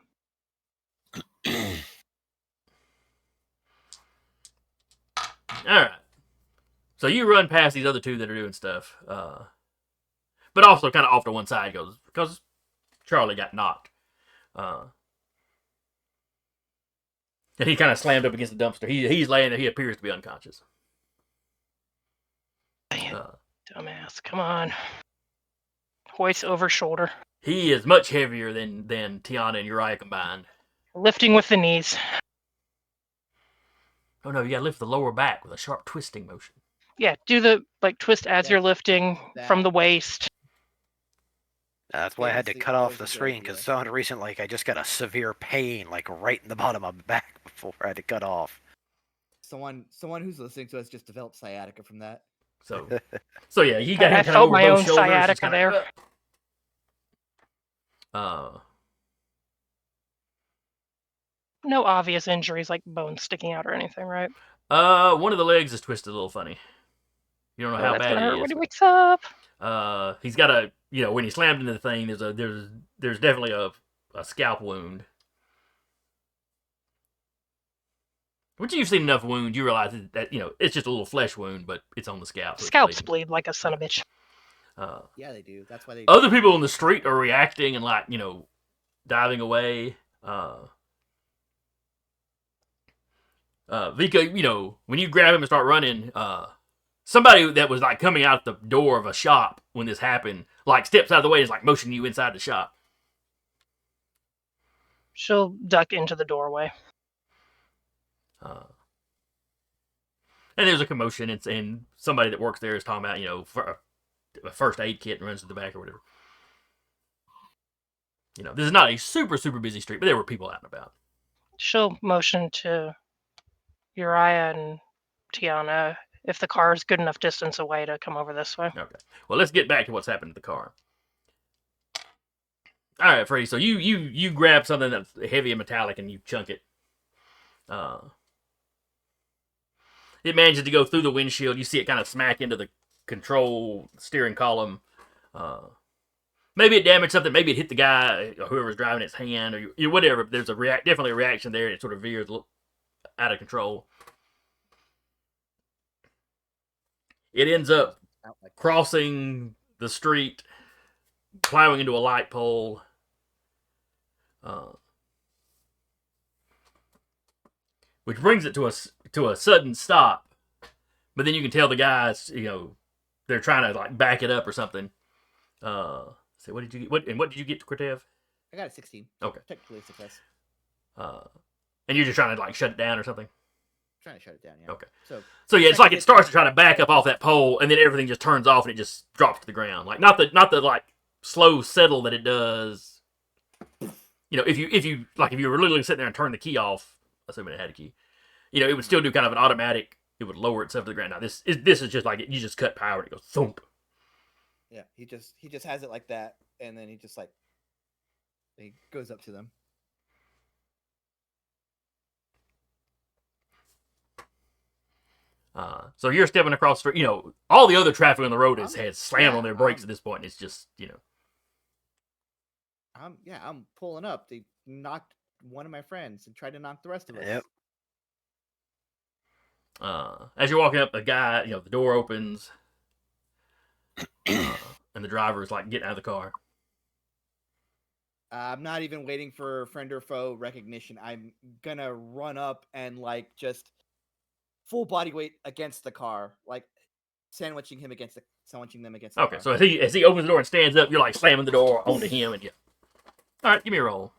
All right. So you run past these other two that are doing stuff, but also kind of off to one side because Charlie got knocked, and he kind of slammed up against the dumpster. He's laying there. He appears to be unconscious. Dumbass. Come on. Hoist over shoulder. He is much heavier than Tiana and Uriah combined. Lifting with the knees. Oh no, you gotta lift the lower back with a sharp twisting motion. Yeah, do the twist as That- you're lifting from that- the waist. That's why I had to Famously cut off always the a good screen idea. because someone recently, like, I just got a severe pain, like right in the bottom of my back before I had to cut off. Someone who's listening to us just developed sciatica from that. So yeah, you got him I kind of felt over my both own shoulders. sciatica just kinda, there. No obvious injuries like bones sticking out or anything, right? One of the legs is twisted a little funny. You don't know Oh, how that's bad gonna it hurt is. when he wakes up. He's got a when he slammed into the thing, there's definitely a scalp wound. Once you've seen enough wounds, you realize that it's just a little flesh wound, but it's on the scalp. so it's Scalps bleeding. bleed like a son of a bitch. Yeah, they do. That's why they. Other people in the street are reacting and diving away. Vika, when you grab him and start running, somebody that was like coming out the door of a shop when this happened, like steps out of the way and is like motioning you inside the shop. She'll duck into the doorway. And there's a commotion, and somebody that works there is talking about, for a first aid kit and runs to the back or whatever. This is not a super, super busy street, but there were people out and about. She'll motion to Uriah and Tiana if the car is good enough distance away to come over this way. Okay. Well, let's get back to what's happened to the car. All right, Freddy. So you grab something that's heavy and metallic and you chunk it. It manages to go through the windshield. You see it kind of smack into the control steering column. Maybe it damaged something. Maybe it hit the guy, or whoever's driving his hand, or whatever. There's definitely a reaction there, and it sort of veers out of control. It ends up crossing the street, plowing into a light pole. Which brings it to a sudden stop. But then you can tell the guys, they're trying to like back it up or something. So what did you get? What did you get, Cortev? I got a 16. Okay. Technically a success. And you're just trying to like shut it down or something? Trying to shut it down, yeah. Okay. So yeah, it's like it starts to try to back up off that pole, and then everything just turns off and it just drops to the ground. Like not the like slow settle that it does. If you were literally sitting there and turned the key off, assuming it had a key, it would still do kind of an automatic. It would lower itself to the ground. Now this is just like you just cut power and it goes thump. Yeah, he just has it like that, and then he goes up to them. So you're stepping across the street. All the other traffic on the road has slammed on their brakes at this point. It's just, I'm pulling up. They knocked one of my friends and tried to knock the rest of us. Yep. As you're walking up, the guy, the door opens. And the driver is like getting out of the car. I'm not even waiting for friend or foe recognition. I'm gonna run up and like just full body weight against the car, like sandwiching them against the Okay, car. so as he opens the door and stands up, you're like slamming the door onto him, and yeah. All right, give me a roll.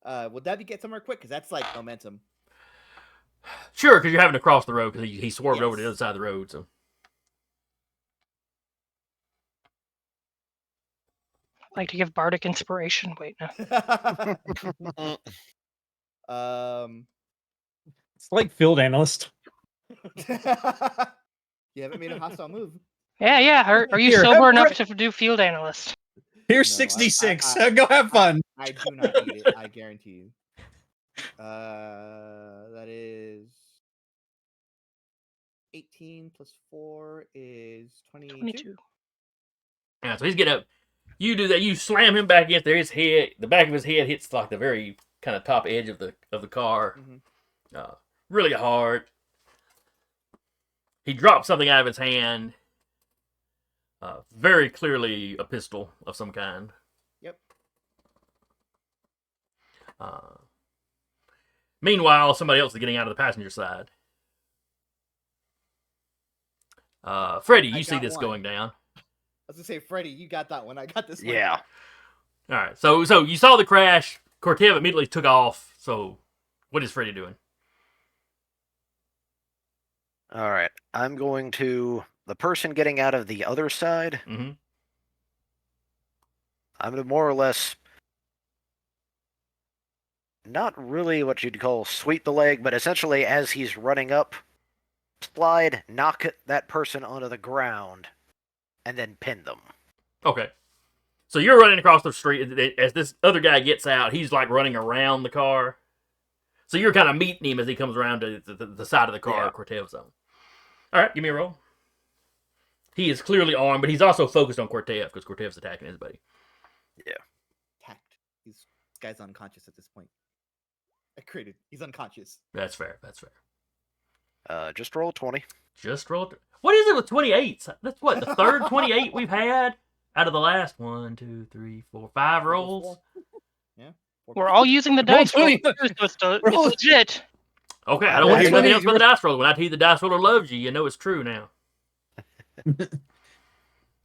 Would that be get somewhere quick? Because that's like momentum. Sure, because you're having to cross the road because he swerved over to the Yes. other side of the road. So Like to give bardic inspiration. Wait, no. It's like field analyst. You haven't made a hostile move. Yeah. Are you Here, sober have enough Fre- to do field analyst? Here's No, 66. I- Go have fun. I do not need it. I guarantee you. That is 18 plus 4 is 22. 22. yeah, so he's getting up. You do that. You slam him back against there. His head, the back of his head hits like the very kind of top edge of the car, Mhm. really hard. He drops something out of his hand. Very clearly a pistol of some kind. Yep. Meanwhile, somebody else is getting out of the passenger side. Freddy, I you see got this one. going down. I was gonna say, Freddy, you got that one. I got this one. Yeah. All right, so you saw the crash. Cortev immediately took off. So, what is Freddy doing? All right. I'm going to the person getting out of the other side. Mm-hmm. I'm going to more or less not really what you'd call sweep the leg, but essentially as he's running up, slide, knock that person onto the ground, and then pin them. Okay. So you're running across the street as this other guy gets out. He's like running around the car. So you're kind of meeting him as he comes around to the side of the car Yeah. Cortev's on. All right, give me a roll. He is clearly armed, but he's also focused on Cortev because Cortev's attacking his buddy. Tact. This guy's unconscious at this point. He's unconscious. That's fair. That's fair. Just roll 20. Just roll. What is it with 28s? That's what, the third 28 we've had out of the last 1, 2, 3, 4, 5 rolls? Yeah. We're all using the Roll dice roll, 20. so it's Roll- legit. Okay, I don't want to hear Yeah, nothing else 20. but the dice roller. When I tell you the dice roller loves you, you know it's true now.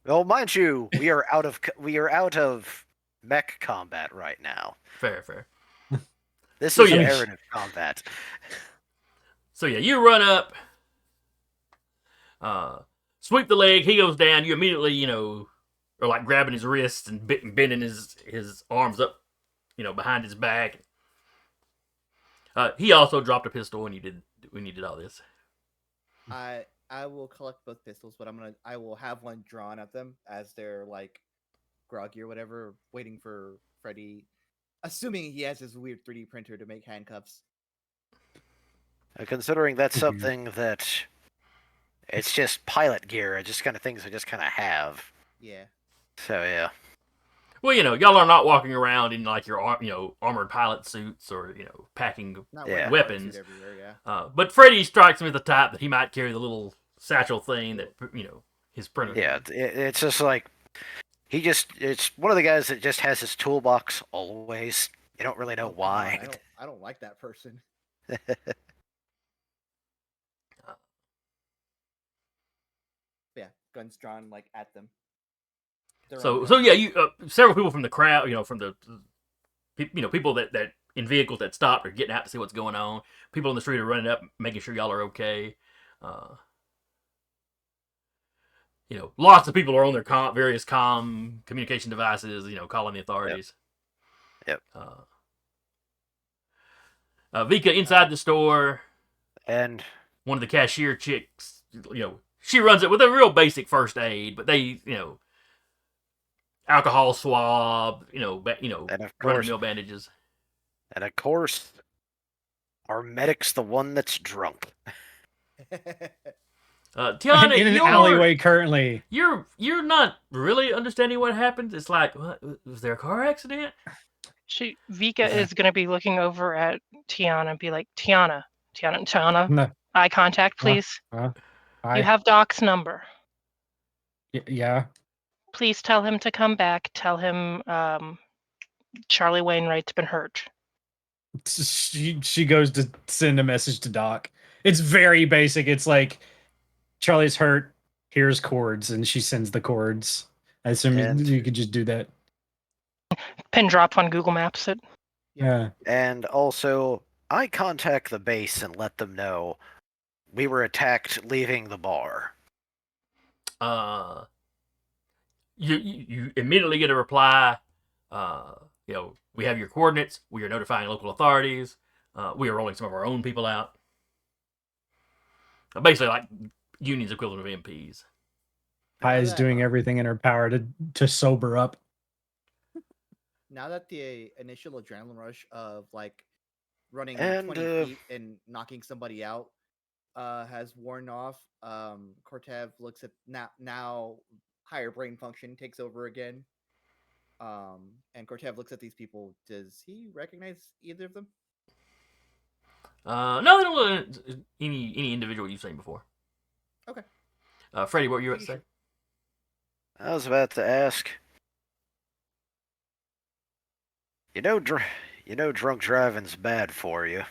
Well, mind you, we are out of mech combat right now. Fair. This So is yeah. narrative combat. So yeah, you run up, sweep the leg, he goes down, you immediately, are like grabbing his wrists and bending his arms up, behind his back. He also dropped a pistol when you did all this. I will collect both pistols, but I will have one drawn at them as they're like groggy or whatever, waiting for Freddy, assuming he has his weird 3D printer to make handcuffs. Considering that's something that it's just pilot gear, it's just kind of things I just kind of have. Yeah. So yeah. Well, y'all are not walking around in like your armored pilot suits or packing Not Yeah. wearing a weapons. suit everywhere, yeah. But Freddy strikes me as the type that he might carry the little satchel thing that his printer. Yeah, it's just like it's one of the guys that just has his toolbox always. You don't really know Oh, why. God, I don't like that person. Yeah, guns drawn like at them. Their own So gun. yeah, you several people from the crowd, from the people that in vehicles that stopped are getting out to see what's going on. People on the street are running up, making sure y'all are okay. Lots of people are on their various communication devices, calling the authorities. Yep. Vika inside the store, And one of the cashier chicks, she runs it with a real basic first aid, but they, alcohol swab, and of run course, mill bandages. our medic's the one that's drunk. Tiana, in an alleyway currently. You're not really understanding what happened. It's like, what, was there a car accident? Vika is going to be looking over at Tiana and be like, Tiana, No. eye contact, please. Hi. You have Doc's number. Yeah. Please tell him to come back. Tell him Charlie Wainwright's been hurt. She goes to send a message to Doc. It's very basic. It's like Charlie's hurt. Here's cords, and she sends the cords. I assume And- you could just do that. Pin drop on Google Maps it. Yeah. And also, I contact the base and let them know we were attacked leaving the bar. You immediately get a reply. We have your coordinates. We are notifying local authorities. We are rolling some of our own people out. Basically, like Union's equivalent of MPs. Pi is doing everything in her power to sober up. Now that the initial adrenaline rush of like running And, 20 feet and knocking somebody out has worn off, Cortev looks at now higher brain function takes over again. And Cortev looks at these people. Does he recognize either of them? No, they don't look at any individual you've seen before. Okay. Freddie, what were you about to say? I was about to ask. You know, drunk driving's bad for you.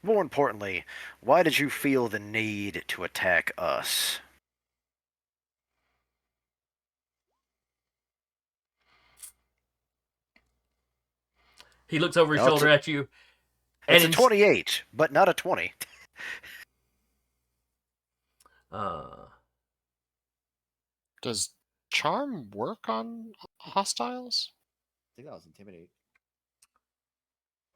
More importantly, why did you feel the need to attack us? He looks over his No, it's shoulder at you. It's a And 28, but not a 20. Does charm work on hostiles? I think that was intimidate.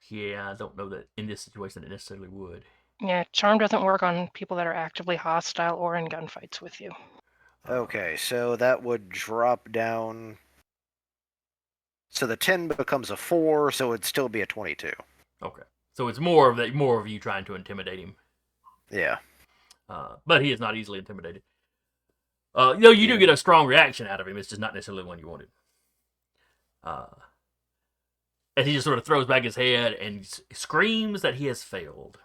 Yeah, I don't know that in this situation it necessarily would. Yeah, charm doesn't work on people that are actively hostile or in gunfights with you. Okay, so that would drop down. So the 10 becomes a 4, so it'd still be a 22. Okay, so it's more of you trying to intimidate him. Yeah. But he is not easily intimidated. You do get a strong reaction out of him. It's just not necessarily the one you wanted. And he just sort of throws back his head and screams that he has failed.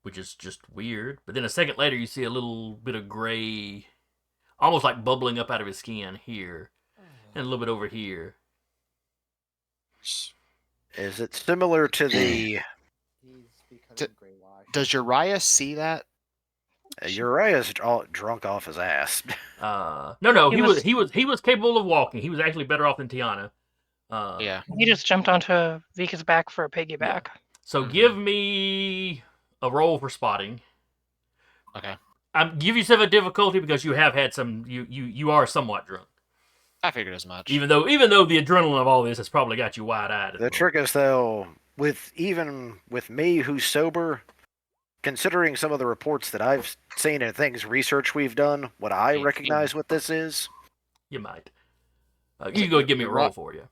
Which is just weird. But then a second later, you see a little bit of gray, almost like bubbling up out of his skin here, and a little bit over here. Is it similar to the... He's becoming gray wash. Does Uriah see that? Uriah's all drunk off his ass. No. He was capable of walking. He was actually better off than Tiana. Yeah. He just jumped onto Vika's back for a piggyback. Yeah. So give me a roll for spotting. Okay. Give yourself a difficulty because you have had some. You are somewhat drunk. I figured as much. Even though the adrenaline of all this has probably got you wide-eyed. The trick is, though, with me who's sober, considering some of the reports that I've seen and research we've done, would I recognize what this is? You might. You go give me a roll for you.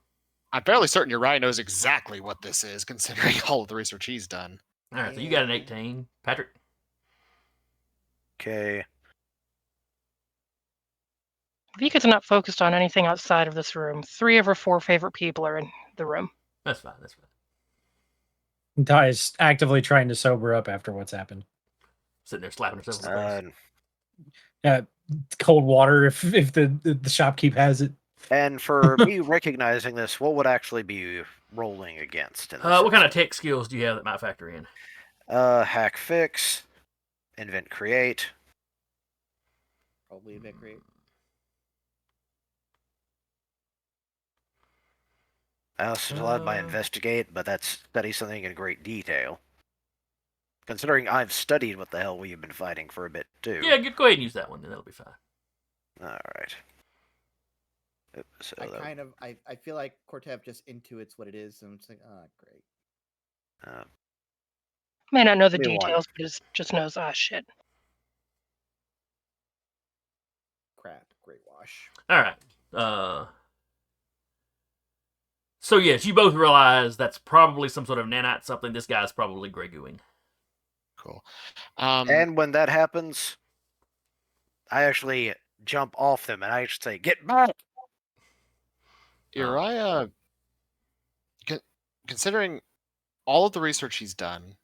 I'm fairly certain Uriah knows exactly what this is, considering all of the research he's done. All right, so you got an 18. Patrick? Okay. Vika's not focused on anything outside of this room. 3 of her 4 favorite people are in the room. That's fine. Ty is actively trying to sober up after what's happened. Sitting there slapping herself in the face. Cold water if the shopkeep has it. And for me recognizing this, what would actually be rolling against? In this What kind of instance? tech skills do you have that might factor in? Hack fix, invent create. Probably invent create. I also allowed my investigate, but that's study something in great detail. Considering I've studied what the hell we've been fighting for a bit too. Yeah, go ahead and use that one, then that'll be fine. Alright. So I feel like Cortev just intuits what it is, and it's like, great. May not know the Give me one. details, but just knows, shit. Crap, great wash. All right. So yes, you both realize that's probably some sort of nanite something. This guy's probably Grey Gooing. Cool. And when that happens, I actually jump off them and I actually say, "Get back!" Uriah, considering all of the research he's done,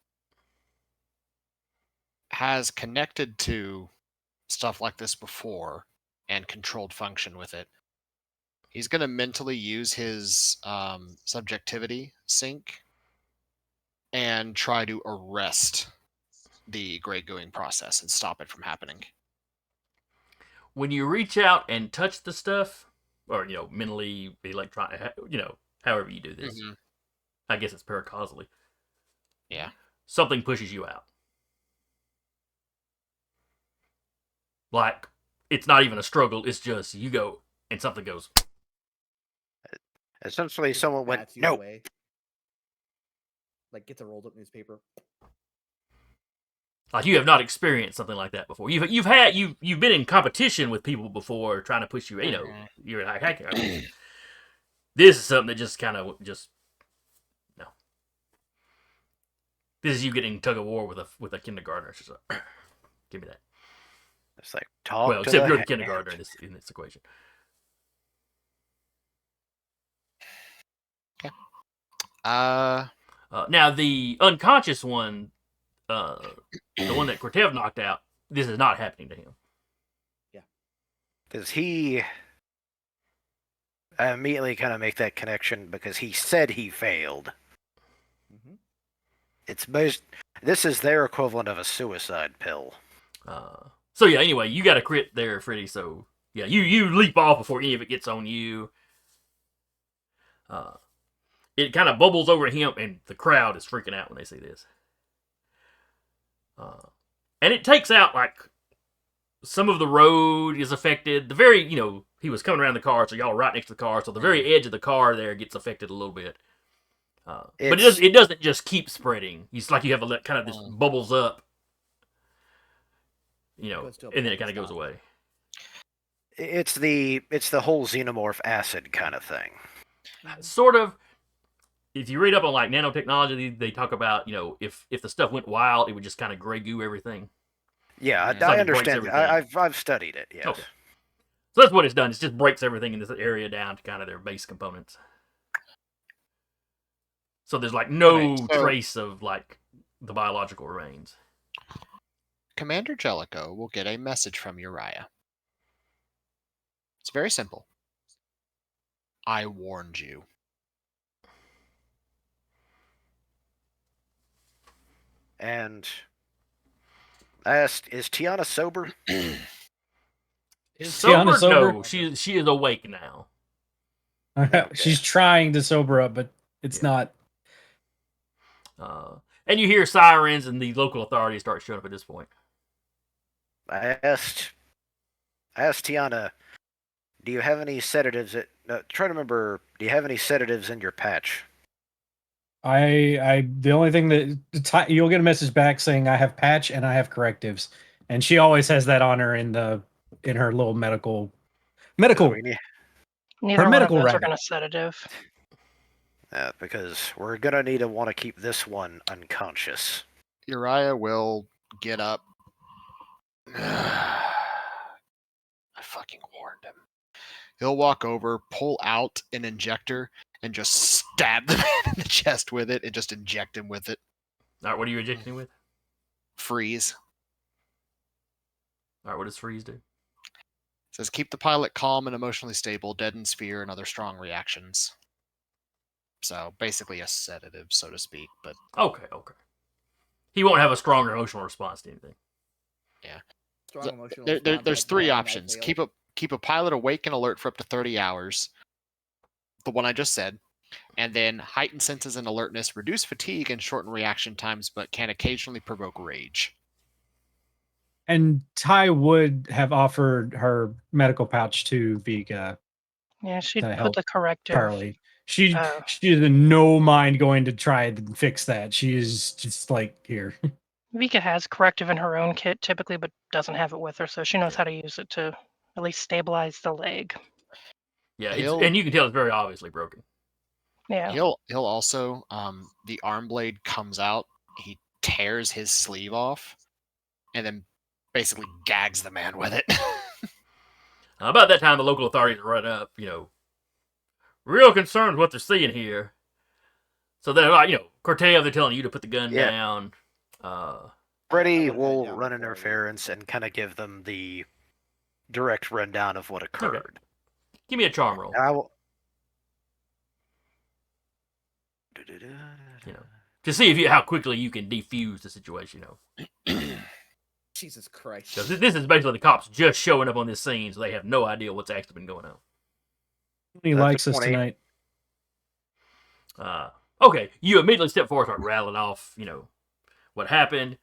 has connected to stuff like this before and controlled function with it, he's going to mentally use his subjectivity sync and try to arrest the Grey Gooing process and stop it from happening. When you reach out and touch the stuff, or mentally, electronic, however you do this, Mhm. I guess it's paracausally. Yeah. Something pushes you out. Like, it's not even a struggle. It's just you go and something goes. Essentially, Just someone went, bats you "No." away. Like gets a rolled up newspaper. Like, you have not experienced something like that before. You've been in competition with people before trying to push you. Mhm. You're like hacking. This is something that just kind of no. This is you getting tug of war with a kindergartner. It's just like, give me that. It's like, talk Well, to except the you're the hand. kindergartner in this equation. Now the unconscious one, the one that Cortev knocked out, this is not happening to him. Because I immediately kind of make that connection because he said he failed. Mm-hmm. This is their equivalent of a suicide pill. So yeah. Anyway, you got a crit there, Freddy. So yeah, you leap off before any of it gets on you. It kind of bubbles over him, and the crowd is freaking out when they see this. And it takes out, like, some of the road is affected. The very, he was coming around the car, so y'all are right next to the car, so the very edge of the car there gets affected a little bit. But it doesn't just keep spreading. It's like you have kind of this bubbles up, and then it kind of goes away. It's the whole xenomorph acid kind of thing. Sort of. If you read up on like nanotechnology, they talk about if the stuff went wild, it would just kind of gray goo everything. Yeah, It's I like it breaks understand. everything. I've studied it. Yes. Okay. So that's what it's done. It just breaks everything in this area down to kind of their base components. So there's like no trace of like the biological remains. Commander Jellicoe will get a message from Uriah. It's very simple. I warned you. And I asked, is Tiana sober? Is Sober? Tiana sober? No, she is awake now. She's trying to sober up, but it's not. And you hear sirens, and the local authorities start showing up at this point. I asked Tiana, do you have any sedatives? Try to remember. Do you have any sedatives in your patch? The only thing that you'll get a message back saying I have patch and I have correctives, and she always has that on her in her little medical. Neither her one medical of those are rabbit. going to sedative. Because we're gonna need to want to keep this one unconscious. Uriah will get up. I fucking warned him. He'll walk over, pull out an injector, and just stab the man in the chest with it and just inject him with it. All right, what are you injecting with? Freeze. All right, what does freeze do? It says keep the pilot calm and emotionally stable, deaden fear and other strong reactions. So basically a sedative, so to speak. But okay. He won't have a stronger emotional response to anything. Yeah. Strong emotional There's response, three like, options. Keep a pilot awake and alert for up to 30 hours. The one I just said. And then heighten senses and alertness, reduce fatigue and shorten reaction times, but can occasionally provoke rage. And Ty would have offered her medical pouch to Vika. Yeah, she'd to put help the corrective. Charlie. She Oh. has no mind going to try and fix that. She is just like, here. Vika has corrective in her own kit typically, but doesn't have it with her, so she knows how to use it to at least stabilize the leg. Yeah, and you can tell it's very obviously broken. Yeah. He'll also the arm blade comes out. He tears his sleeve off, and then basically gags the man with it. About that time, the local authorities run up. Real concerned with what they're seeing here. So they're like, Corteo, they're telling you to put the gun down. Freddy would've been will down run before, yeah. interference and kind of give them the direct rundown of what occurred. Give me a charm roll. And I will. You know, to see how quickly you can defuse the situation. Jesus Christ. Because this is basically the cops just showing up on this scene, so they have no idea what's actually been going on. He That's a likes us 20. tonight. Okay, you immediately step forward, start rattling off, what happened.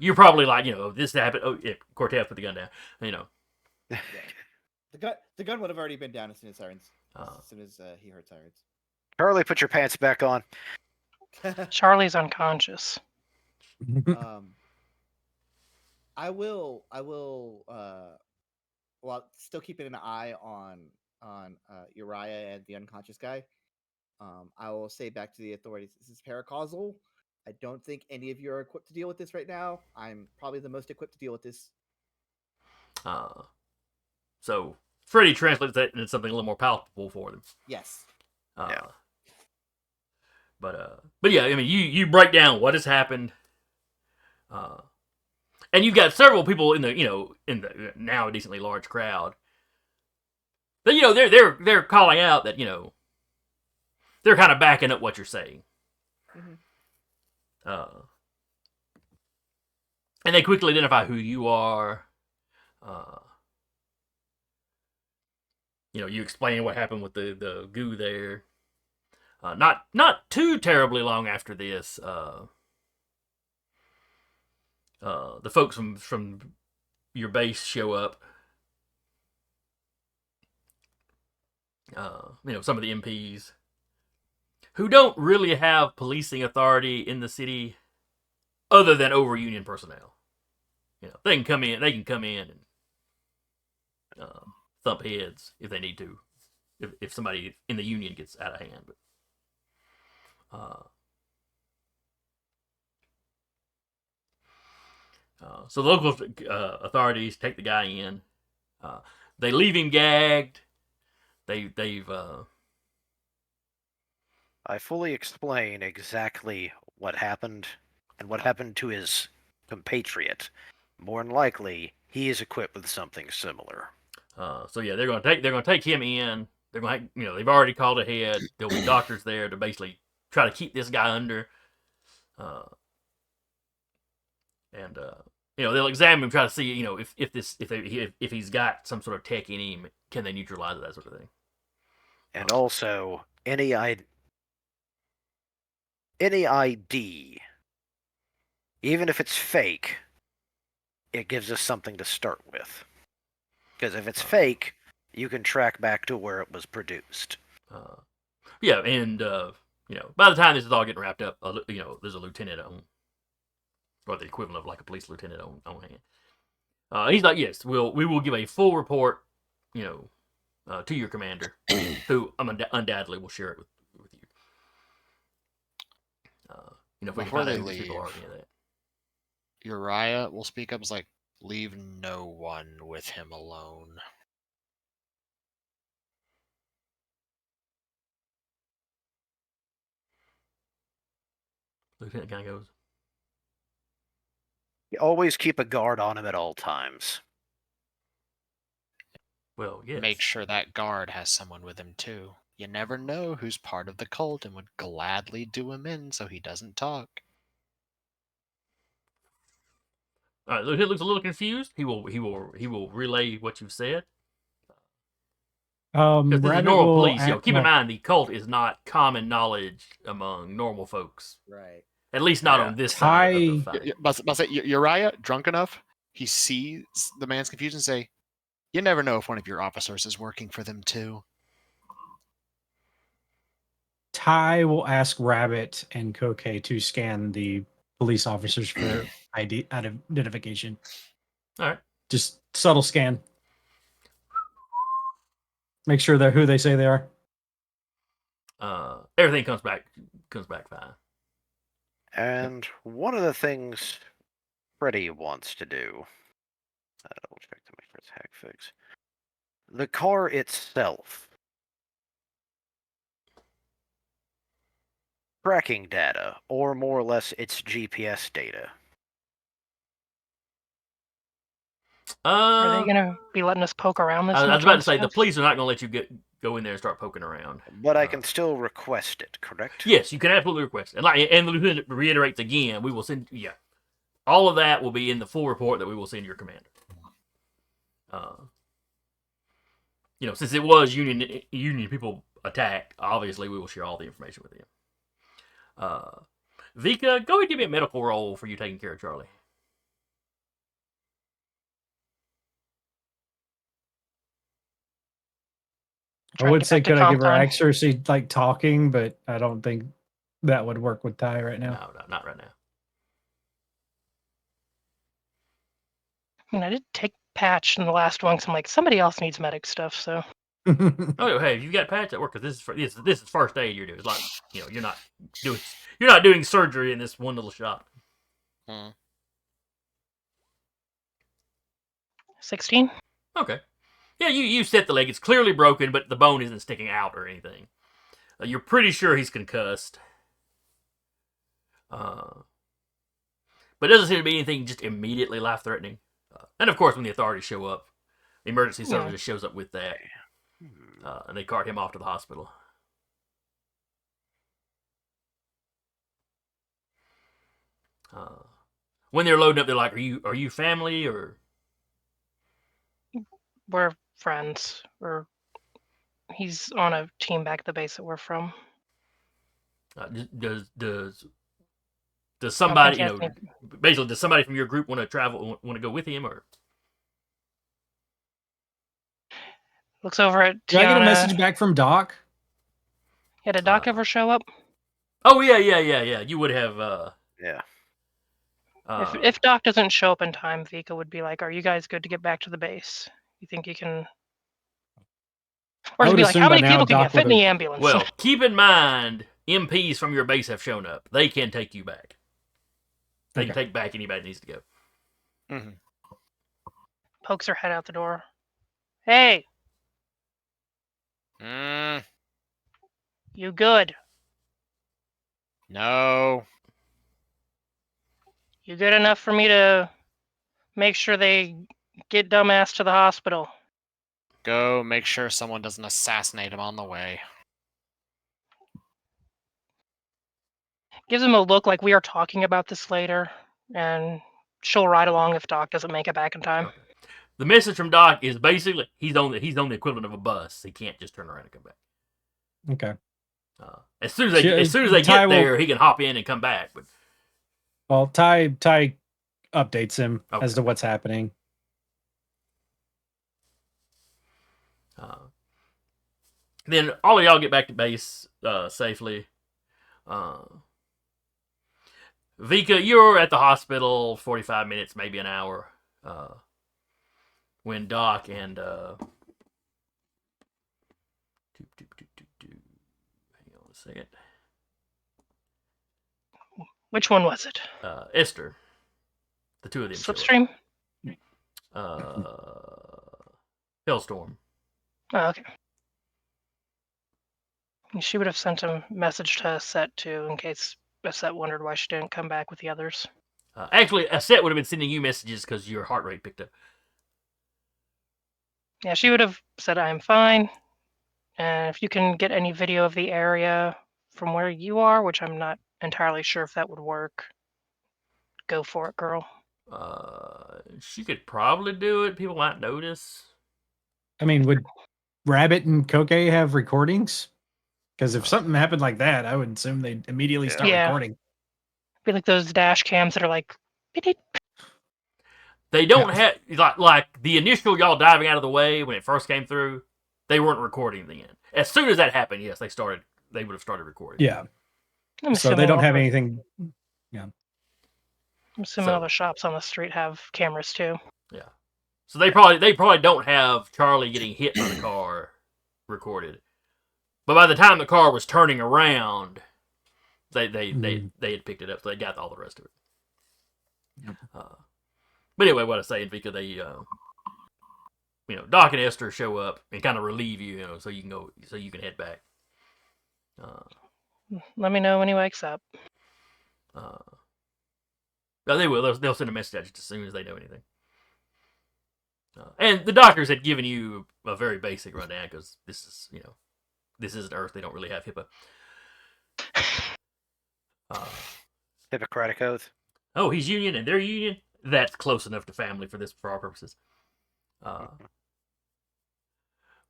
You're probably like, this happened. Oh, yeah, Cortez put the gun down. Yeah. The gun would have already been down as soon as he heard sirens. Charlie, put your pants back on. Charlie's unconscious. I will while still keeping an eye on Uriah and the unconscious guy. I will say back to the authorities, this is paracausal. I don't think any of you are equipped to deal with this right now. I'm probably the most equipped to deal with this. So Freddy translates that into something a little more palatable for them. Yes. Yeah. But yeah, I mean, you break down what has happened, and you've got several people in the now a decently large crowd. But they're calling out that they're kind of backing up what you're saying. Mm-hmm. And they quickly identify who you are. You explain what happened with the goo there. Not too terribly long after this, the folks from your base show up. Some of the MPs who don't really have policing authority in the city, other than over union personnel. They can come in. And thump heads if they need to, if somebody in the union gets out of hand. So the local authorities take the guy in. They leave him gagged. They've. I fully explain exactly what happened and what happened to his compatriot. More than likely, he is equipped with something similar. So yeah, they're gonna take him in. They're going to, they've already called ahead. There'll be doctors there to basically try to keep this guy under. And they'll examine him, try to see, if he's got some sort of tech in him, can they neutralize it, that sort of thing. And also, any ID, even if it's fake, it gives us something to start with. Because if it's fake, you can track back to where it was produced. Yeah, and by the time this is all getting wrapped up, there's a lieutenant on, or the equivalent of like a police lieutenant on hand. He's like, yes, we will give a full report, to your commander, who undoubtedly will share it with you. If we can Before find out they who these people are, leave, any of that. Uriah will speak up. Is like, leave no one with him alone. Lieutenant kind of goes, You always keep a guard on him at all times. well, yes. Make sure that guard has someone with him too. You never know who's part of the cult and would gladly do him in so he doesn't talk. All right, Lieutenant looks a little confused. He will relay what you've said. Because this is Rabbit normal will police. act- Keep in no. mind, the cult is not common knowledge among normal folks. Right. At least not Yeah. on this side of the Ty- fight. But say Uriah, drunk enough, he sees the man's confusion and say, you never know if one of your officers is working for them too. Ty will ask Rabbit and Koke to scan the police officers for identification. All right. Just subtle scan. Make sure they're who they say they are. Everything comes back fine. And one of the things Freddy wants to do, double check to make sure it's hack fix. The car itself. tracking data, or more or less its GPS data? Are they gonna be letting us poke around this? I was much about on to say the stuff? police are not going to let you go in there and start poking around. But I can still request it, correct? Yes, you can absolutely request it. And the lieutenant reiterates again, we will send. Yeah, all of that will be in the full report that we will send your commander. Since it was Union people attack, obviously we will share all the information with them. Vika, go ahead and give me a medical roll for you taking care of Charlie. I would say, could I give her time? accuracy like talking, but I don't think that would work with Ty right now. No, not right now. I mean, I did take patch in the last one because I'm like, somebody else needs medic stuff, so. Oh, hey, you got patch at work because this is first aid you're doing. It's like you're not doing surgery in this one little shop. 16. Okay. Yeah, you set the leg. It's clearly broken, but the bone isn't sticking out or anything. You're pretty sure he's concussed. But it doesn't seem to be anything just immediately life-threatening. And of course, when the authorities show up, the emergency services shows up with that. And they cart him off to the hospital. When they're loading up, they're like, are you family or? We're friends. He's on a team back at the base that we're from. Does somebody, basically, does somebody from your group want to go with him, or? Looks over at Tiana. Did I get a message back from Doc? Yeah, did Doc ever show up? Oh, yeah. You would have, Yeah. If Doc doesn't show up in time, Vika would be like, are you guys good to get back to the base? You think you can... Or to be like, how many people can you fit in the ambulance? Well, keep in mind, MPs from your base have shown up. They can take you back. They can take back anybody that needs to go. Mm-hmm. Pokes her head out the door. Hey! You good? No. You good enough for me to make sure they get dumbass to the hospital? Go make sure someone doesn't assassinate him on the way. Gives him a look like we are talking about this later, and she'll ride along if Doc doesn't make it back in time. Okay. The message from Doc is basically he's on the equivalent of a bus. He can't just turn around and come back. Okay. As soon as they get there, he can hop in and come back. But well, Ty updates him as to what's happening. Then all of y'all get back to base safely. Vika, you're at the hospital 45 minutes, maybe an hour, when Doc and hang on a second. Which one was it? Esther. The two of them. Slipstream? Hellstorm. Oh, okay. She would have sent a message to Set too, in case Set wondered why she didn't come back with the others. Actually, Set would have been sending you messages because your heart rate picked up. Yeah, she would have said, I'm fine. And if you can get any video of the area from where you are, which I'm not entirely sure if that would work, go for it, girl. She could probably do it. People might notice. I mean, would Rabbit and Koke have recordings? Because if something happened like that, I would assume they'd immediately start recording. Be like those dash cams that are like... They don't have... Like the initial y'all diving out of the way when it first came through, they weren't recording then. As soon as that happened, yes, they would have started recording. Yeah. So they don't have anything... Yeah. I'm assuming other shops on the street have cameras too. Yeah. So they probably don't have Charlie getting hit by the car recorded. But by the time the car was turning around, they had picked it up, so they got all the rest of it. Yep. But anyway, what I say, Vika, they Doc and Esther show up and kind of relieve you, so you can head back. Let me know when he wakes up. No, they will. They'll send a message out just as soon as they know anything. And the doctors had given you a very basic rundown because this is, this isn't Earth. They don't really have HIPAA. Hippocratic Oath. Oh, he's union and they're union. That's close enough to family for our purposes.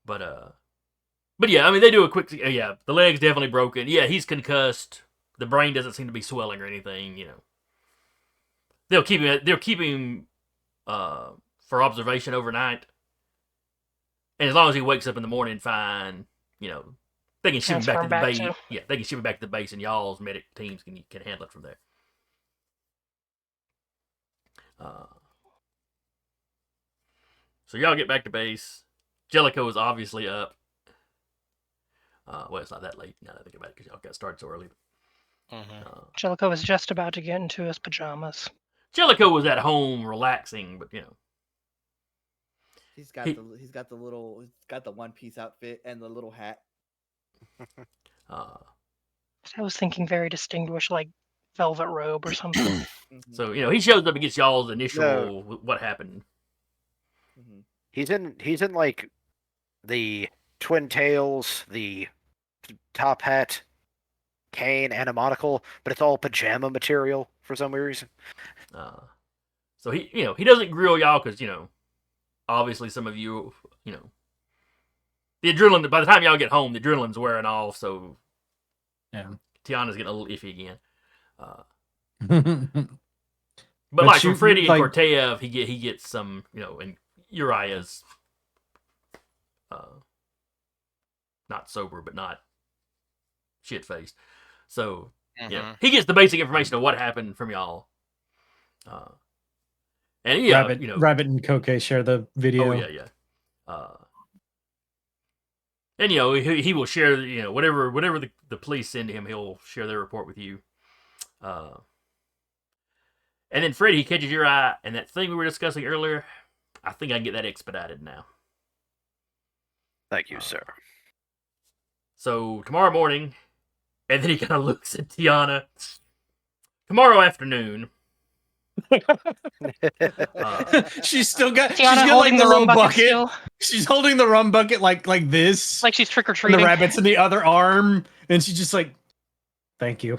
But yeah, I mean, they do a quick. Yeah, the leg's definitely broken. Yeah, he's concussed. The brain doesn't seem to be swelling or anything. They'll keep him for observation overnight, and as long as he wakes up in the morning fine, they can ship him back to the base. Yeah, they can ship him back to the base, and y'all's medic teams can handle it from there. So y'all get back to base. Jellicoe is obviously up. Well, it's not that late now that I think about it because y'all got started so early. Jellicoe was just about to get into his pajamas. Jellicoe was at home relaxing, but he's got the one piece outfit and the little hat. I was thinking very distinguished, like velvet robe or something. So he shows up and gets y'all's initial what happened. He's in like the twin tails, the top hat, cane, and a monocle, but it's all pajama material for some reason. So he doesn't grill y'all because obviously some of you the adrenaline. By the time y'all get home, the adrenaline's wearing off. So yeah, Tiana's getting a little iffy again. But But like from you- Freddy like- and Cortev, he gets some and Uriah's not sober but not shit faced. So yeah, he gets the basic information of what happened from y'all. And yeah, Rabbit and Koke share the video. Oh yeah. And he will share whatever the police send to him, he'll share their report with you. And then Freddy catches your eye, and that thing we were discussing earlier, I think I can get that expedited now. Thank you, sir. So tomorrow morning, and then he kind of looks at Tiana. Tomorrow afternoon. She's still got. Tiana she's got holding like the rum little bucket still? She's holding the rum bucket like this. Like she's trick or and treating. the rabbit's in the other arm, and she's just like, "Thank you."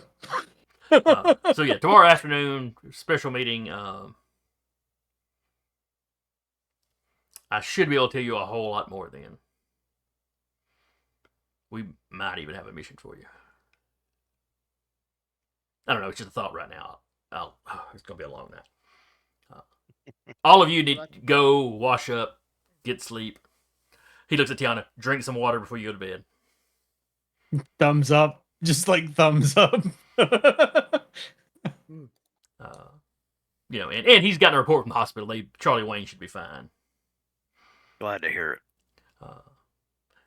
So yeah, tomorrow afternoon, special meeting. I should be able to tell you a whole lot more then. We might even have a mission for you. I don't know. It's just a thought right now. It's gonna be a long night. All of you need to go wash up, get sleep. He looks at Tiana. Drink some water before you go to bed. Thumbs up, just like thumbs up. And he's gotten a report from the hospital. Charlie Wayne should be fine. Glad to hear it.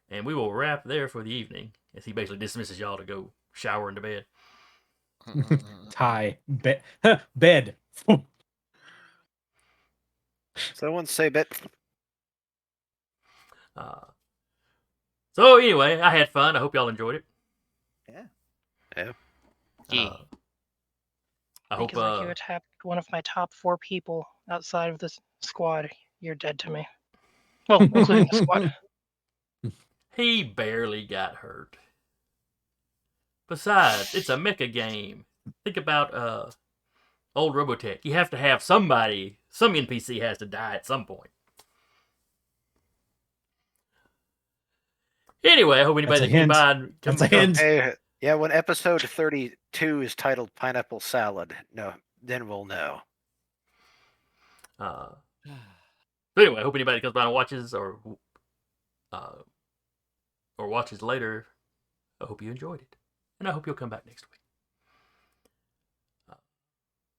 And we will wrap there for the evening as he basically dismisses y'all to go shower into bed. Tie bed. Someone say bet. So anyway, I had fun. I hope y'all enjoyed it. Yeah. I hope Because like you attacked one of my top 4 people outside of this squad, you're dead to me. Well, including the squad. he barely got hurt. Besides, it's a mecha game. Think about old Robotech. You have to have some NPC has to die at some point. Anyway, I hope anybody that came by... That's a hint. Hey, yeah, when episode 32 is titled Pineapple Salad, then we'll know. So anyway, I hope anybody that comes by and watches or watches later, I hope you enjoyed it. And I hope you'll come back next week.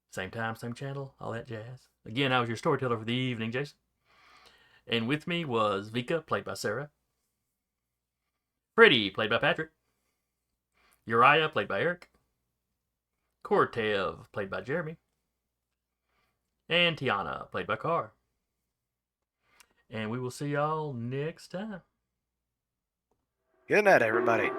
Same time, same channel, all that jazz. Again, I was your storyteller for the evening, Jason. And with me was Vika, played by Sarah. Freddy, played by Patrick. Uriah, played by Eric. Cortev, played by Jeremy. And Tiana, played by Carr. And we will see y'all next time. Good night, everybody.